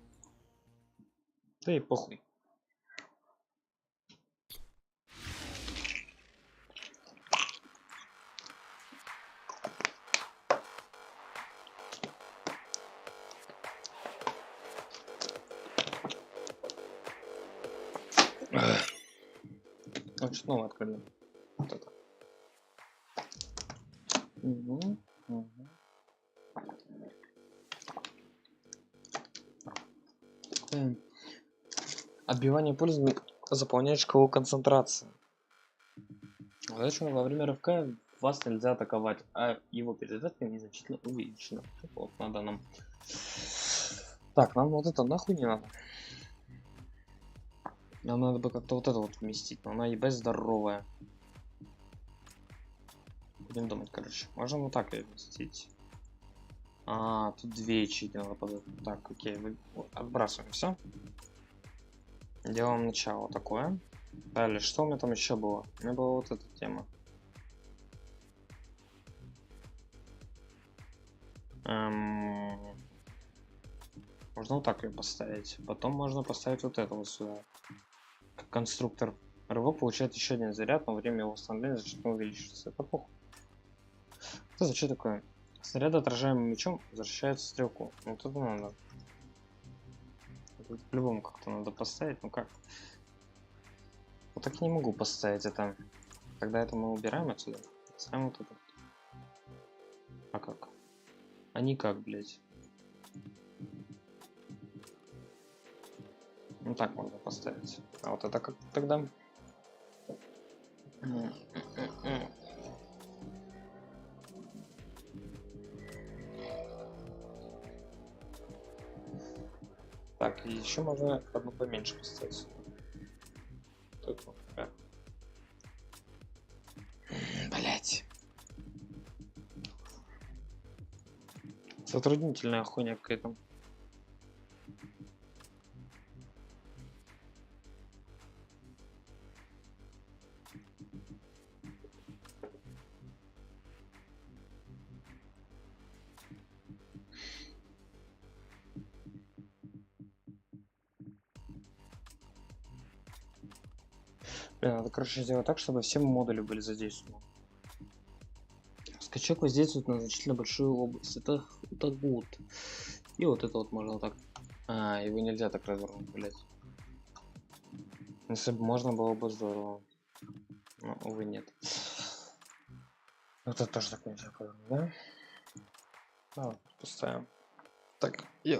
Да и похуй. Ну, что новое открыли. Вот это. Угу, угу. Отбивание пользователя заполняет шкалу концентрации. Зачем во время рывка вас нельзя атаковать, а его передатка незначительно увеличена. Вот, надо нам. Так, нам вот это нахуй не надо. Нам надо бы как-то вот это вот вместить, но она ебать здоровая. Будем думать, короче. Можем вот так ее вместить. А, тут две ячейки надо подать. Так, окей, отбрасываем все. Делаем начало такое. Далее, что у меня там еще было? У меня была вот эта тема. Можно вот так ее поставить. Потом можно поставить вот это вот сюда. Как конструктор. Рывок получает еще один заряд, но время его восстановления значительно увеличивается. Это похуй. Это зачем такое? Снаряд, отражаемым мечом, возвращает стрелку. Ну тут надо. Тут по-любому как-то надо поставить. Ну как? Вот так не могу поставить это. Тогда это мы убираем отсюда. Ставим вот это. А как? А никак, блять. Ну так можно поставить. А вот это как тогда? Так, и еще можно одну поменьше поставить. Блять. Затруднительная хуйня какая-то. Блин, надо, короче, сделать так, чтобы все модули были задействованы. Скачок воздействует на значительно большую область. Это good. И вот это вот можно так. А, его нельзя так развернуть, блять. Если бы можно, было бы здорово. Но, увы, нет. Вот это тоже так нельзя повернуть, да? Давай, поставим. Так, я...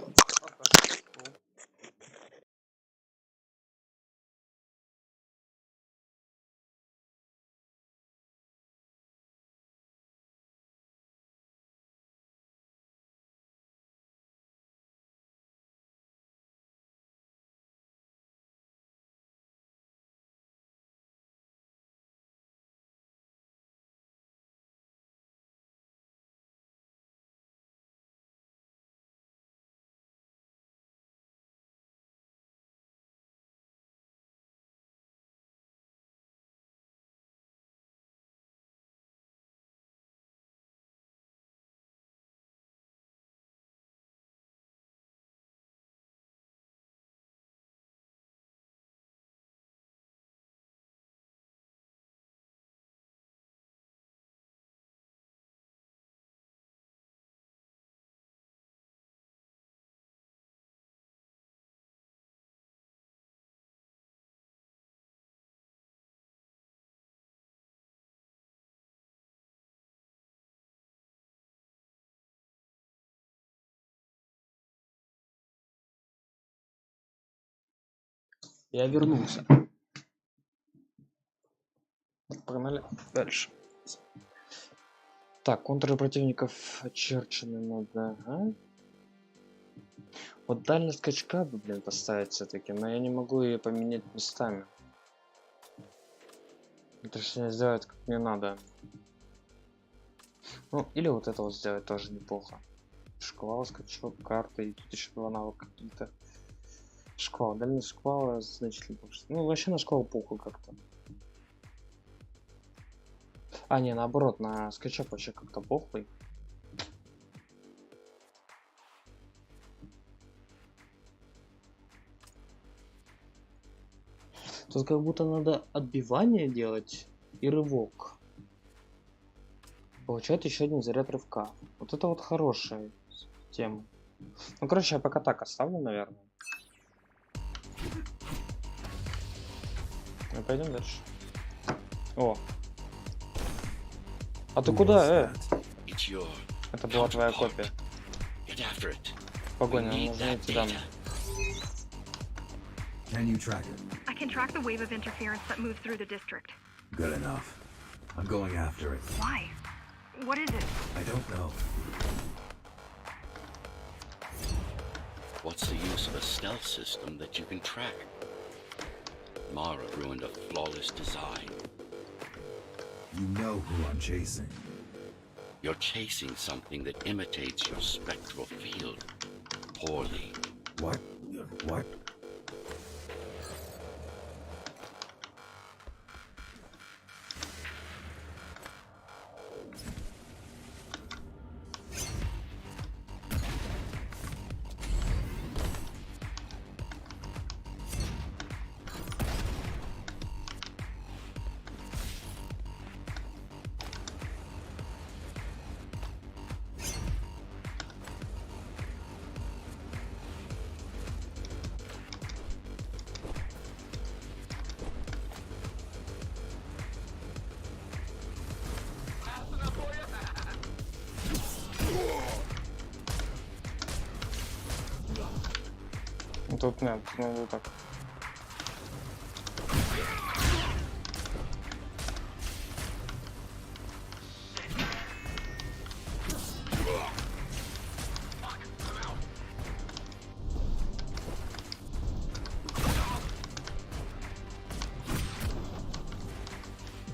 Я вернулся. Погнали дальше. Так, контуры противников очерчены надо. Ага. Вот дальность скачка бы, блин, поставить все-таки, но я не могу ее поменять местами. Это же не сделать как мне надо. Ну, или вот это вот сделать тоже неплохо. Шквал, скачок, карта, и тут еще два навыка какие-то. Шквал, дальность шквала значительно больше. Ну, вообще на шквал похуй как-то. А, не, наоборот, на скачок вообще как-то похуй. Тут как будто надо отбивание делать и рывок. Получает еще один заряд рывка. Вот это вот хорошая тема. Ну, короче, я пока так оставлю, наверное. Мы пойдем дальше. О. А ты куда, Это была твоя копия. Погоня, нам нужны эти данные. Can you track it? I can track the wave of interference that moves through the district. Good enough. I'm going after it. Why? What is it? I don't know. What's the use of a stealth system that you can track? Mara ruined a flawless design. You know who I'm chasing. You're chasing something that imitates your spectral field. Poorly. What? What? Тут нет, надо так.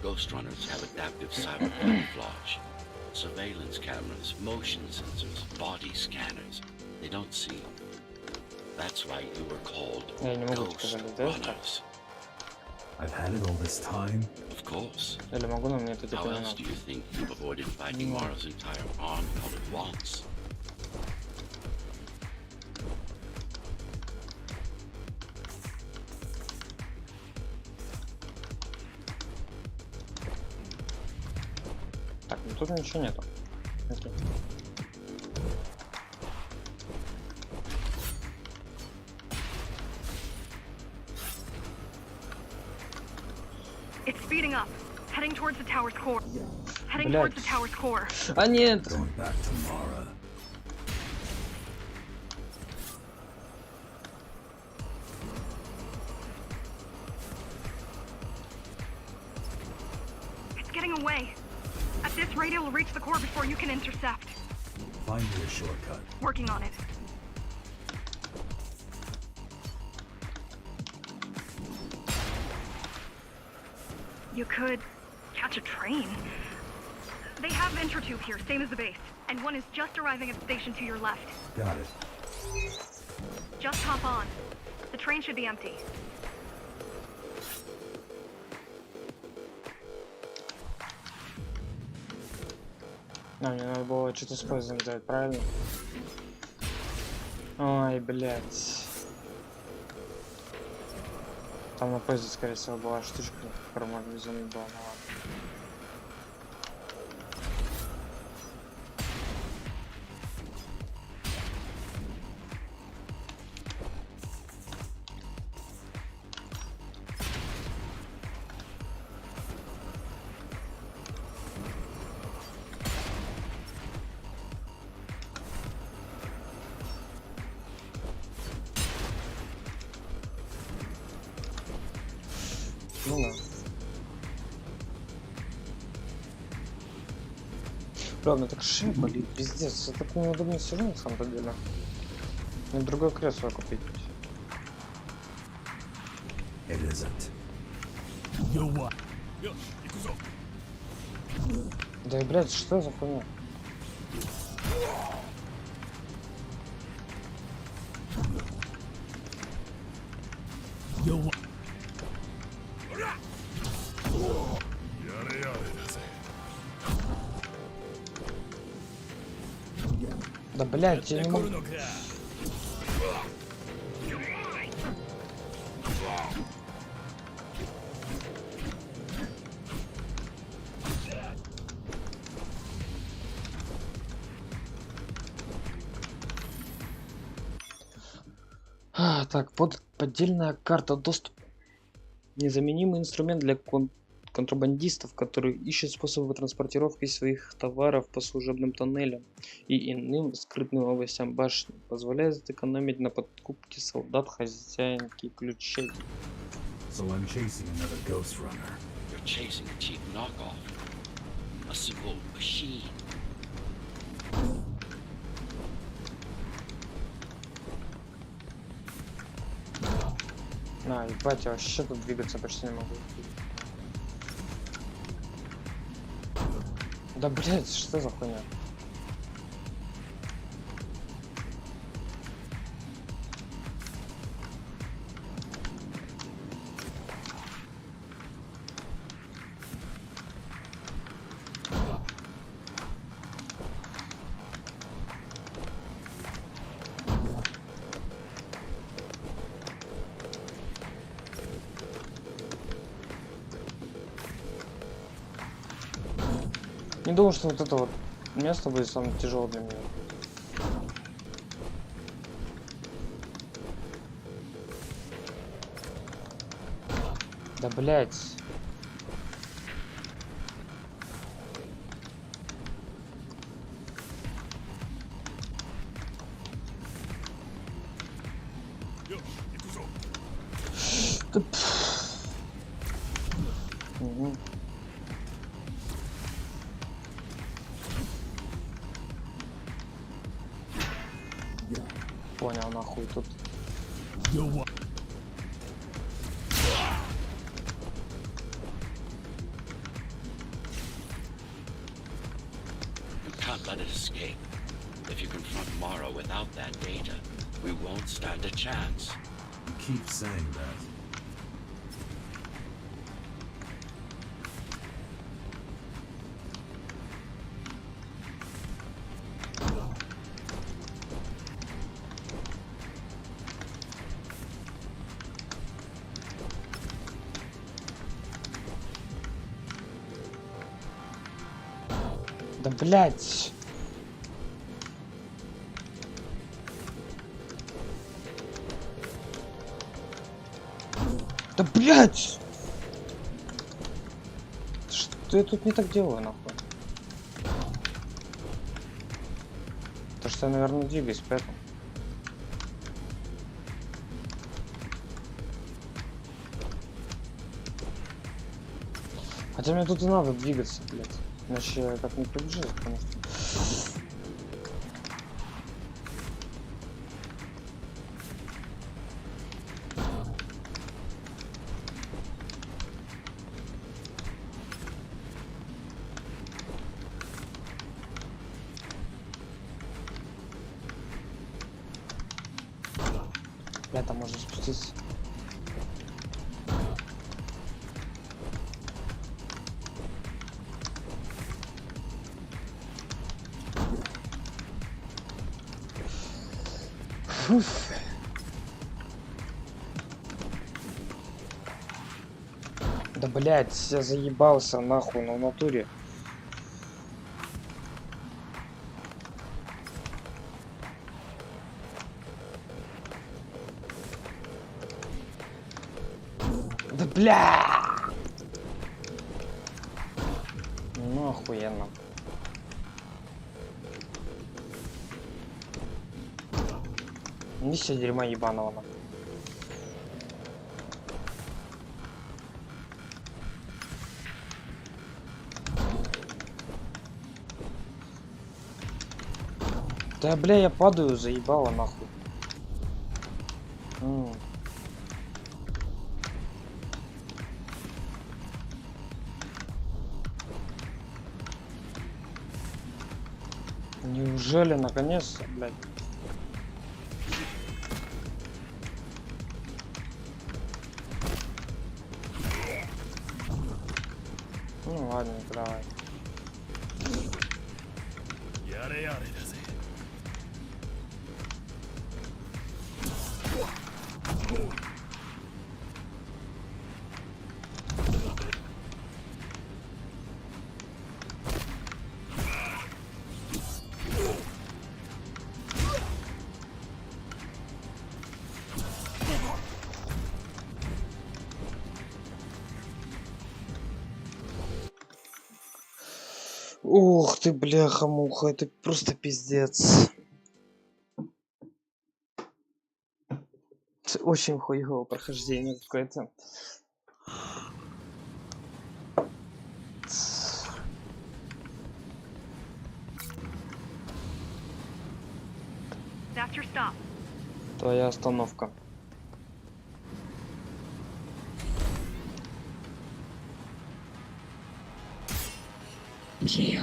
Ghost runners have adaptive cyber camouflage. Surveillance cameras, motion sensors, body scanners. They don't see. That's why you were called Я не могу Ghost сказать, да? Runners. I've had it all this time. Of course. Или могу, но мне это How типа не else надо. do you think you've avoided fighting No. Mara's entire army all at once? Так, ну тут ничего нету. Окей. It's speeding up, heading towards the tower's core. Heading Блядь. towards the tower's core. А нет! Going back to Mara. It's getting away. At this rate, it will reach the core before you can intercept. Find me a shortcut. Working on it. You could catch a train. They have intertube here, same as the base. And one is just arriving at the station to your left. Got it. Just hop on. The train should be empty. А, мне надо было что-то с поездом делать, правильно? Ой, блядь. Там на поезде, скорее всего, была штучка, которую можно безумно было, ну ладно. Ну да. Правда, так шея болит, пиздец. Я так неудобно сижу на самом деле. Мне другое кресло купить. It isn't. Да и, блядь, что за хуйня? Да, блядь, я не могу. Так, поддельная карта доступа. Незаменимый инструмент для контрабандистов, которые ищут способы транспортировки своих товаров по служебным тоннелям и иным скрытным областям башни. Позволяет экономить на подкупке солдат, хозяйки ключей. So I'm chasing another ghost runner. You're chasing a cheap knockoff. A simple machine. На, ебать, я вообще тут двигаться почти не могу. Да, блядь, что за хуйня? Не думал, что вот это вот место будет самое тяжелое для меня. Да, блять. Угу. Понял, нахуй тут. Can't let it escape. If you confront Mara without that data, we won't stand a chance. You keep saying that. Да, блять. Да, блять. Что я тут не так делаю, нахуй? То, что я, наверное, двигаюсь, поэтому. Хотя мне тут и надо двигаться, блядь. Иначе я так не приближусь, потому что... Бля, там можно спуститься. Фуф. Да, блядь, я заебался нахуй, на натуре. Да, бля! Ну, охуенно. Неси дерьма ебаного. Да бля, я падаю, заебало нахуй. Неужели наконец-то, блядь? Ну ладно, давай. Ух ты, бляха-муха, это просто пиздец. Очень хуёвое прохождение какое-то. That's your stop. Твоя остановка. Хель.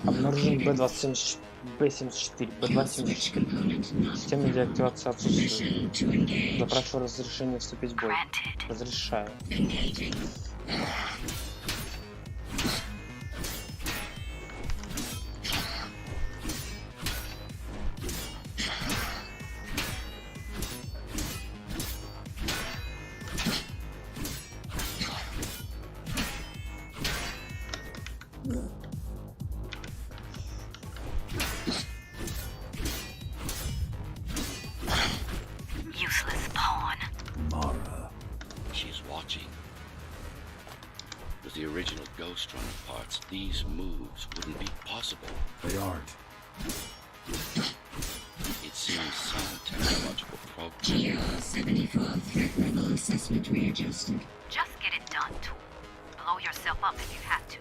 Обнаружен B274, B274. Система деактивации отсутствует. Запрашиваю разрешение вступить в бой. Разрешаю. Useless pawn. Mara. She's watching. With the original Ghost Runner parts, these moves wouldn't be possible. They aren't. It seems some technological progress. GR74 threat level assessment readjusted. Just get it done, tool. Blow yourself up if you have to.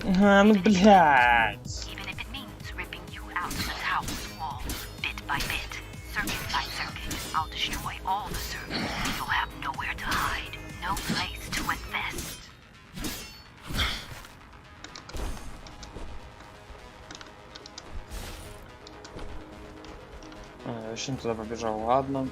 Ага, ну блядь. Even if it means ripping you out of the tower's walls, bit by bit, circuit by circuit, I'll destroy all the servers. You'll have nowhere to hide, no place to invest. Я вообще не туда побежал, ладно.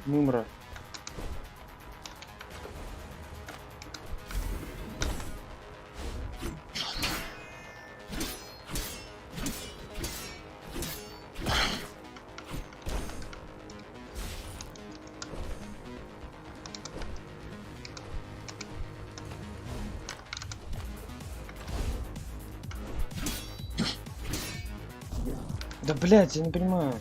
Мымра. Да блять, я не понимаю.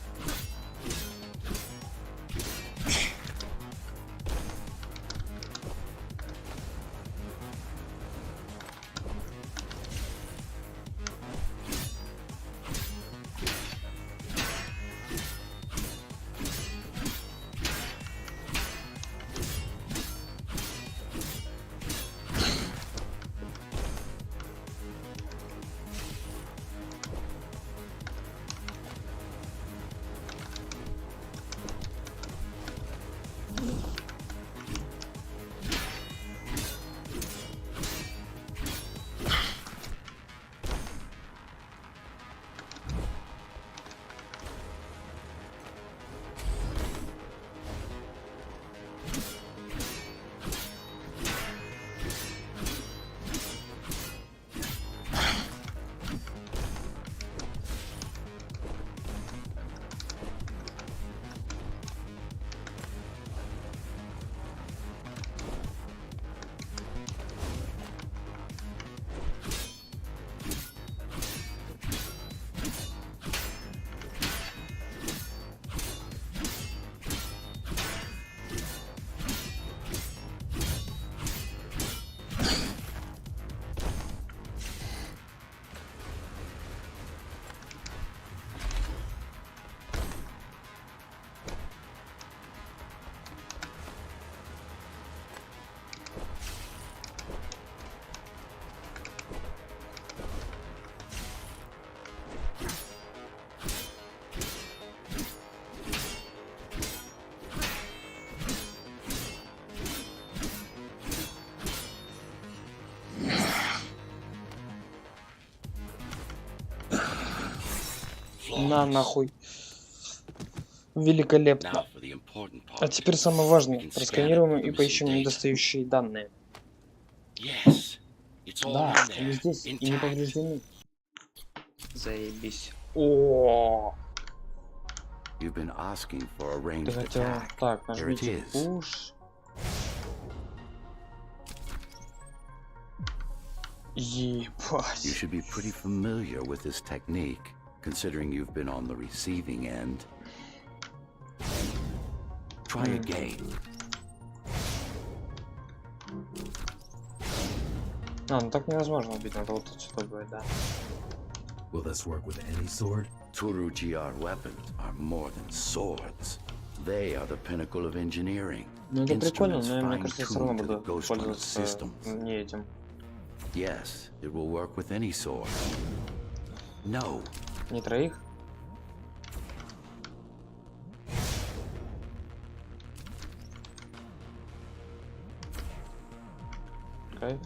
На нахуй. Великолепно. Now for the important part. А теперь самое важное. We can scan it Просканируем for и the поищем missing data. недостающие данные. Yes, it's all Да, in они there, здесь и не intact. повреждены. Заебись. О, You've been asking for a ты ranged хотел... attack. Так, Here it нажмите is. push. You Ебать. should be pretty familiar with this technique, considering you've been on the receiving end. Try again. А, ну так невозможно убить, надо вот отсюда будет, да. Will this work with any sword? Turu GR weapons are more than swords. They are the pinnacle of engineering. Ну это прикольно, Instruments но мне кажется, я все равно fine-tuned to the буду Ghost Runner пользоваться systems. не этим. Yes, it will work with any sword. No, Не троих? Кайф.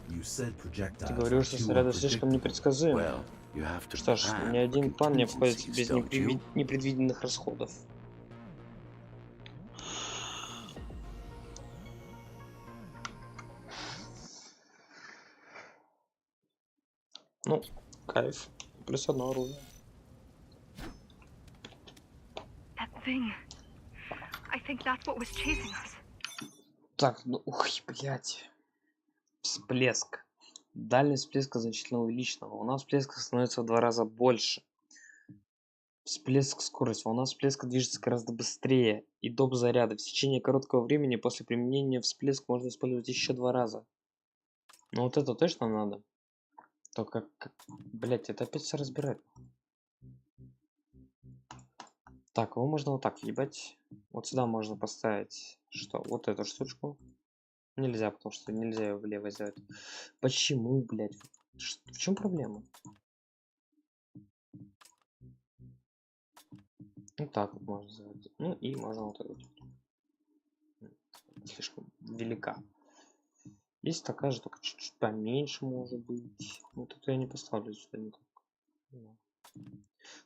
You said Ты projectiles говорил, are что too снаряды слишком unpredictable. непредсказуемы. well, you have to Что ж, plan ни for один план не обходится contingencies, без don't you? непредвиденных расходов. Ну, кайф. Плюс одно оружие. That thing. I think that's what was chasing us. Так, ну, ух, блядь. Всплеск. Дальность всплеска значительно увеличена. Волна всплеска становится в 2 раза больше. Всплеск скорость. Волна всплеска движется гораздо быстрее. И доп заряда. В течение короткого времени после применения всплеск можно использовать еще 2 раза. Ну вот это точно надо. Только, блять, это опять все разбирать. Так, его можно вот так въебать. Вот сюда можно поставить, что, вот эту штучку. Нельзя, потому что нельзя ее влево сделать. Почему, блять? В чем проблема? Вот так вот можно сделать. Ну и можно вот эту. Слишком велика. Есть такая же, только чуть-чуть поменьше может быть. Вот эту я не поставлю сюда никак.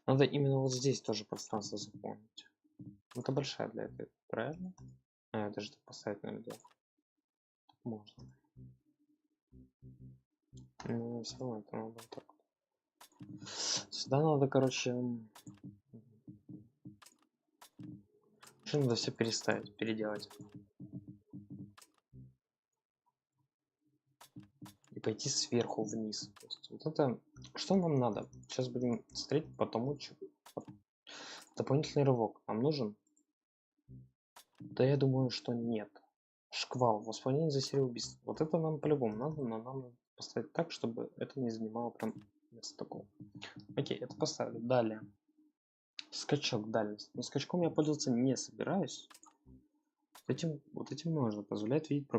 Надо именно вот здесь тоже пространство заполнить. Это большая для этого, правильно? А, я даже так поставить нельзя. Так можно. Но все равно это надо вот так. Сюда надо, короче... Что надо все переставить, переделать. И пойти сверху вниз. То есть вот это... Что нам надо? Сейчас будем смотреть по тому, что... Дополнительный рывок нам нужен? Да я думаю, что нет. Шквал. Восполнение за серию убийств. Вот это нам по-любому надо, но нам надо поставить так, чтобы это не занимало прям место такого. Окей, это поставлю. Далее. Скачок дальность. Но скачком я пользоваться не собираюсь. Вот этим можно. Позволяет видеть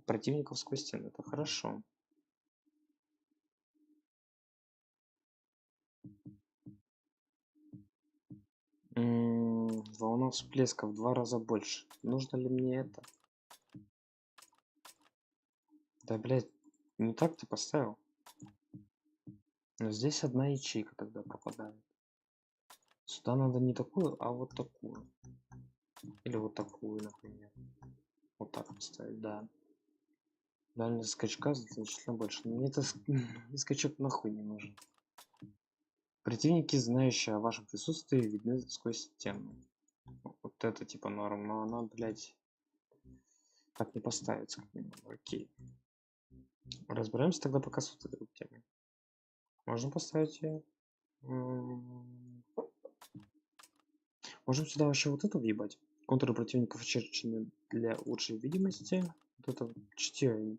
противников сквозь стены. Это хорошо. Волна всплеска в 2 раза больше. Нужно ли мне это? Да, блядь, не так ты поставил. Но здесь одна ячейка тогда пропадает. Сюда надо не такую, а вот такую. Или вот такую, например. Вот так поставить, да. Дальность скачка значительно больше. Но мне это скачок нахуй не нужен. Противники, знающие о вашем присутствии, видны сквозь стену. Вот это типа норм, но она, блядь, так не поставится. Окей. Разбираемся тогда пока с вот этой темой. Можно поставить ее. Можем сюда вообще вот это въебать. Контуры противников очерчены для лучшей видимости. Вот это чтение.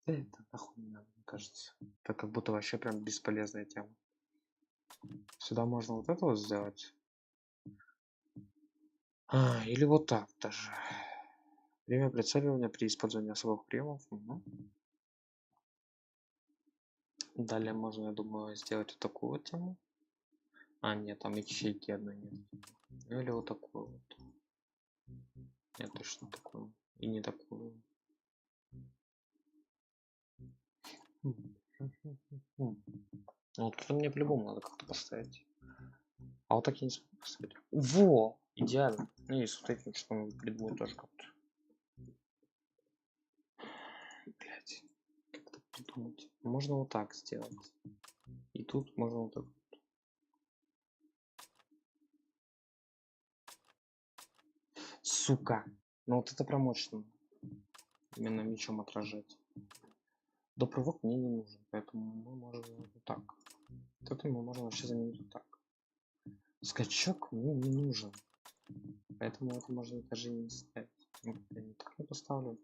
Да это нахуй не надо, мне кажется. Это как будто вообще прям бесполезная тема. Сюда можно вот это вот сделать. Или вот так даже. Время прицеливания при использовании особых приемов. Угу. Далее можно, я думаю, сделать вот такую вот тему. Нет, там ячейки одной нет. Или вот такую вот. Нет, точно такую. И не такую. Ну, вот это мне по-любому надо как-то поставить. А вот так я не смогу поставить. Во! Идеально. Ну и с вот этим, что он придумал тоже как-то. Блять. Как-то придумать. Можно вот так сделать. И тут можно вот так. Сука. Ну вот это прям мощно. Именно мечом отражать. Допрыжок мне не нужен, поэтому мы можем вот так. Вот это мы можем вообще заменить вот так. Скачок мне не нужен, поэтому это можно даже не ставить. Ну, я не так не поставлю.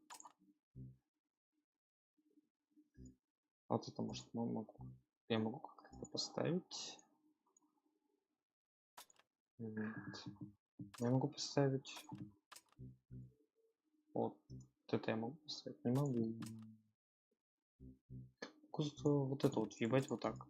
Вот это может могу. Я могу как-то поставить. Нет. Я могу поставить. Вот это я могу поставить. Не могу. Вот это вот въебать вот так.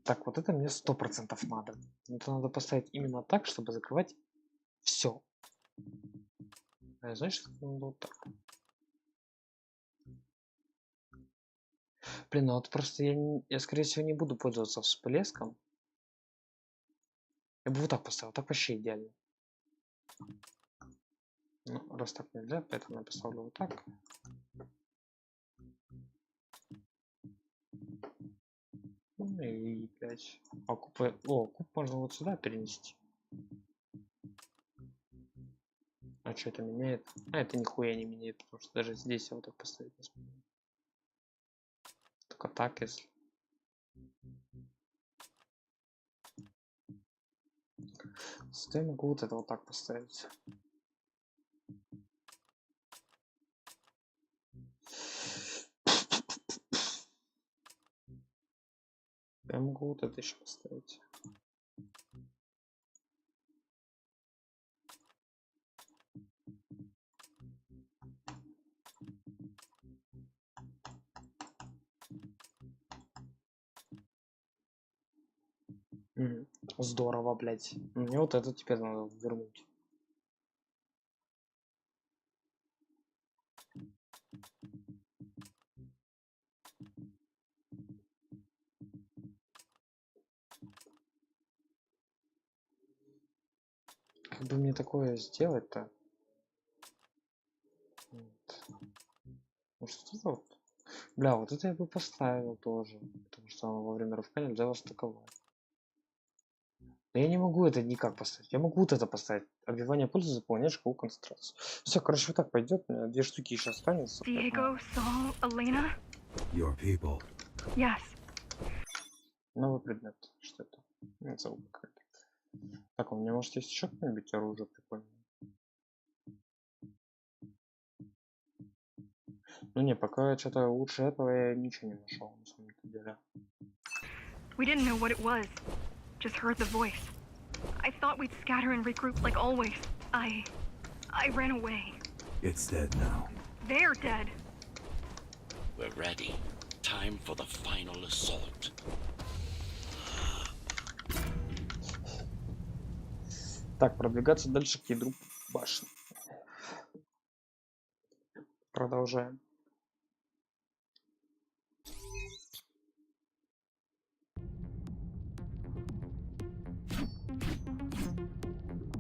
Так, вот это мне 100% надо. Это надо поставить именно так, чтобы закрывать все. А знаешь, что надо вот так. Блин, ну вот просто я скорее всего не буду пользоваться всплеском. Я бы вот так поставил, так вообще идеально. Ну, раз так нельзя, поэтому я поставлю вот так. Ну и, блядь. А куб... О, куб можно вот сюда перенести. А что это меняет? А, это нихуя не меняет, потому что даже здесь я вот так поставить не смогу. Только так, если... Я могу вот это вот так поставить. Я могу вот это еще поставить. Здорово, блядь. Мне вот это теперь надо вернуть. Как бы мне такое сделать-то? Вот. Ну что вот? Бля, вот это я бы поставил тоже. Потому что оно во время рывка нельзя вас атаковать. Но я не могу это никак поставить. Я могу вот это поставить. Обвивание пользы заполняет шкалу концентрации. Все, короче, вот так пойдет. У меня 2 штуки еще останется. Diego, Saul, Elena? Your people. Yes. Новый предмет. Что это? Не забыл какой-то. Так, у меня может есть еще какое-нибудь оружие прикольное? Ну не, пока что-то лучше этого я ничего не нашел, на самом деле. We didn't know what it was. Just heard the voice. I thought we'd scatter and regroup like always. I ran away. It's dead now. They're dead. We're ready. Time for the final assault. Так, продвигаться дальше к ядру башни. Продолжаем.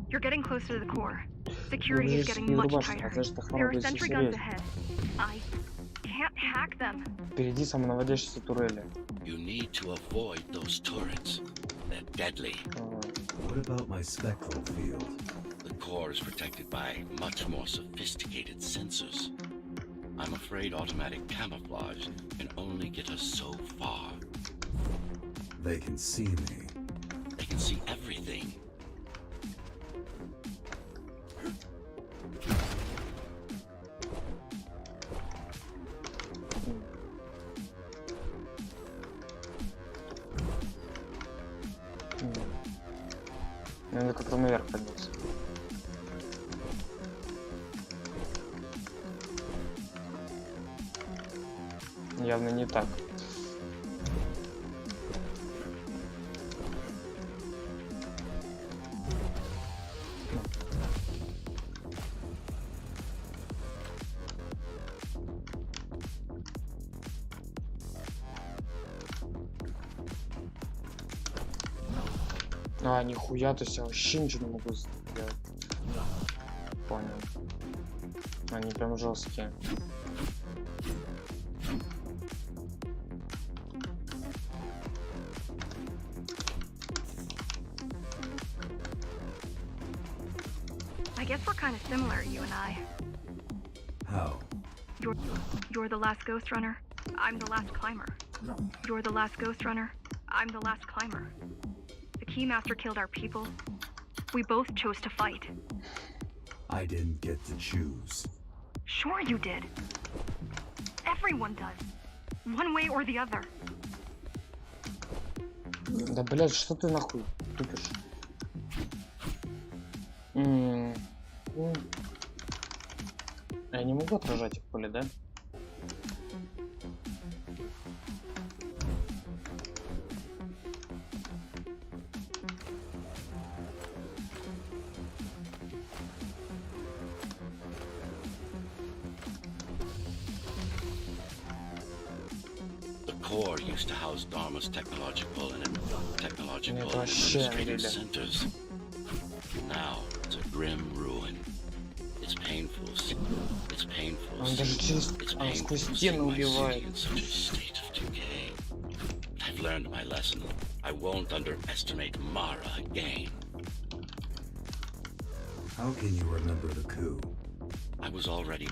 You're getting closer to the core. Security is getting much tighter. There are sentry guns ahead. I can't hack them. Впереди самонаводящиеся турели. You need to avoid those turrets. They're deadly. What about my spectral field? The core is protected by much more sophisticated sensors. I'm afraid automatic camouflage can only get us so far. They can see me. They can see everything. Надо как-то наверх подняться. Явно не так. А, нихуя, то есть я вообще ничего не могу сделать. Понял. Они прям жесткие. I guess we're kind of similar, you and I. How? You're the last ghost runner. I'm the last climber. You're the last ghost runner. I'm the last climber. The Keymaster killed our people. We both chose to fight. I didn't get to choose. Sure you did. Everyone does. One way or the other. Да, блядь, что ты нахуй тупишь? Я не могу отражать их поле, да? The core used to house Dharma's technological and Это вообще administrative Лиля. centers. Now it's a grim ruin. It's painful. It's painful. Он даже через сквозь стену убивает. In such a state of decay. I've learned my lesson. I won't underestimate Mara again. How can you remember the coup? I was already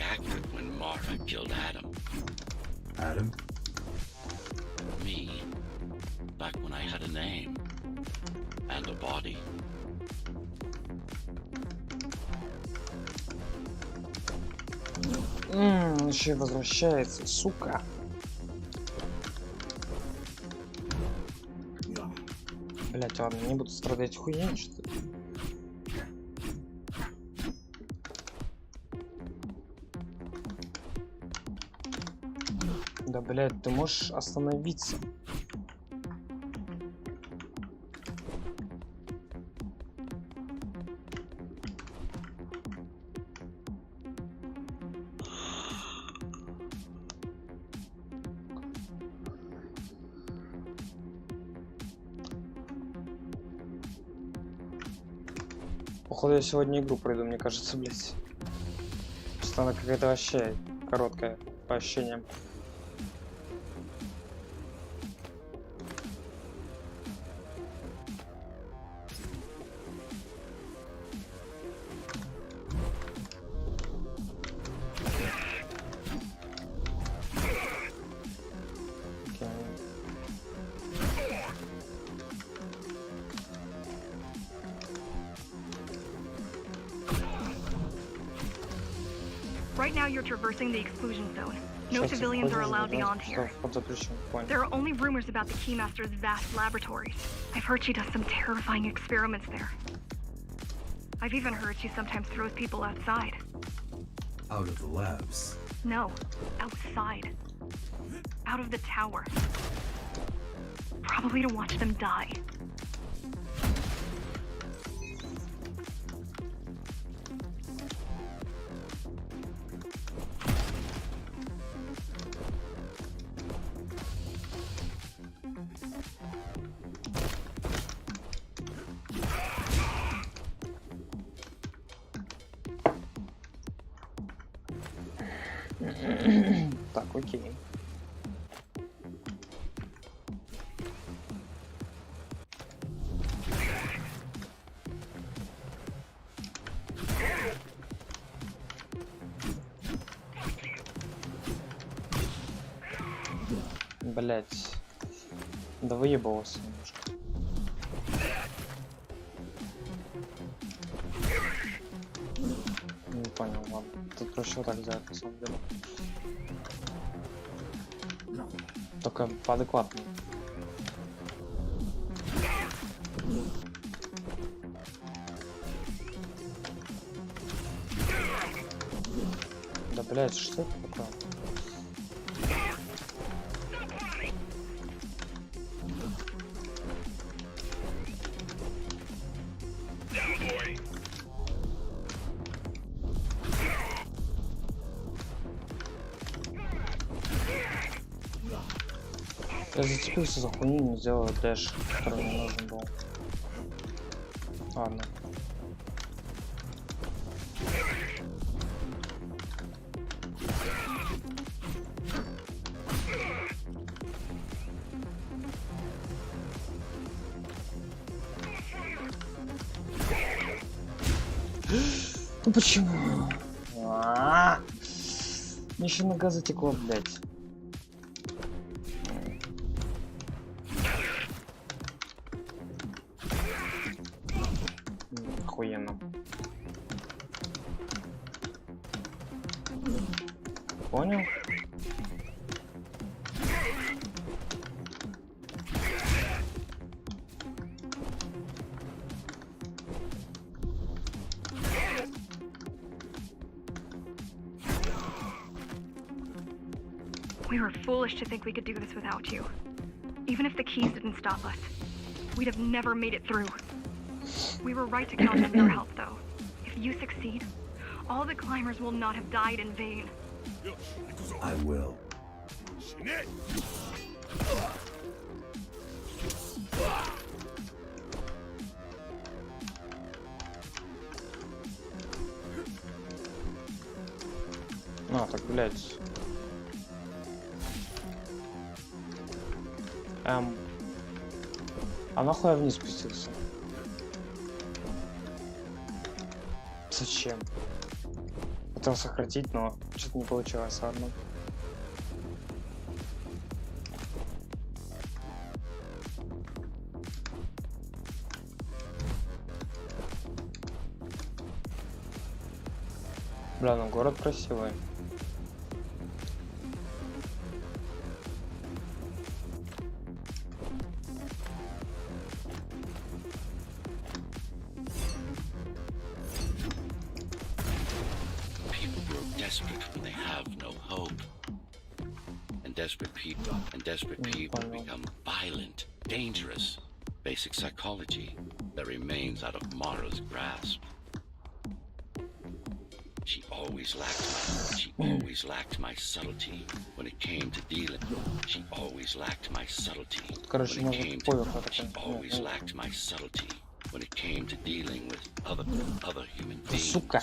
active when Mara killed Adam. Adam? Me. Back when I had a name. And a body. Еще и возвращается, сука. Блять, ладно, не буду страдать хуйней, что ли. Да, блять, ты можешь остановиться? Походу я сегодня игру пройду, мне кажется, блять. Просто она какая-то вообще короткая по ощущениям. Right now you're traversing the exclusion zone. No civilians are allowed beyond here. There are only rumors about the Keymaster's vast laboratories. I've heard she does some terrifying experiments there. I've even heard she sometimes throws people outside. Out of the labs? No, outside. Out of the tower. Probably to watch them die. Так, окей. Блять. Да выебывался немножко. Не понял, ладно. Тут проще вот так сделать, на самом деле. Только поадекватнее. Да, блядь, что это такое? Я зацепился за хуйню, не сделал дэш, который мне нужен был. Ладно. Ну почему? Мне еще нога затекла, блядь. Охуенно. Понял? We were foolish to think we could do this without you. Even if the keys didn't stop us, we'd have never made it through. We were right to count on your help, though. If you succeed, all the climbers will not have died in vain. I will. А, так, блядь. А нахуй я вниз спустился? Зачем? Хотел сократить, но что-то не получилось, ладно. Бля, ну город красивый. Desperate people become violent, dangerous. Basic psychology that remains out of Mara's grasp. She always lacked my subtlety when it came to dealing. She always lacked my subtlety when it came to. She always lacked my subtlety when it came to dealing with other human beings. Сука.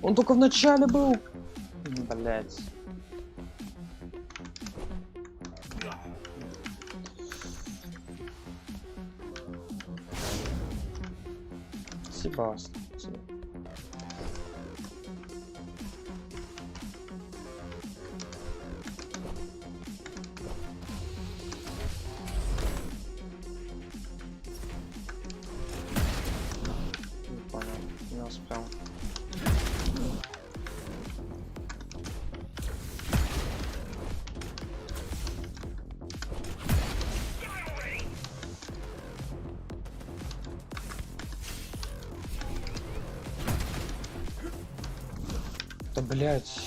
Он только в начале был. Блять. Съебался. Не понял, не успел. Да блять.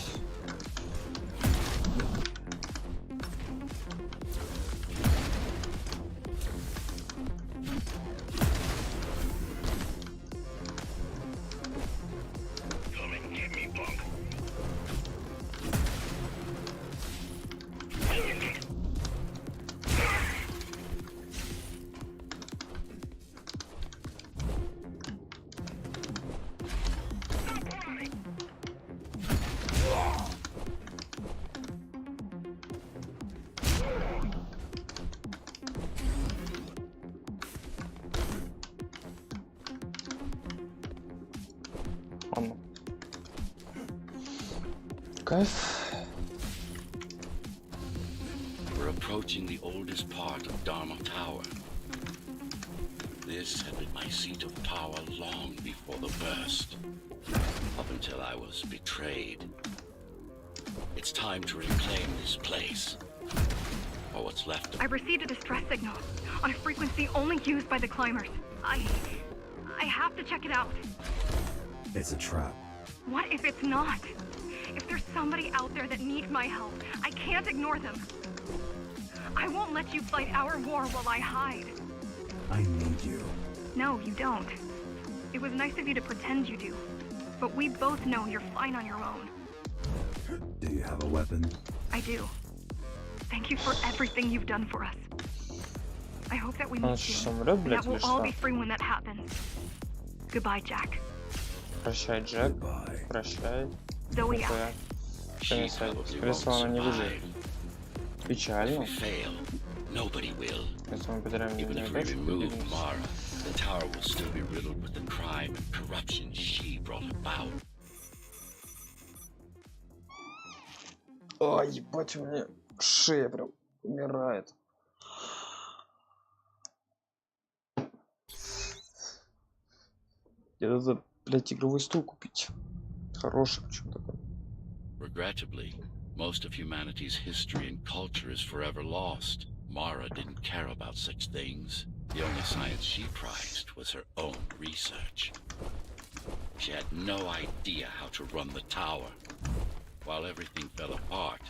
Кайф. We're approaching the oldest part of Dharma Tower. This had been my seat of power long before the burst, up until I was betrayed. It's time to reclaim this place, or what's left of it. I received a distress signal on a frequency only used by the climbers. I have to check it out. It's a trap. What if it's not? If there's somebody out there that needs my help, I can't ignore them. I won't let you fight our war while I hide. I need you. No, you don't. It was nice of you to pretend you do. but we both know you're fine on your own. Do you have a weapon? I do. Thank you for everything you've done for us. I hope that we Он meet что, soon. умрет, And блядь, that we'll или all что? be free when that happens. Goodbye, Jack. Прощай, Джек. Goodbye. Прощай. Zoe out. П. She Конец. probably Скорее won't всего, она не выживет. survive. If Печально. we fail, nobody will. Если мы потеряем Even if we неудачу, remove победим. Mara, the tower will still be riddled with the crime and corruption she brought about. Ой, ебать, у меня шея прям умирает. Мне надо, блядь, игровой стул купить. Хороший, причем такой. Regrettably, most of humanity's history and culture is forever lost. Mara didn't care about such things. The only science she prized was her own research. She had no idea how to run the tower. While everything fell apart,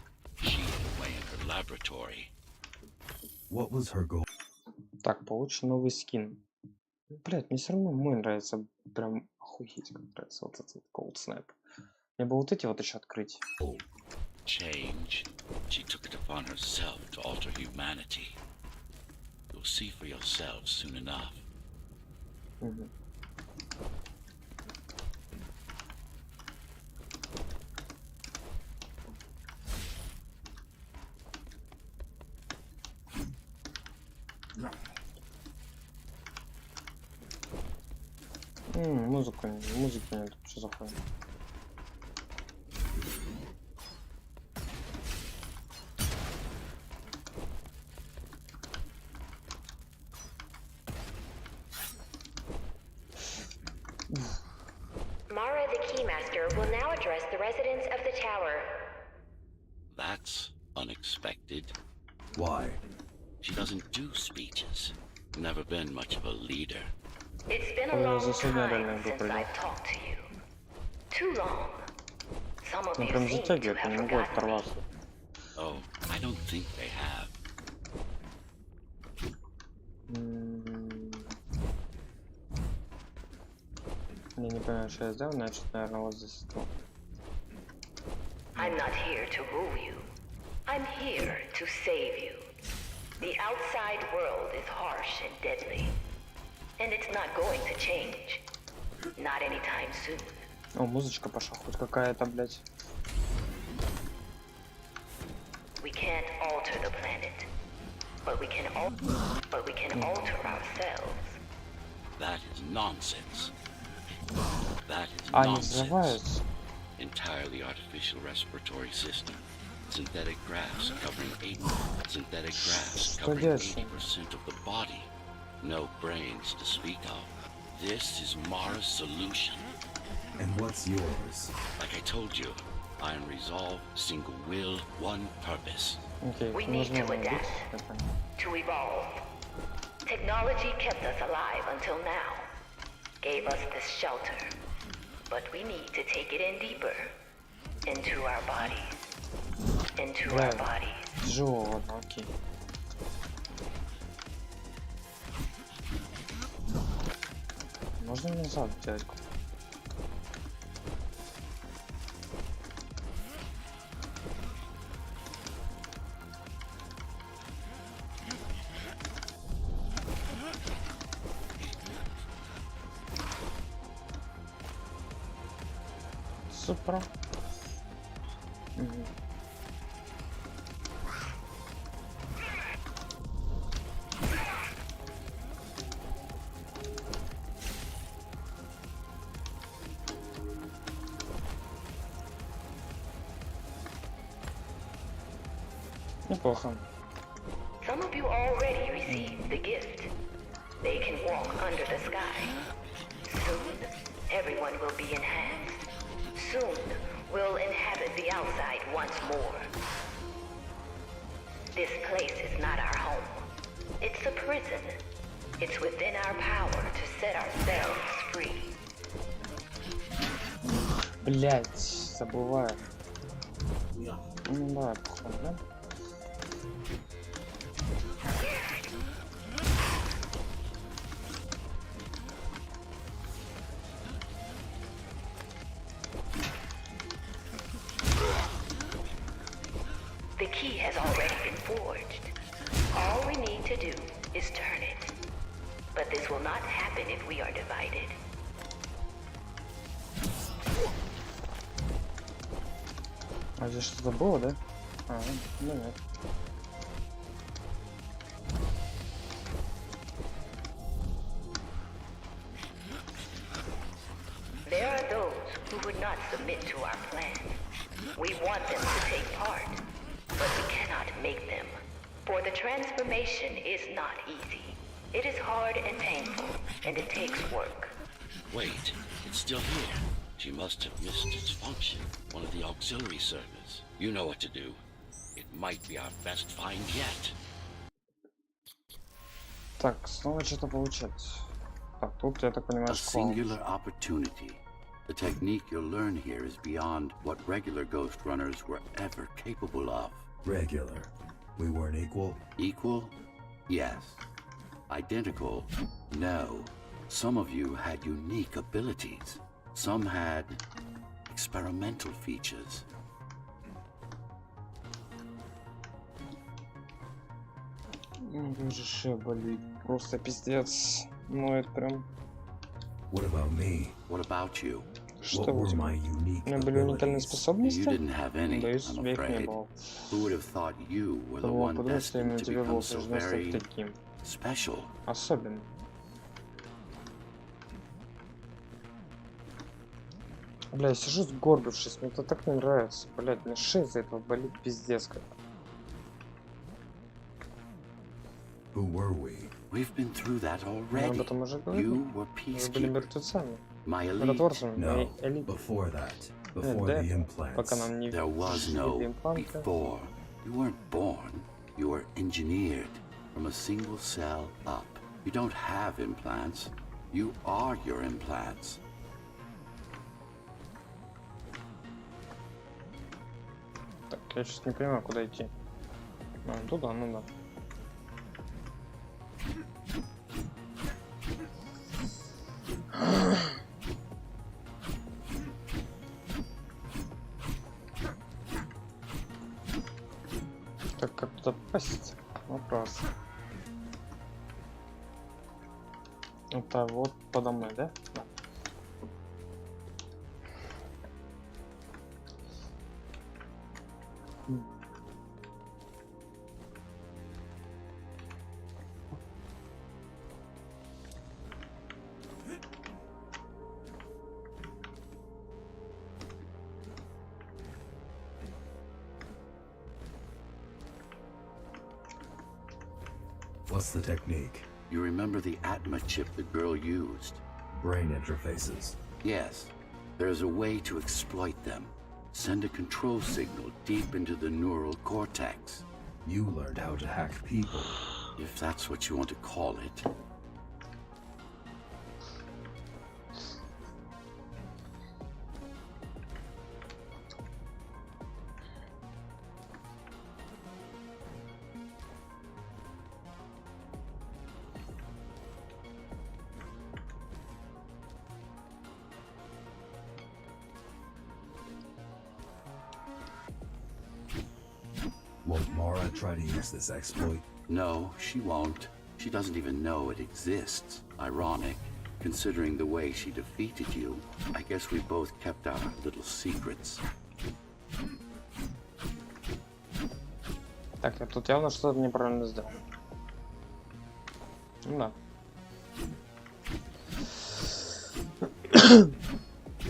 she hid away in her laboratory. What was her goal? Так, получен новый скин. Блять, мне все равно мой нравится. Прям охуеть, как нравится вот этот Cold Snap. Мне бы вот эти вот еще открыть. Change. She took it upon herself to alter humanity. You'll see for yourselves soon enough. Мгм. Музыка нет, что за хуйня? Mara the Keymaster will now address the residents of the tower. That's unexpected. Why? She doesn't do speeches. Never been much of a leader. It's been a Ой, long за сегодня реально time since выпрыгнул. I've talked to you. Too long. Some of Ну you прям seem to затягивает, я have не могу forgotten me. оторваться. Oh, I don't think they have. Я не понимаю, что я сделал, значит, наверное, вот здесь стол. I'm not here to rule you. I'm here to save you. The outside world is harsh and deadly. And it's not going to change. Not anytime soon. О, музычка пошла, хоть какая-то, блядь. We can't alter the planet. But we can alter ourselves. That is nonsense. That is А, не nonsense. взрываются. Entirely artificial respiratory system. Synthetic grass covering 80% of the body. No brains to speak of. This is Mara's solution. And what's yours? Like I told you, iron resolve, single will, one purpose. Окей, We нужно need to убить. adapt. Я понял. To evolve. Technology kept us alive until now. Gave us this shelter. But we need to take it in deeper. Into our bodies. Into our Правильно. bodies. Тяжело, ладно, окей. Можно назад взять? Супер. Мгм. Неплохо. Some of you already received the gift. They can walk under the sky. Soon, everyone will be enhanced. Soon, we'll inhabit the outside once more. This place is not our home. It's a prison. It's within our power to set ourselves free. Блять, забываю. Ну да, походу, да? key has already been forged. All we need to do is turn it. But this will not happen if we are divided. А здесь что-то было, да? А, ну нет. There are those who would not submit to our plan. We want them to take part, but we cannot make them. For the transformation is not easy. It is hard and painful, and it takes work. Wait, it's still here. She must have missed its function. One of the auxiliary servers. You know what to do. It might be our best find yet. Так, снова что-то получать. Так, тут я так понимаю, A singular opportunity. The technique you'll learn here is beyond what regular Ghost Runners were ever capable of. Regular. We weren't equal? Equal? Yes. Identical? No. Some of you had unique abilities. Some had experimental features. Боже, шея болит. Просто пиздец. Ну это прям... What about me? What about you? Что What у were тебя? my unique У меня были уникальные abilities? способности? You didn't have any, Боюсь, I'm у тебя их не afraid. было. Who would have thought you were the Кто мог one подумать, что именно destined to тебе было become so суждено стать very таким? special? Особенно. Бля, я сижу сгорбившись, мне это так не нравится. Блядь, мне шея из-за этого болит пиздец как. Who were we? We've been through that Мы already. об этом уже говорили. You were Вы были peacekeeper. мертвецами. My elite. Миротворцами. No, Моей элиты. before that. Нет, Before до the этого, implants. пока нам не There was вшили no импланты. before. You weren't born. You were engineered from a single cell up. You don't have implants. You are your implants. Так, я сейчас не понимаю, куда идти. А, туда, ну да. Так, как туда попасть? Вопрос. Это вот подо мной, да? Да. What's the technique? You remember the Atma chip the girl used? Brain interfaces. Yes. There's a way to exploit them. Send a control signal deep into the neural cortex. You learned how to hack people. If that's what you want to call it. Won't Mara try to use this exploit? No, she won't. She doesn't even know it exists. Ironic. Considering the way she defeated you, I guess we both kept our little secrets. Так, я тут явно что-то неправильно сделал. Ну да.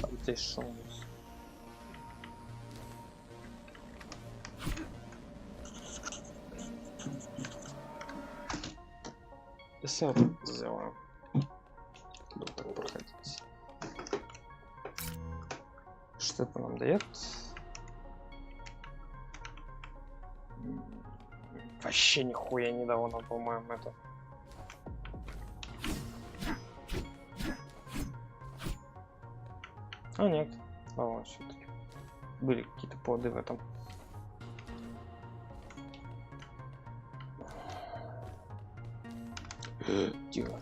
Так, здесь что у нас? Acer сделаем. Буду проходить. Что это нам дает? Вообще нихуя не дало нам, по-моему, это. А нет, дало все-таки. Были какие-то плоды в этом. Тихо.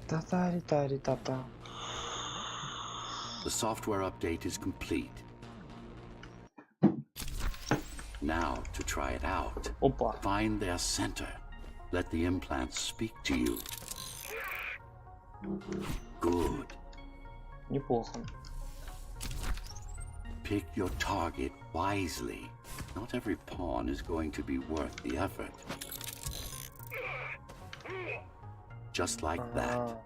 Та-та-ри-та-ри-та-та. The software update is complete. Now to try it out. Опа. Find their center. Let the implants speak to you. Good. Неплохо. Pick your target wisely. Not every pawn is going to be worth the effort. Just like that.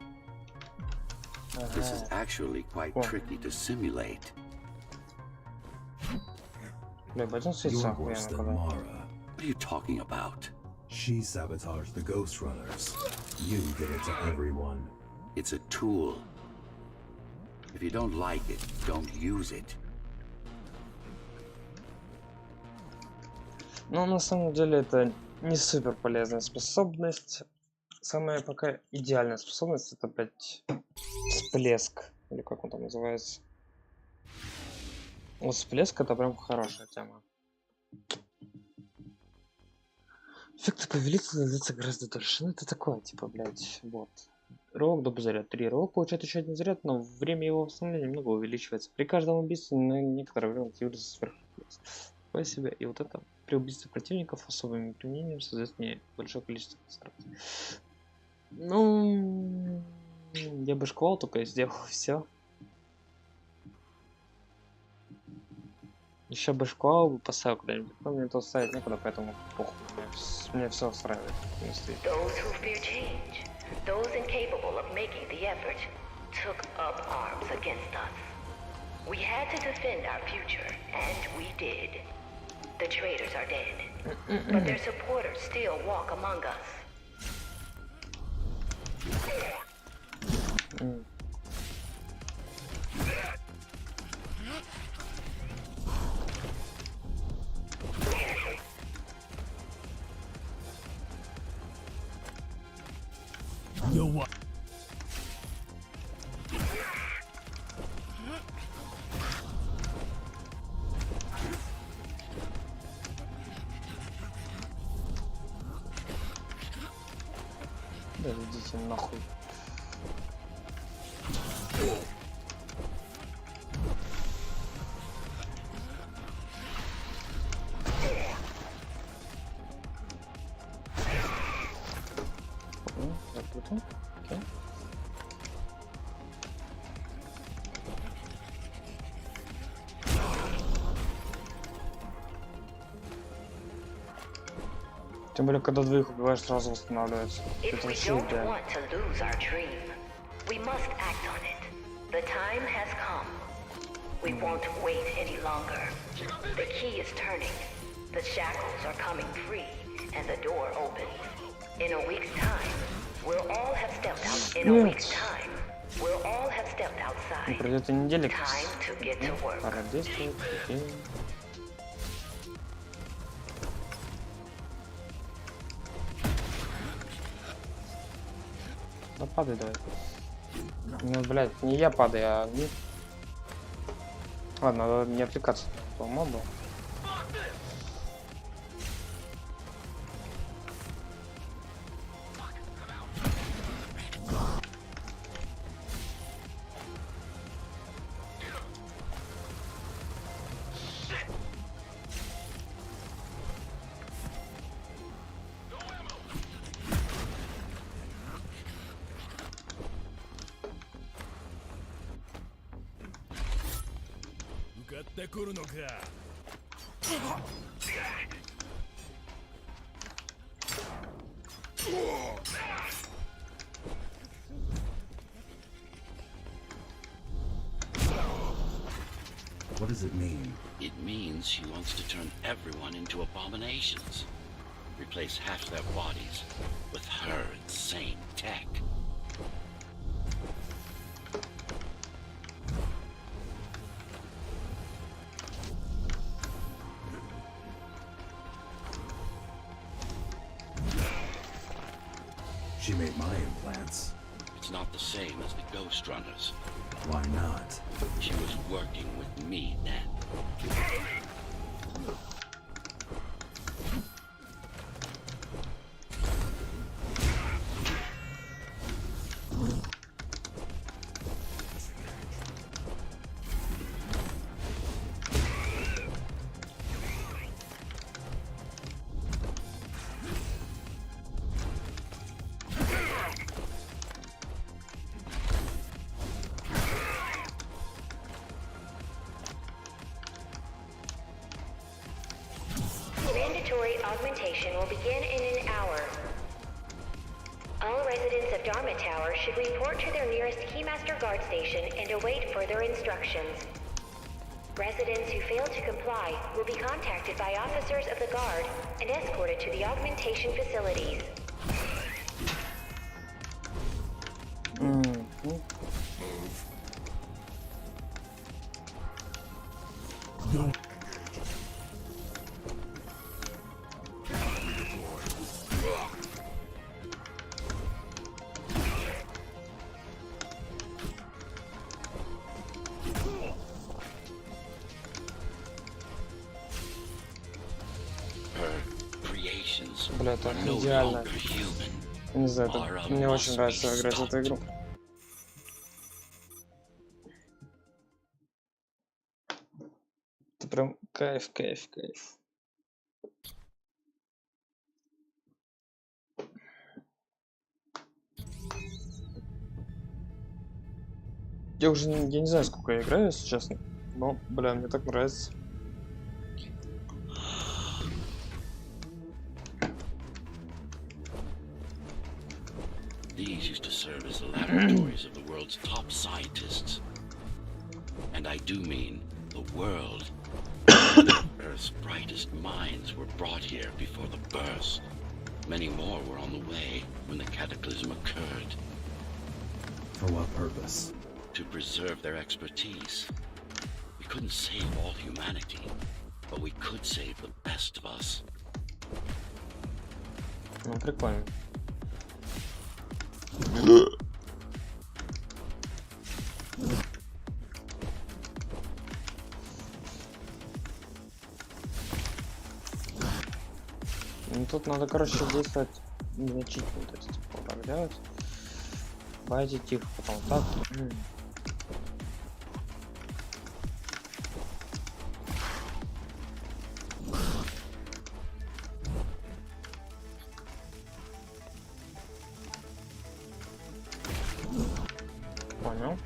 This is actually quite tricky to simulate. Бля, пойдем You're садиться. worse than Mara. What are you talking about? She sabotaged the Ghost Runners. You did it to everyone. It's a tool. If you don't like it, don't use it. Но на самом деле это не супер полезная способность. Самая пока идеальная способность это опять всплеск. Или как он там называется. Вот всплеск это прям хорошая тема. Эффекты повелителя длится гораздо дольше. Ну это такое, типа, блядь, вот. Рывок до заряд 3. Рывок получает еще один заряд, но время его восстановления немного увеличивается. При каждом убийстве на некоторое время активируется сверхрефлекс. Спасибо. И вот это при убийстве противников особым применением создает мне большое количество пространства. Ну, я бы шквал только сделал, все. Еще бы шквал бы поставил куда-нибудь. Но мне тут ставить некуда, поэтому похуй. Мне все устраивает. Those who fear change, those incapable of making the effort, took up arms against us. We had to defend our future, and we did. The traitors are dead, but their supporters still walk among us. You what? Да идите нахуй. Окей. Тем более, когда двоих убиваешь, сразу восстанавливается. If Это we вообще don't идеально. want to lose our dream, we must act on it. The time has come. We won't wait any longer. The key is turning. The shackles are coming free, and the door opens. In a week's time, we'll all have stepped out. In a week's time, we'll all have stepped outside. Пройдет и неделя. Time to get to work. Пора действовать. Окей. Да падай давай. Ну, блядь, не я падаю, а они. Ладно, надо не отвлекаться по мобу. What does it mean? It means she wants to turn everyone into abominations. Replace half their bodies with her insane tech. She made my implants. It's not the same as the Ghost Runners. Why not? She was working with me then. mandatory augmentation will begin in an hour. All residents of Dharma Tower should report to their nearest Keymaster guard station and await further instructions. Residents who fail to comply will be contacted by officers of the guard and escorted to the augmentation facilities. Бля, это идеально. Не знаю, это... мне очень нравится играть в эту игру. Это прям кайф. Я не знаю, сколько я играю, если честно. Но, бля, мне так нравится. These used to serve as the laboratories of the world's top scientists. And I do mean the world. Earth's brightest minds were brought here before the burst. Many more were on the way when the cataclysm occurred. For what purpose? To preserve their expertise. We couldn't save all humanity, but we could save the best of us. Ну, прикольно. Ну, тут надо, короче, действовать незначительно, то есть вот так делать, байтить их, потом так. Понял.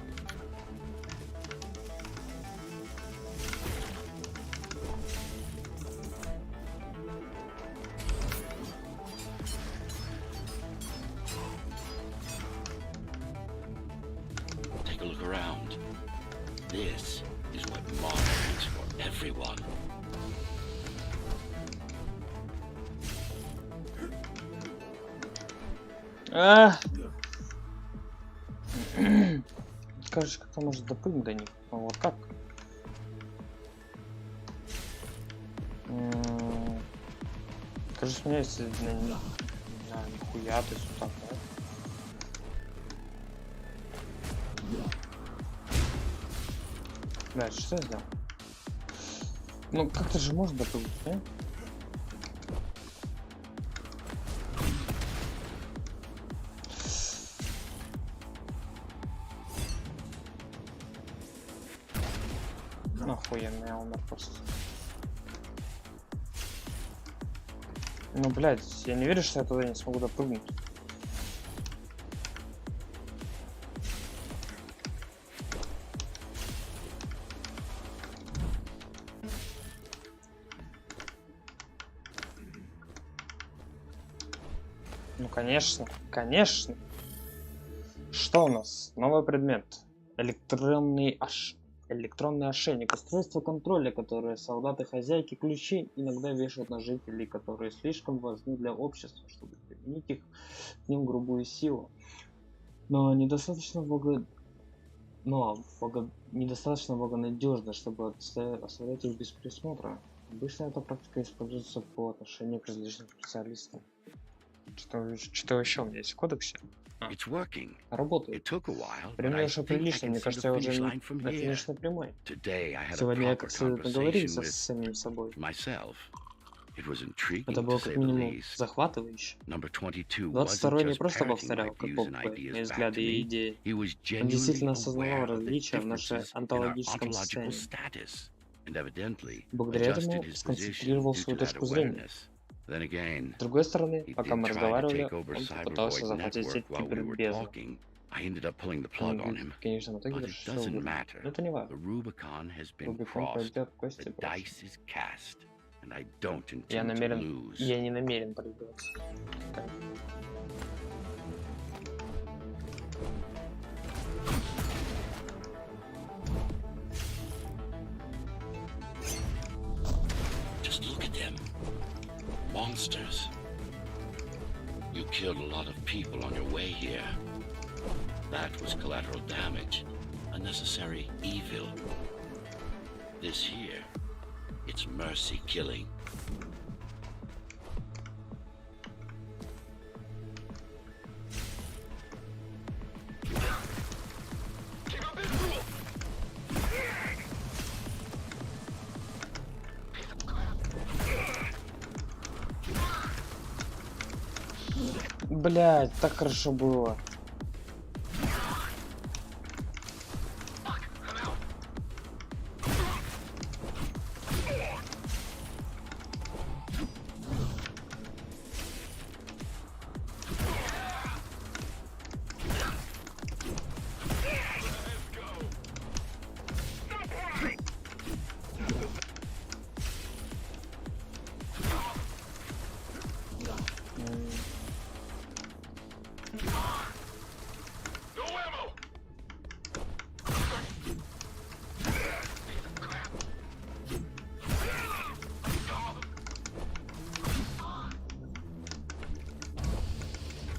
Take a look around. This is what Mars is for everyone. Кажется, как-то может допрыгнуть до них. А вот как? Кажется, у меня есть нихуя, то есть вот так, да? Блядь, что я сделал? Ну, как-то же можно допрыгнуть, да? Охуенно, я умер просто. Ну, блядь, я не верю, что я туда не смогу допрыгнуть. Ну, конечно, конечно. Что у нас? Новый предмет. Электронный ошейник. Устройство контроля, которое солдаты хозяйки ключей иногда вешают на жителей, которые слишком важны для общества, чтобы применить их к ним грубую силу. Но недостаточно благонадежно, чтобы оставлять их без присмотра. Обычно эта практика используется по отношению к различным специалистам. Что еще у меня есть в кодексе? Работает. Времени уже прилично, мне кажется, я уже на финишной прямой. Сегодня я как следует договорился с самим собой. Это было как минимум захватывающе. 22-й не просто повторял, как мои взгляды и идеи. Он действительно осознавал различия в нашей онтологическом состоянии. Благодаря этому сконцентрировал свою точку зрения. С другой стороны, пока мы разговаривали, он попытался захватить сеть кибербезу. В конечном итоге решил выжить. Но это не важно. Рубикон пойдет в кости. and I don't Я intend to намерен... lose. Я не намерен проигрывать. Так. Just look at them. Monsters. You killed a lot of people on your way here. That was collateral damage. Unnecessary evil. This here, it's mercy killing. Блять, так хорошо было.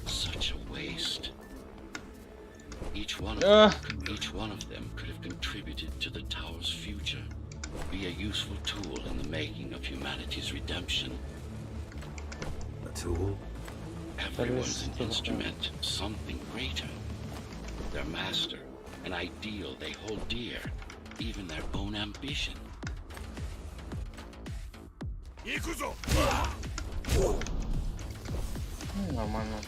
Such a waste. Each one of them could have contributed to the tower's future. Be a useful tool in the making of humanity's redemption. A tool? Everyone's an instrument, something greater. Their master, an ideal they hold dear, even their own ambition. Нормально.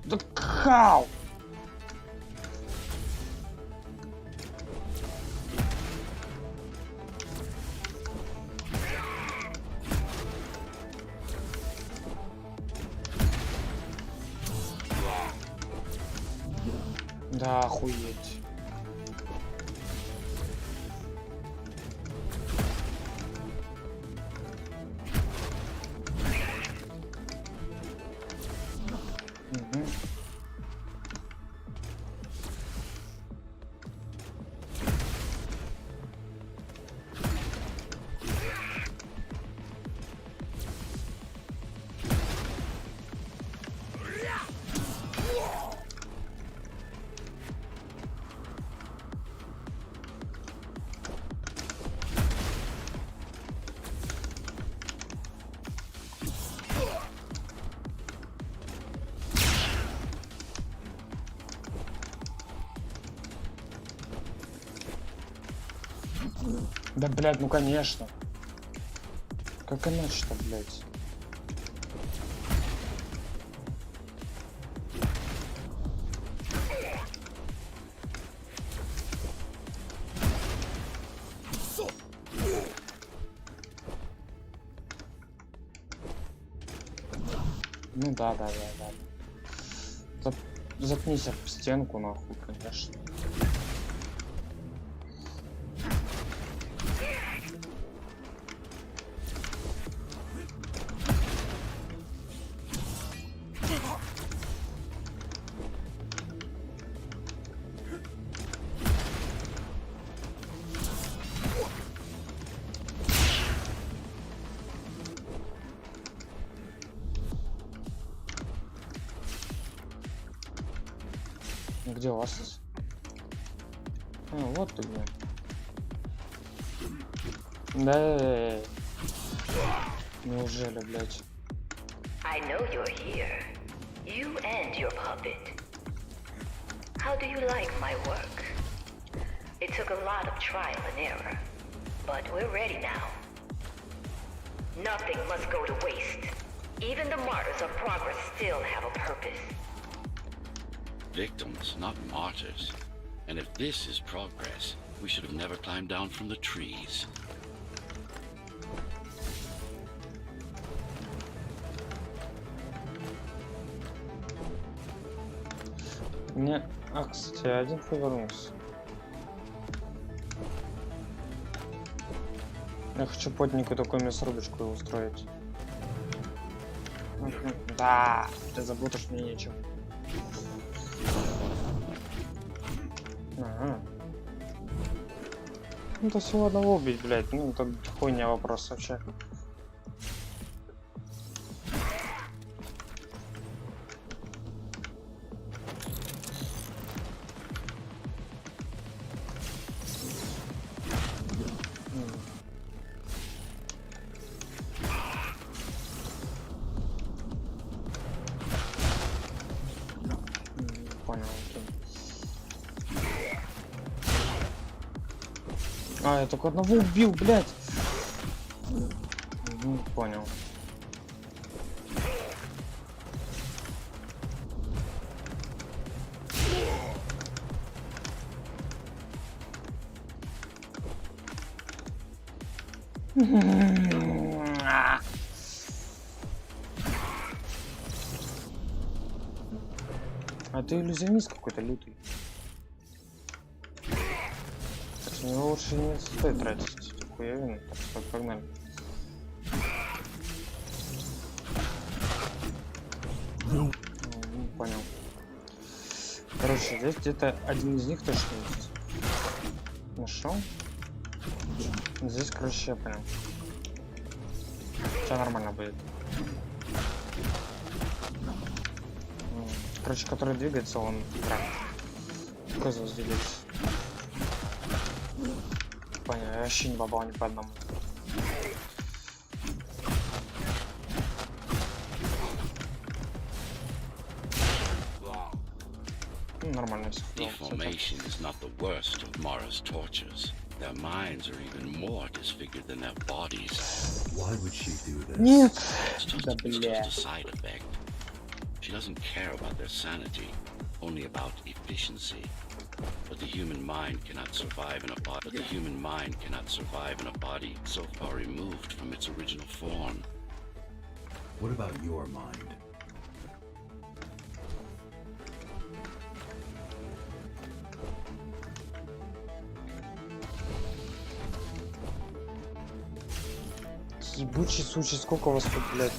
Да хау! Да, охуеть. Да, блядь, ну конечно. Как иначе-то, блядь? Ну да. Заткнись об стенку, нахуй, конечно. Где у вас? А, вот ты, блин. Да. Неужели, блядь? I know you're here. You and your puppet. How do you like my work? It took a lot of trial and error, but we're ready now. Nothing must go to waste. Even the martyrs of progress still have a purpose. Victims, not martyrs. And if this is progress, we should have never climbed down from the trees. Не, кстати, один повернулся. Я хочу плотненькую такую мясорубочку устроить. Да, ты заботишь мне нечем. Ага. Ну то всего одного убить, блядь. Ну это хуйня вопрос вообще. А, я только одного убил, блядь. Понял. А ты иллюзионист какой-то лютый. Так, него лучше не стоит тратить эти хуевины, так что погнали. Понял. Короче, здесь где-то один из них точно есть. Нашел. Здесь, короче, я понял. Все нормально будет. Короче, который двигается, он прям казалось двигается. Понял, я вообще не попал ни по одному. Нормально все. Deformation is not the worst of Mara's tortures. Their minds are even more disfigured than their bodies. Why would she do this? Нет. It's just a side effect. She doesn't care about their sanity, only about efficiency. But the human mind cannot survive in a body. So far removed from its original form. What about your mind? Ебучий случай, сколько у вас тут, блядь?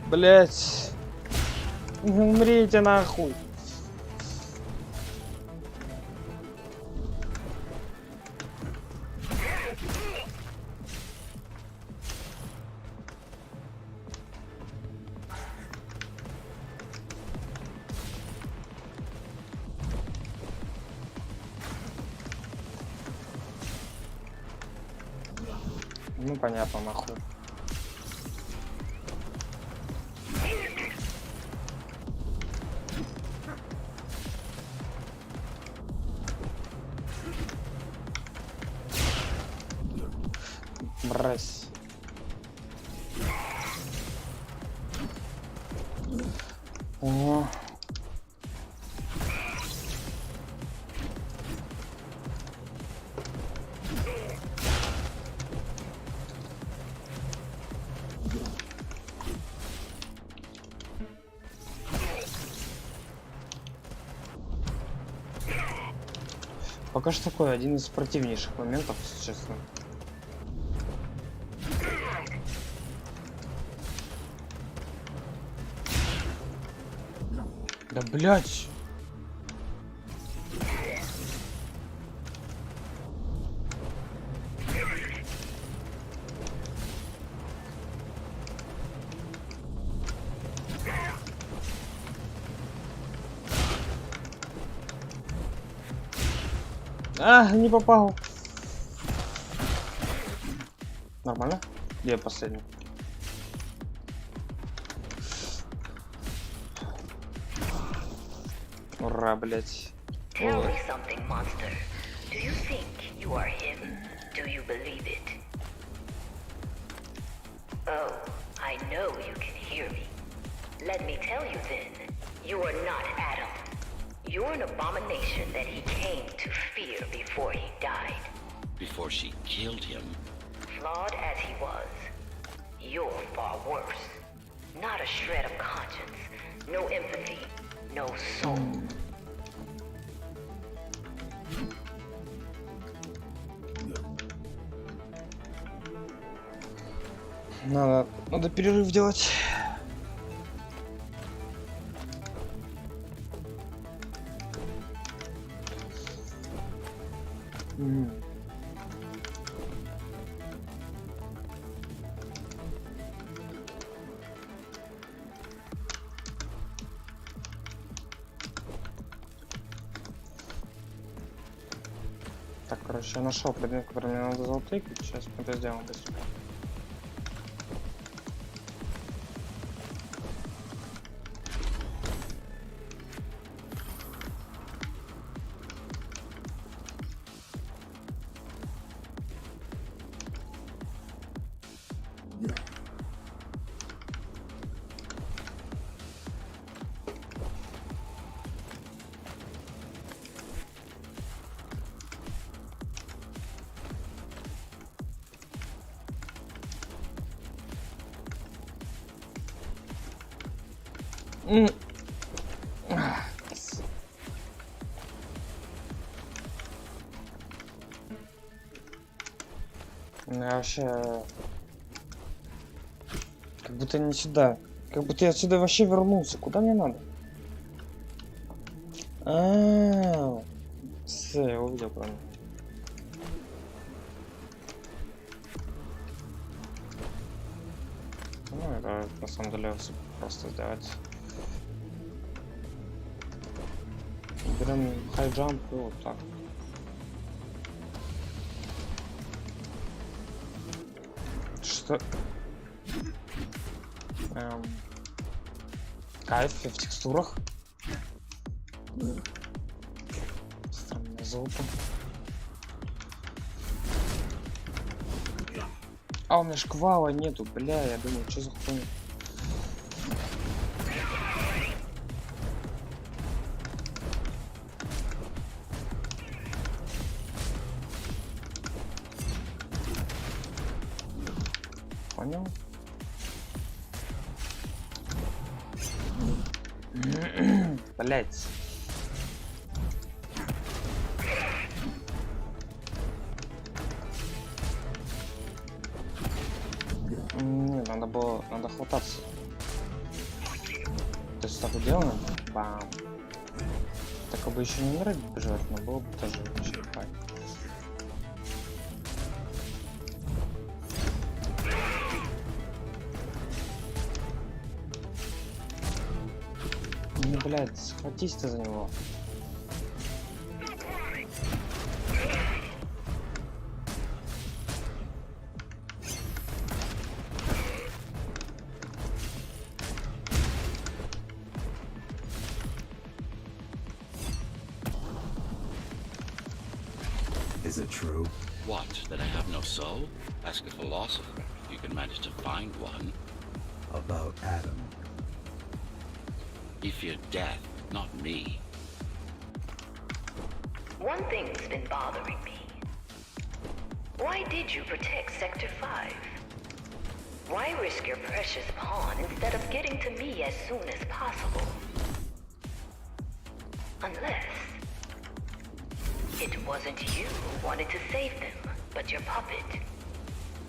Блять, умрите нахуй. Ну понятно, нахуй. Брось. О. Пока что такой один из противнейших моментов, если честно. Да блять! А, не попал. Нормально? Где я последний? Ура, блять. Tell me something, monster. Do you think you are him? Do you believe it? Oh, I know you can hear me. Let me tell you then, you are not Adam. You're an abomination that he came to fear before he died. Before she killed him. Flawed as he was, you're far worse. Not a shred of conscience, no empathy, no soul. Надо перерыв делать. Так, короче, я нашел предмет, который мне надо залтыкать. Сейчас мы это сделаем быстро. Я вообще... Как будто не сюда. Как будто я отсюда вообще вернулся. Куда мне надо? Все, я увидел правильно. Ну, это на самом деле просто сделать. Берем хайджамп и вот так. Что? Кайф в текстурах. Странное золото. А у меня шквала нету, бля, я думаю, что за хуйня. Понял? Блять. Не, надо хвататься. То есть так делаем? Бам. Так бы еще не умирать бежать, но было бы тоже вообще файт. Ну, блядь, схватись ты за него. Is it true? What, that I have no soul? Ask a philosopher if you can manage to find one. About Adam. He feared death, not me. One thing's been bothering me. Why did you protect Sector 5? Why risk your precious pawn instead of getting to me as soon as possible? Unless it wasn't you who wanted to save them, but your puppet.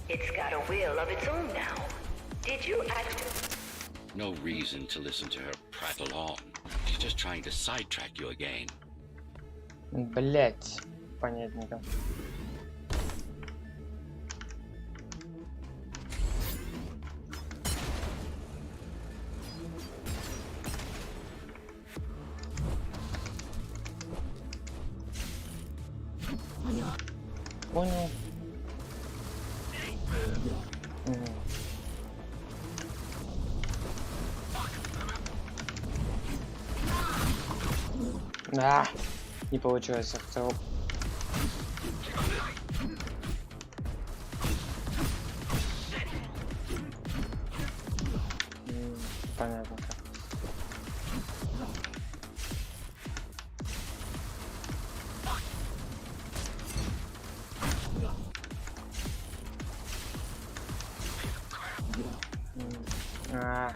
It's got a will of its own now. Did you act? No reason to listen to her prattle on. She's just trying to sidetrack you again. Блять, понятненько. Понял. А, не получилось, я хотел. Понятно. А.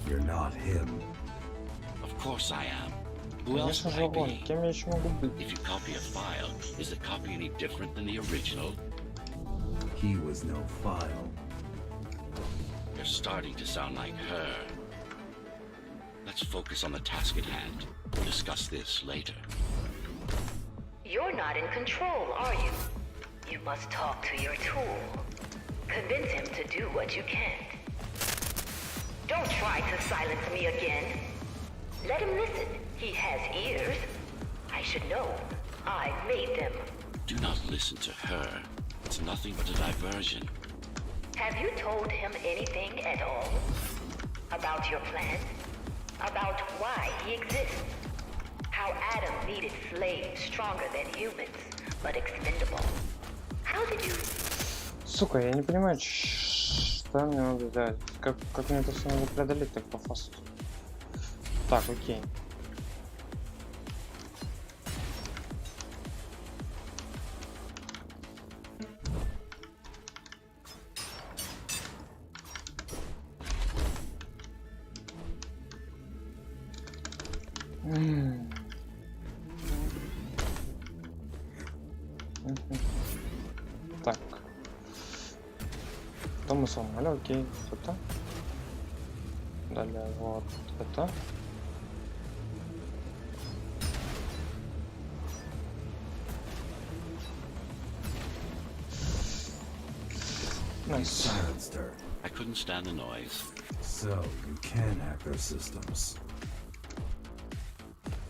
You're not him. Of course I am. Who else Конечно would же I он. be? Кем я еще могу быть? If you copy a file, is the copy any different than the original? He was no file. You're starting to sound like her. Let's focus on the task at hand. We'll discuss this later. You're not in control, are you? You must talk to your tool. Convince him to do what you can't. Don't try to silence me again. Let him listen. He has ears. I should know. I made them. Do not listen to her. It's nothing but a diversion. Have you told him anything at all? About your plan? About why he exists? How Adam needed slaves stronger than humans, but expendable? How did you... Сука, я не понимаю, что мне надо делать. Как мне это все надо преодолеть так по фасту? Так, окей. Так. Что мы сломали? Окей. Это. Далее вот это. Nice. Silenced her. I couldn't stand the noise. So you can hack their systems.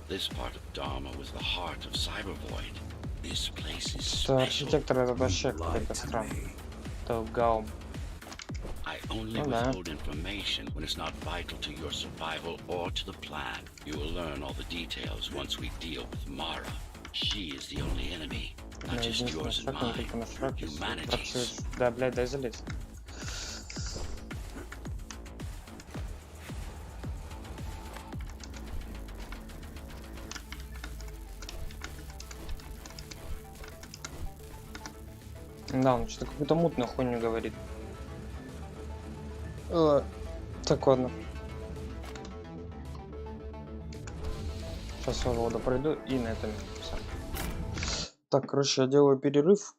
This part of Dharma was the heart of Cyber Void. This place is Что special. архитектор это вообще Lied какой-то to странный. me. Это гаум. I only Oh, no. withhold information when it's not vital to your survival or to the plan. You will learn all the details once we deal with Mara. She is the only enemy, not just Единственный yours and шаг, он mine, только на шаг, если humanity's. працюешь. Да, блядь, дай залезть. Да, он что-то какую-то мутную хуйню говорит. Так, ладно. Сейчас воду пройду и на этом всё. Так, короче, я делаю перерыв.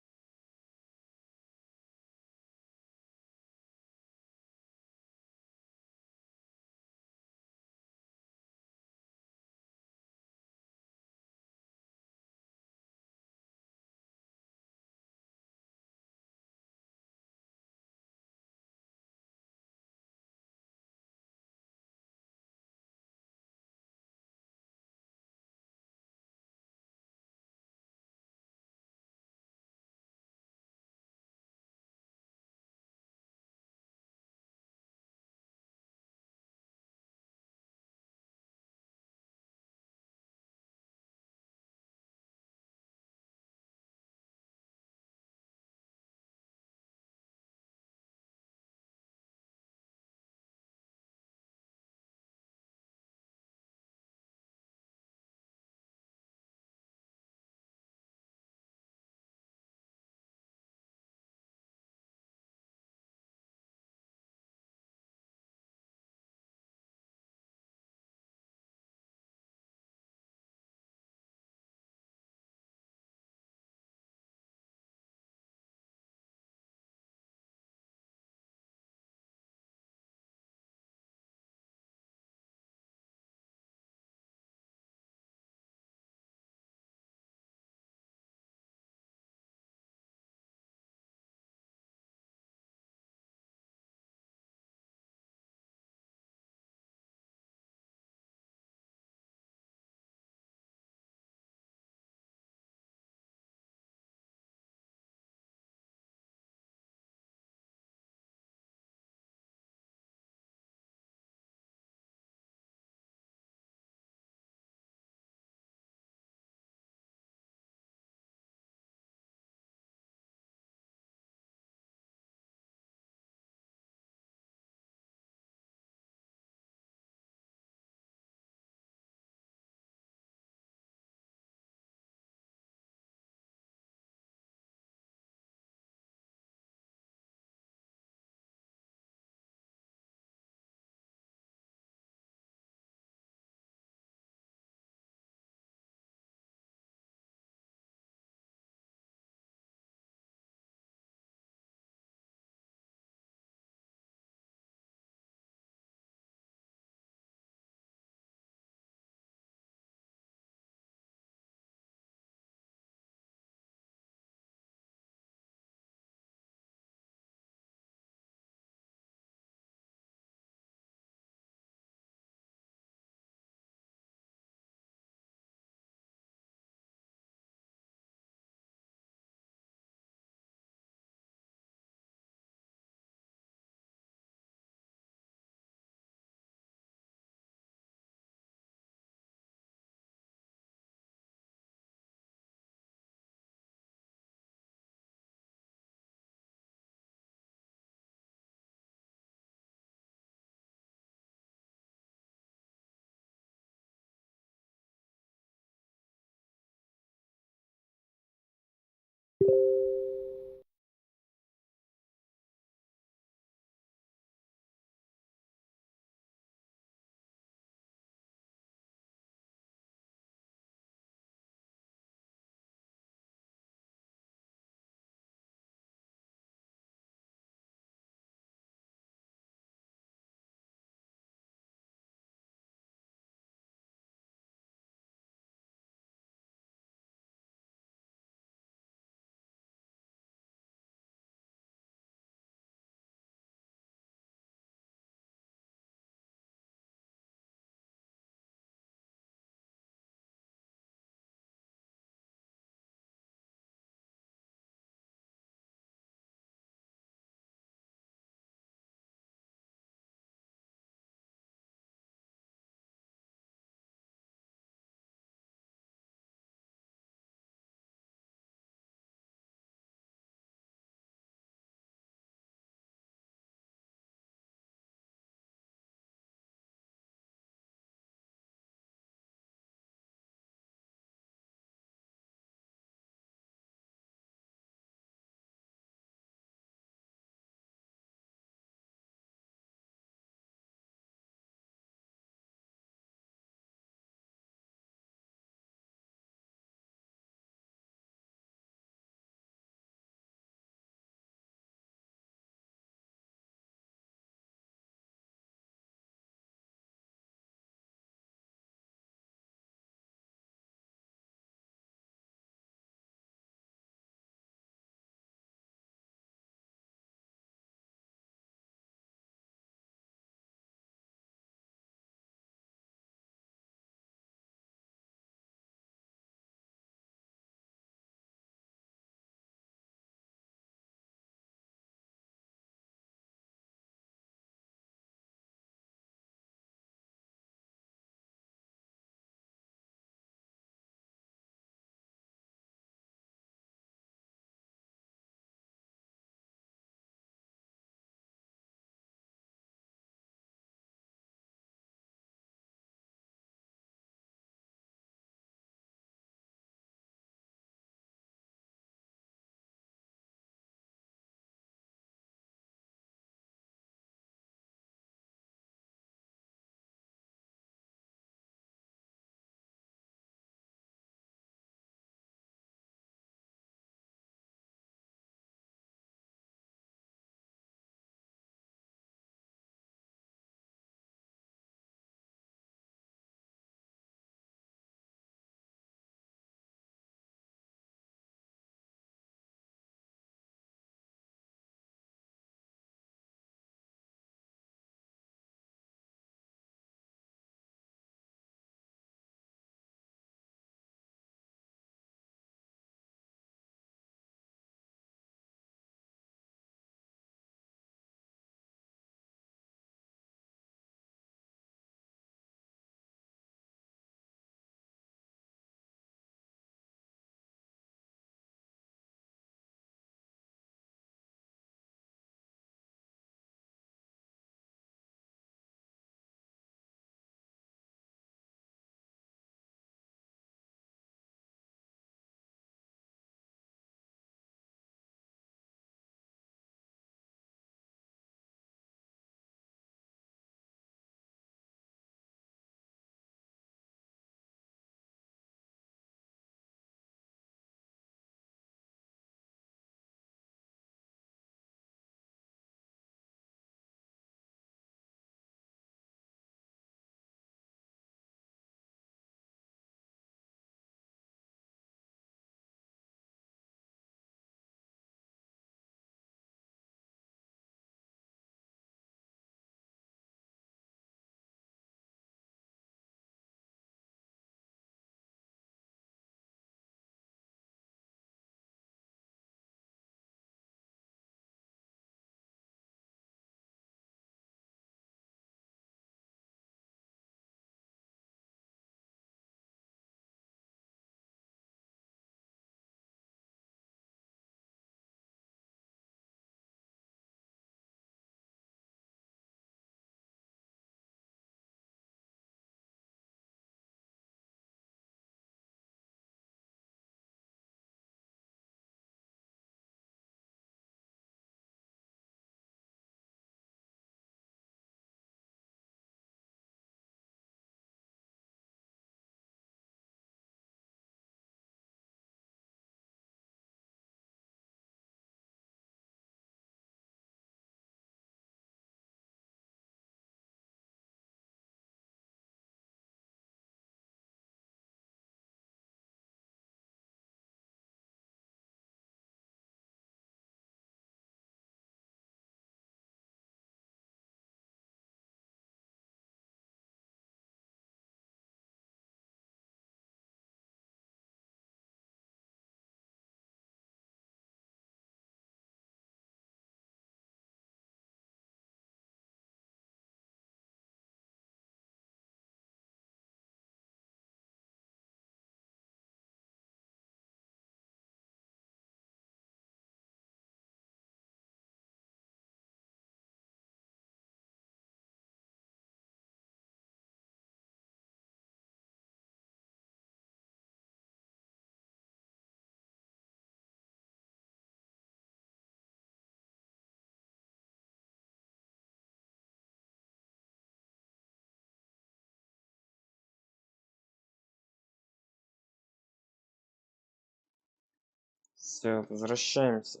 Все, возвращаемся.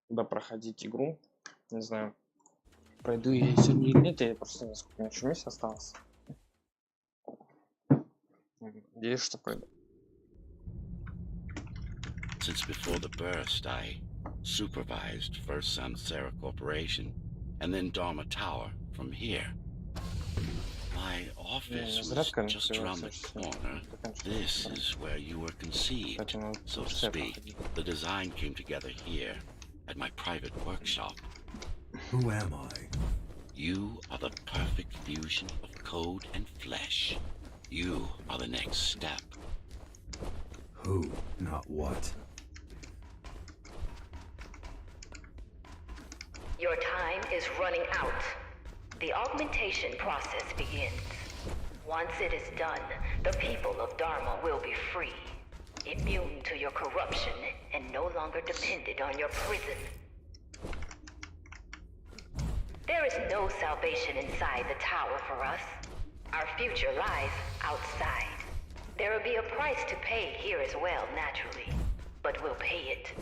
Куда проходить игру? Не знаю. Пройду я ее сегодня или нет, я просто несколько еще месяцев осталось. Надеюсь, что пройду. Since before the burst, I supervised first Sun Sarah Corporation and then Dharma Tower from here. My office was just around the corner. This is where you were conceived, so to speak. The design came together here, at my private workshop. Who am I? You are the perfect fusion of code and flesh. You are the next step. Who, not what. Your time is running out. The augmentation process begins. Once it is done, the people of Dharma will be free, immune to your corruption and no longer dependent on your prison. There is no salvation inside the tower for us. Our future lies outside. There will be a price to pay here as well, naturally, but we'll pay it.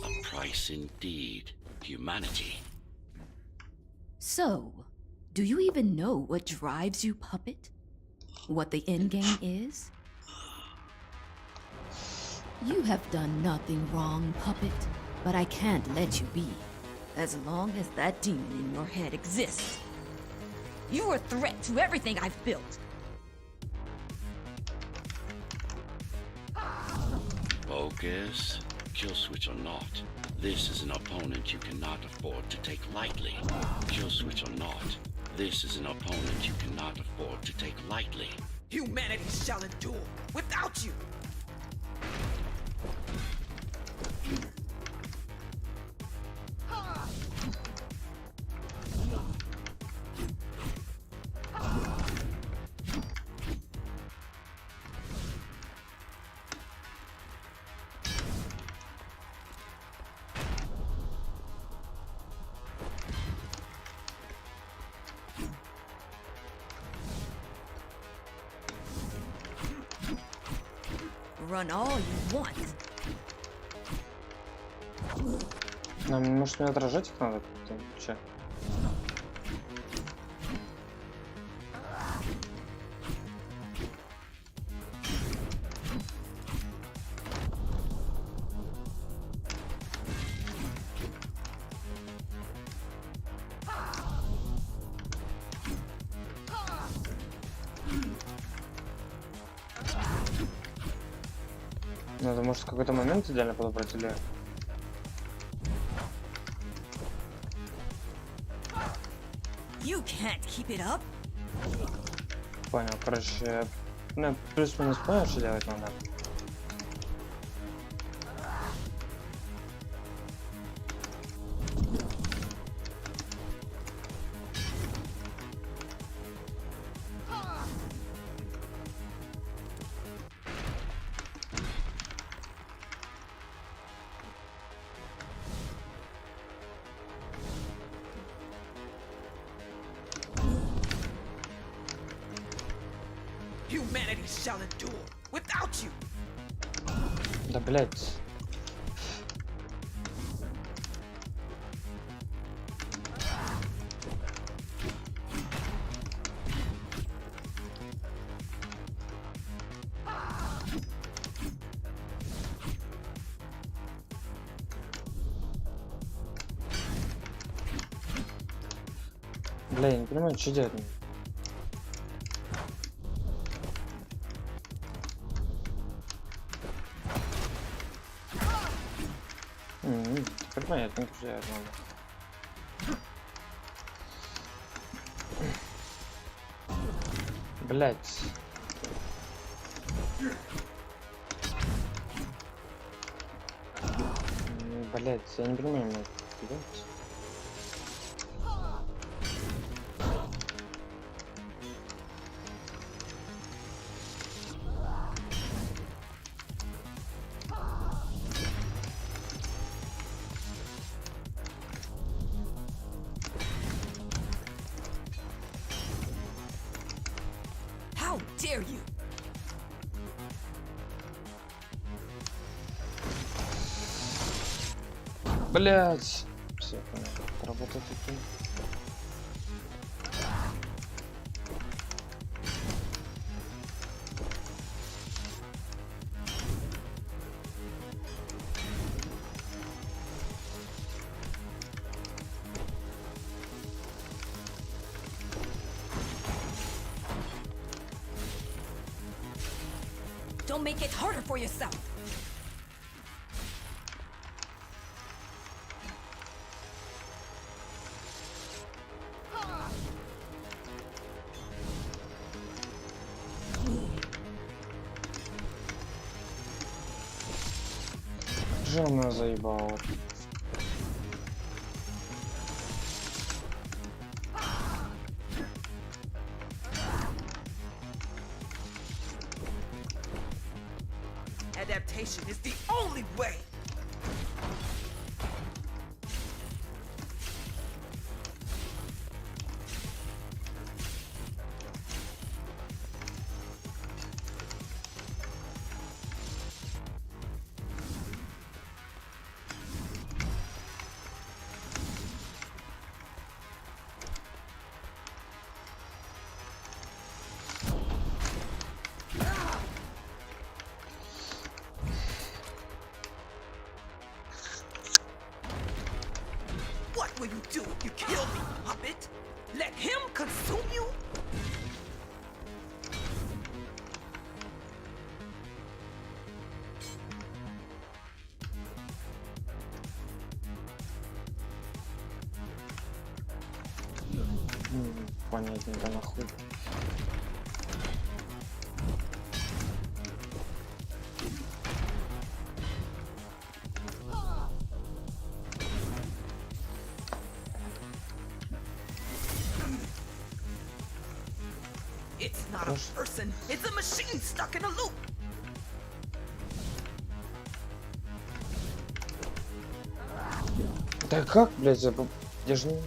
A price indeed. Humanity. So, do you even know what drives you, puppet? What the endgame is? You have done nothing wrong, puppet, but I can't let you be. As long as that demon in your head exists. You are a threat to everything I've built. Focus. Kill switch or not, this is an opponent you cannot afford to take lightly. Kill switch or not, this is an opponent you cannot afford to take lightly. Humanity shall endure without you. Run all you want. Нам, может, не отражать их надо? Че? Надо, может, в какой-то момент идеально подобрать или... You can't keep it up. Понял, короче... Ну, плюс-минус понял, что делать надо. Humanity shall endure without you. Да, блять. Бля, я не понимаю, что делать. Теперь понятно, что делать надо. Блять. Блять, я не понимаю, что делать. How dare you? Блять. Все, понятно. Работает таким. Don't make it harder for yourself. Жена заебала. Adaptation is the only way. What will you do if you kill me, puppet? Let him consume you? Понятненько, нахуй. It's not a person, it's a machine stuck in a loop. Да как, блядь, я же не...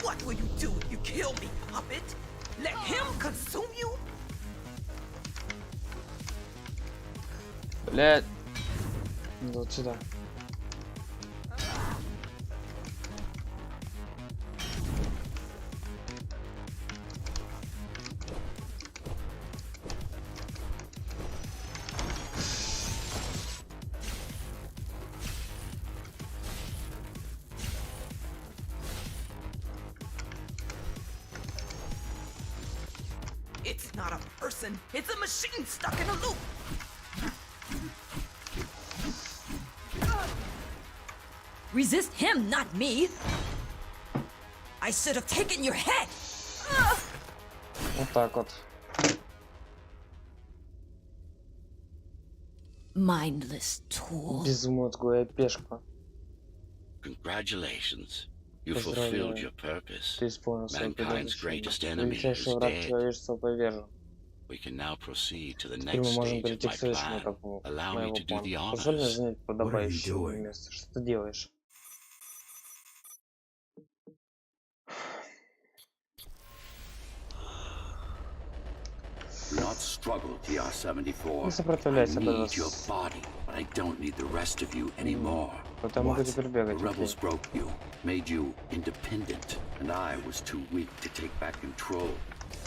What will you do if you kill me, puppet? Let him consume you? Блядь. Ну, вот сюда. It's not a person, it's a machine stuck in a loop. Resist him, not me. I should have taken your head. Вот так вот. Mindless tool. Безмозглая пешка. Congratulations. You Поздравляю. fulfilled your purpose. Ты исполнил свое Mankind's greatest enemy is величайший враг dead. человечества повержен. We can now proceed to the Теперь next мы можем stage of перейти my к следующему plan. этапу Allow me моего to do the плана. Позволь мне honors. занять подобающее doing? место. Что ты делаешь? Do not struggle, TR-74. Не сопротивляйся, I need your Бэдос. body, but I don't need the rest of you anymore. Потому What? что теперь The бегать. rebels окей. broke you, made you independent, and I was too weak to take back control.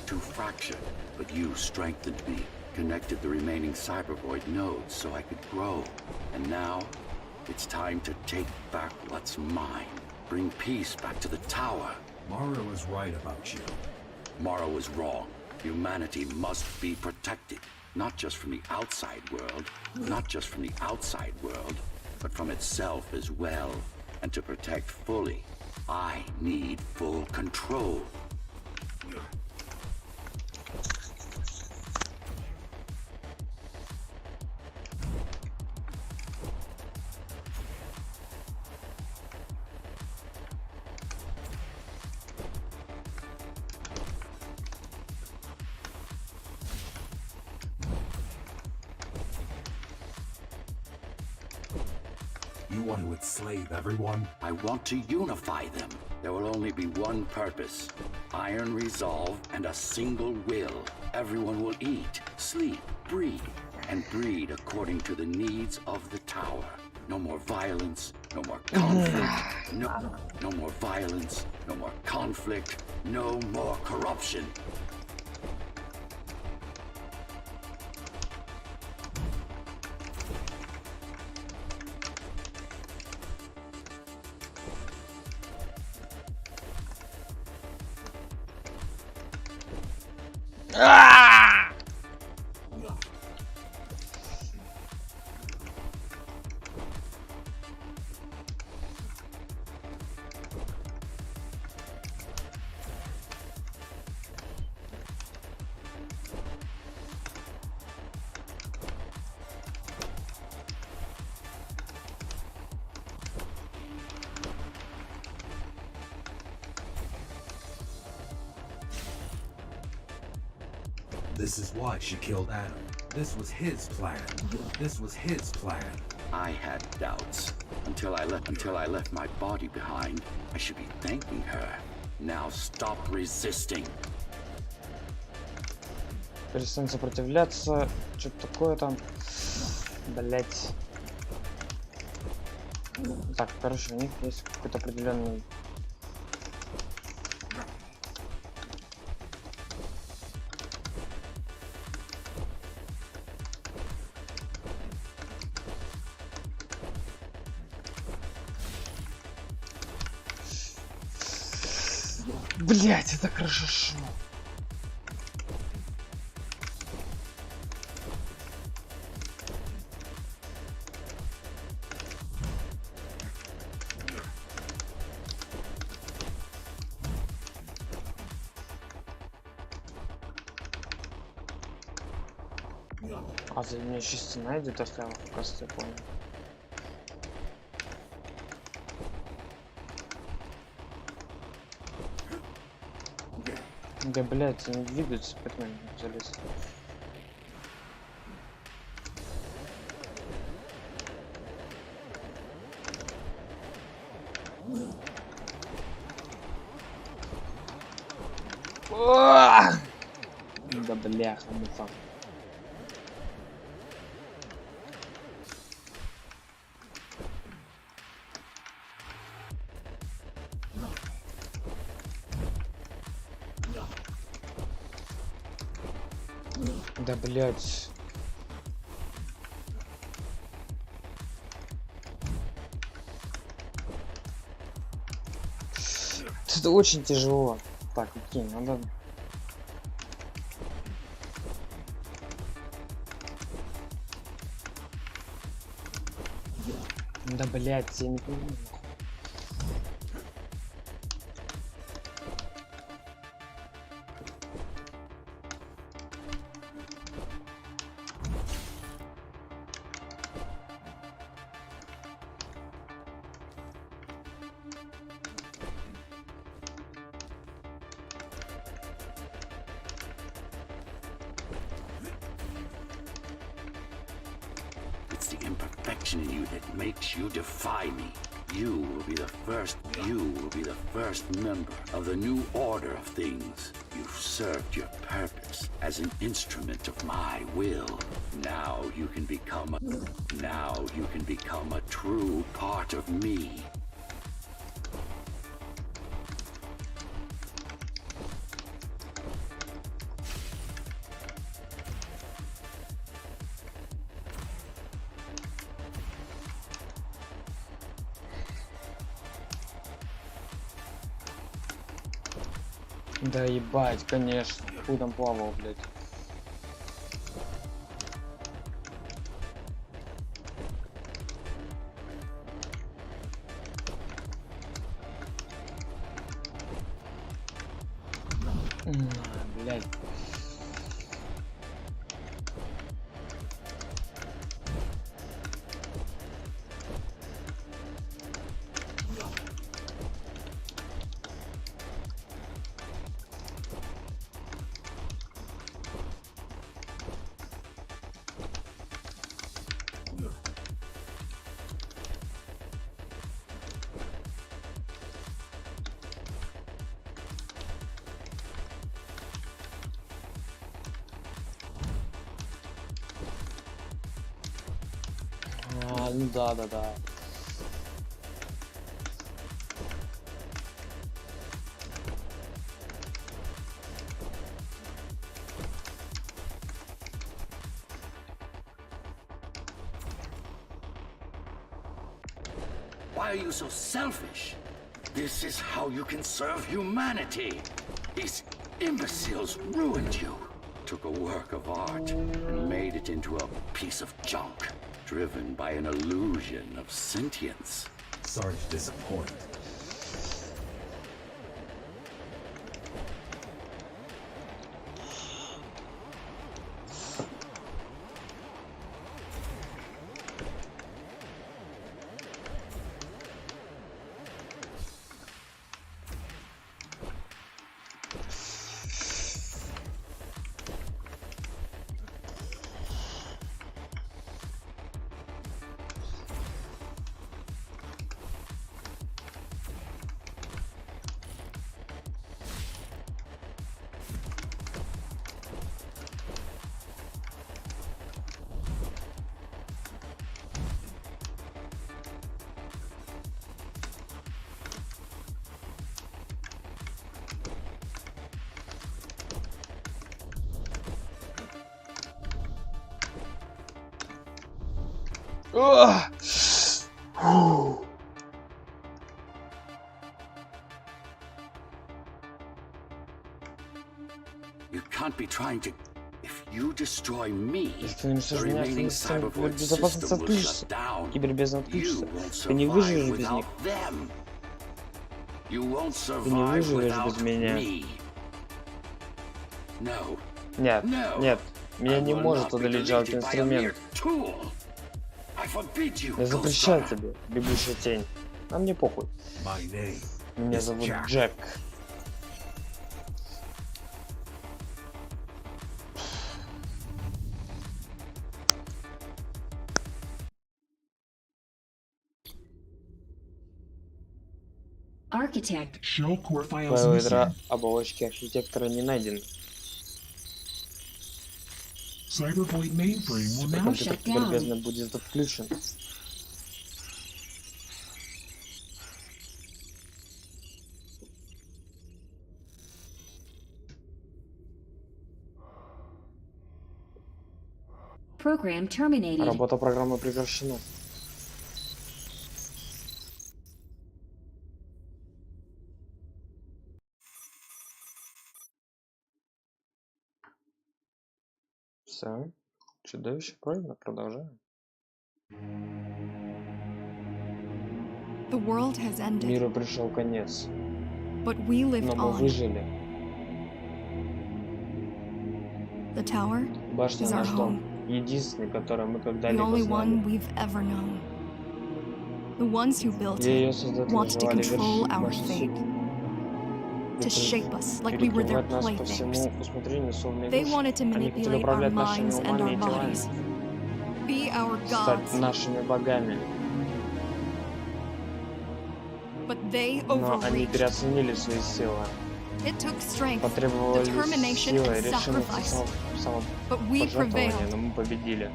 Too fractured, but you strengthened me, connected the remaining cybervoid nodes so I could grow. And now, it's time to take back what's mine. Bring peace back to the tower. Mara was right about you. Mara was wrong. Humanity must be protected, not just from the outside world, but from itself as well. And to protect fully, I need full control. You want to enslave everyone? I want to unify them. There will only be one purpose. Iron resolve and a single will. Everyone will eat, sleep, breathe, and breed according to the needs of the tower. No more violence, no more conflict, no more violence, no more conflict, no more corruption. This is why she killed Adam. This was his plan. This was his plan. I had doubts until I left my body behind. I should be thanking her. Now stop resisting. Перестань сопротивляться. Что-то такое там. Блять. Так, короче, у них есть какой-то определенный. Блять, это хорошо. А за меня еще стена идет, оставил, кажется, я понял. Да, блядь, они двигаются, поэтому не залез. Да бляха, муха. Да блять. Это очень тяжело. Так, окей, надо. Да блять, я не понимаю. The imperfection in you that makes you defy me. You will be the first member of the new order of things. You've served your purpose as an instrument of my will. Now you can become a true part of me. Да ебать, конечно. Хуй там плавал, блядь. Блядь. Ну да. Why are you so selfish? This is how you can serve humanity. These imbeciles ruined you. Took a work of art and made it into a piece of junk, driven by an illusion of sentience. Sorry to disappoint. You can't be trying to... If you destroy me, Если ты уничтожишь the меня, remaining система cybervoid безопасности system will отключится. shut down. Кибербезна You отключится. won't Ты не survive выживешь без них. without them. You won't Ты не survive выживешь without без меня. me. No. Нет, No. нет. Меня I не will может not be удалить жалкий deleted by a mere инструмент. tool. I forbid you, Я запрещаю Ghost Runner. тебе, бегущая тень. А мне похуй. My name Меня is зовут Jack. Джек. Architect. Shell core files Файл missing. ядра оболочки архитектора не найден. Cybervoid mainframe will now Компьютер shut down. кибербезны будет отключен. Program terminated. Работа программы прекращена. Все. Чудовище, правильно? Продолжаем. The world has ended, Миру пришел конец. but we lived Но мы on. выжили. The tower, Башня is our наш дом. home. Единственный, который мы the когда-либо only знали. one we've ever known. The ones who built Где ее it создатели want to желали control вершить our нашу fate, судьбу. to shape us like we were their Перекрывать нас по playthings. всему усмотрению, словно They игрушки. wanted to Они хотели manipulate our управлять нашими minds and умами our и телами. bodies, be our Стать gods, нашими богами. but they Но они overreached. переоценили свои силы. It took strength, Потребовались determination, силы, and решимость sacrifice, и but we самопожертвование, prevailed. но мы победили.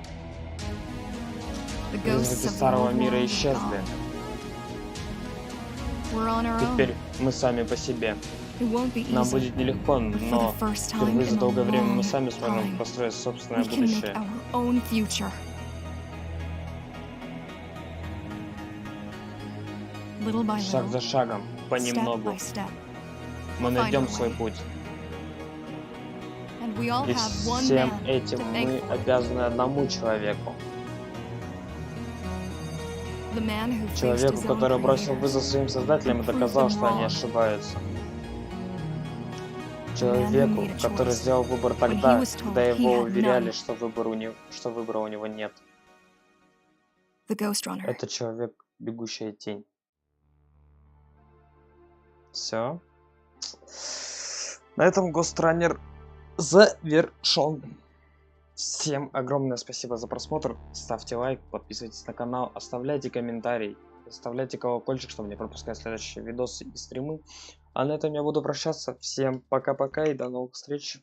The ghosts Призраки of the старого old мира world are исчезли. gone. We're on our Теперь own. мы сами по себе. It won't be Нам easy, будет нелегко, but for но the first time впервые за in a долгое время мы long сами сможем time, построить собственное we can make будущее. our own future. Little by Шаг за little, шагом, step понемногу, by step, мы find найдем our свой way. путь. And we all И have one всем man этим to мы thank for it. обязаны одному человеку. The man who faced Человеку, his own который бросил creators. вызов своим создателям и and proved доказал, them что они wrong. ошибаются. The man who Человеку, made a который choice сделал выбор when тогда, he was told когда he его had уверяли, none. что выбора у него нет. The Ghost Runner. Это человек, бегущая тень. Все. На этом Гостранер завершен. Всем огромное спасибо за просмотр. Ставьте лайк, подписывайтесь на канал, оставляйте комментарий, оставляйте колокольчик, чтобы не пропускать следующие видосы и стримы. А на этом я буду прощаться. Всем пока-пока и до новых встреч.